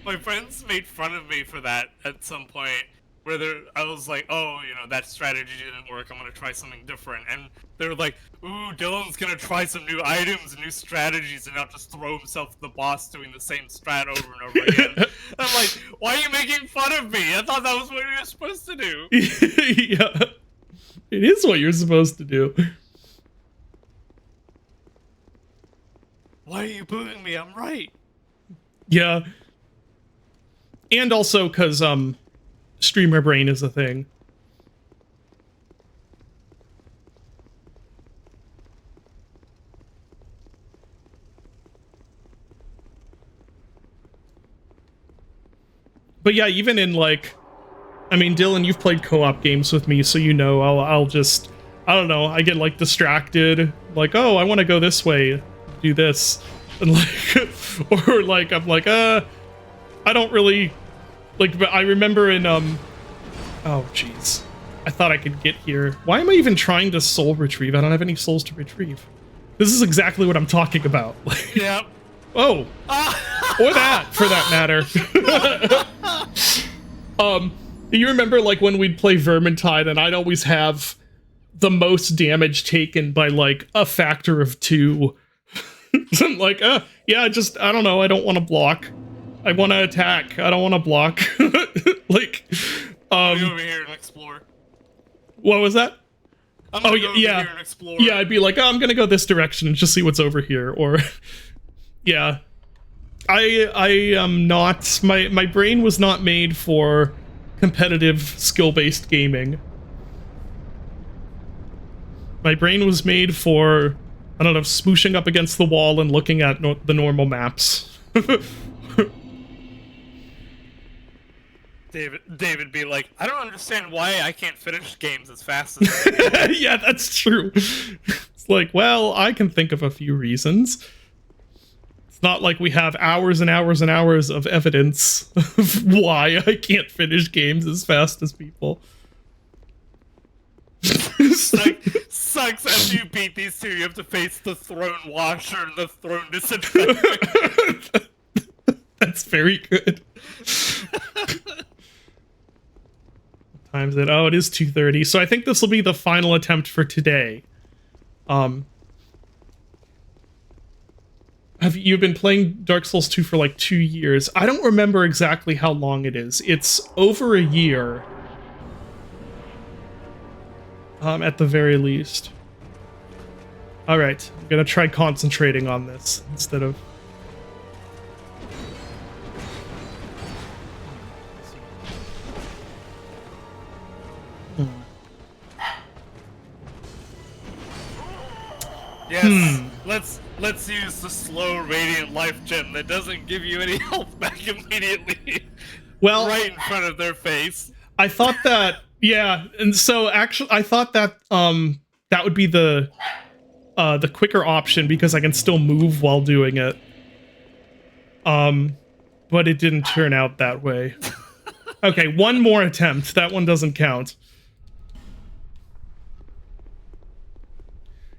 My friends made fun of me for that at some point, where I was like, oh, you know, that strategy didn't work, I'm gonna try something different. And they were like, ooh, Dylan's gonna try some new items and new strategies and not just throw himself at the boss doing the same strat over and over again. I'm like, why are you making fun of me? I thought that was what you were supposed to do. Yeah. It is what you're supposed to do. Why are you booing me? I'm right. Yeah. And also because, streamer brain is a thing. But yeah, even in, like, I mean, Dylan, you've played co-op games with me, so you know, I'll just, I don't know, I get, like, distracted, like, oh, I want to go this way, do this, and, like, or, like, I'm like, I don't really, like, but I remember in, oh, jeez, I thought I could get here. Why am I even trying to soul retrieve? I don't have any souls to retrieve. This is exactly what I'm talking about. Yep. Oh, or that, for that matter. You remember, like, when we'd play Vermintide, and I'd always have the most damage taken by, like, a factor of 2. So I'm like, yeah, I don't know, I don't want to block. I want to attack. I don't want to block. Like, Go over here and explore. What was that? I'm gonna go over here and explore. Yeah, I'd be like, oh, I'm gonna go this direction and just see what's over here, or... Yeah. I am not... My brain was not made for competitive, skill-based gaming. My brain was made for, I don't know, smooshing up against the wall and looking at the normal maps. David be like, I don't understand why I can't finish games as fast as they do. Yeah, that's true. It's like, well, I can think of a few reasons. It's not like we have hours and hours and hours of evidence of why I can't finish games as fast as people. Sucks after you beat these two, you have to face the throne washer and the throne disinfector. That's very good. What time is it? Oh, it is 2:30. So I think this will be the final attempt for today. Have you been playing Dark Souls 2 for like 2 years? I don't remember exactly how long it is. It's over a year. At the very least. All right, I'm gonna try concentrating on this instead of... Yes, let's use the slow radiant life gem that doesn't give you any health back immediately. Well, right in front of their face. I thought that, yeah, and so actually I thought that that would be the quicker option because I can still move while doing it. But it didn't turn out that way. Okay, one more attempt. That one doesn't count.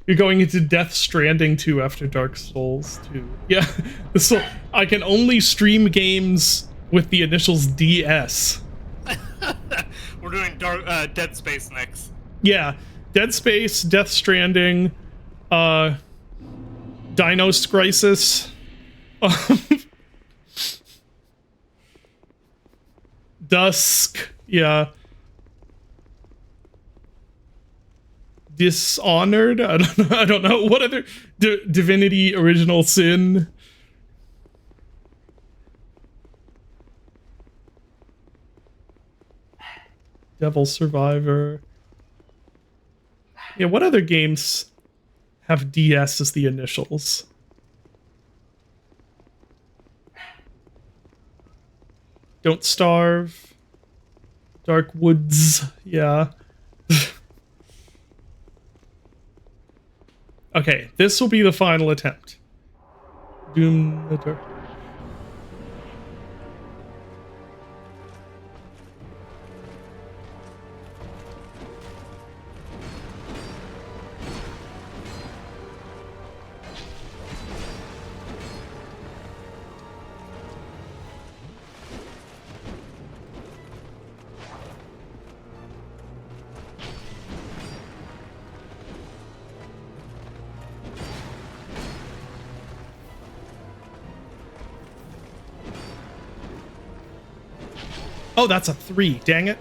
You're going into Death Stranding 2 after Dark Souls 2. Yeah, so I can only stream games with the initials DS. We're doing Dead Space next. Yeah, Dead Space, Death Stranding, Dino's Crisis, Dusk, yeah. Dishonored? I don't know. What other... Divinity Original Sin? Devil Survivor. Yeah, what other games have DS as the initials? Don't Starve. Dark Woods. Yeah. Okay, this will be the final attempt. Doom the Dark. Oh, that's a 3. Dang it.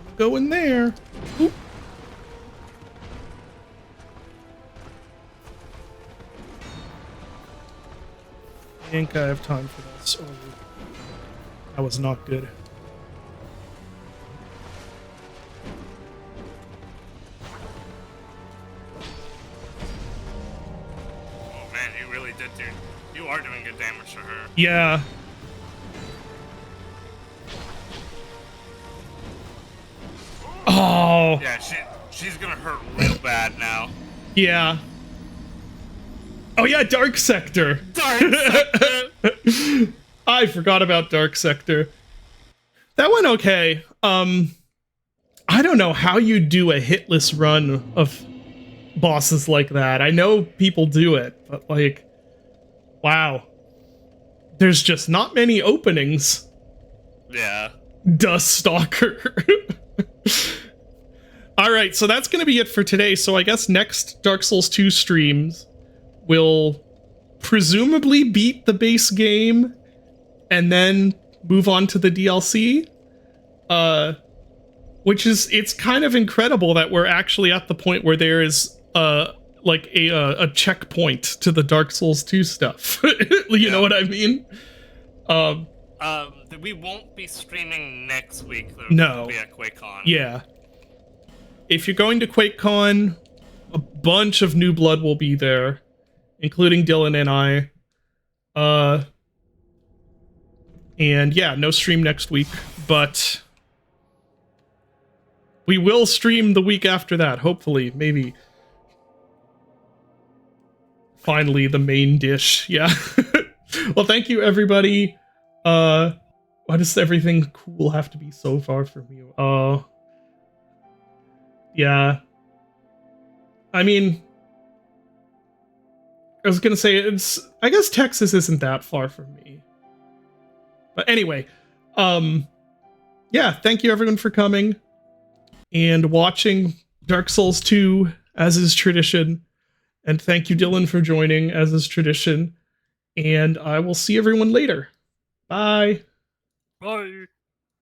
Don't go in there. Oop. I think I have time for this. Oh, that was not good. You are doing good damage to her. Yeah. Oh. Yeah, she's gonna hurt real bad now. Yeah. Oh yeah, Dark Sector. Dark Sector. I forgot about Dark Sector. That went okay. I don't know how you do a hitless run of bosses like that. I know people do it, but like, wow. There's just not many openings. Yeah. Dust Stalker. Alright, so that's gonna be it for today. So I guess next Dark Souls 2 streams will presumably beat the base game and then move on to the DLC. Which is, it's kind of incredible that we're actually at the point where there is like a checkpoint to the Dark Souls 2 stuff. You know what I mean? We won't be streaming next week, though. No. We'll be at QuakeCon. Yeah. If you're going to QuakeCon, a bunch of New Blood will be there, including Dylan and I. And yeah, no stream next week, but we will stream the week after that, hopefully, maybe. Finally, the main dish, yeah. Well, thank you, everybody. Why does everything cool have to be so far from you? Yeah. I mean, I was gonna say, I guess Texas isn't that far from me. But anyway, yeah, thank you everyone for coming and watching Dark Souls 2, as is tradition. And thank you, Dylan, for joining, as is tradition. And I will see everyone later. Bye. Bye.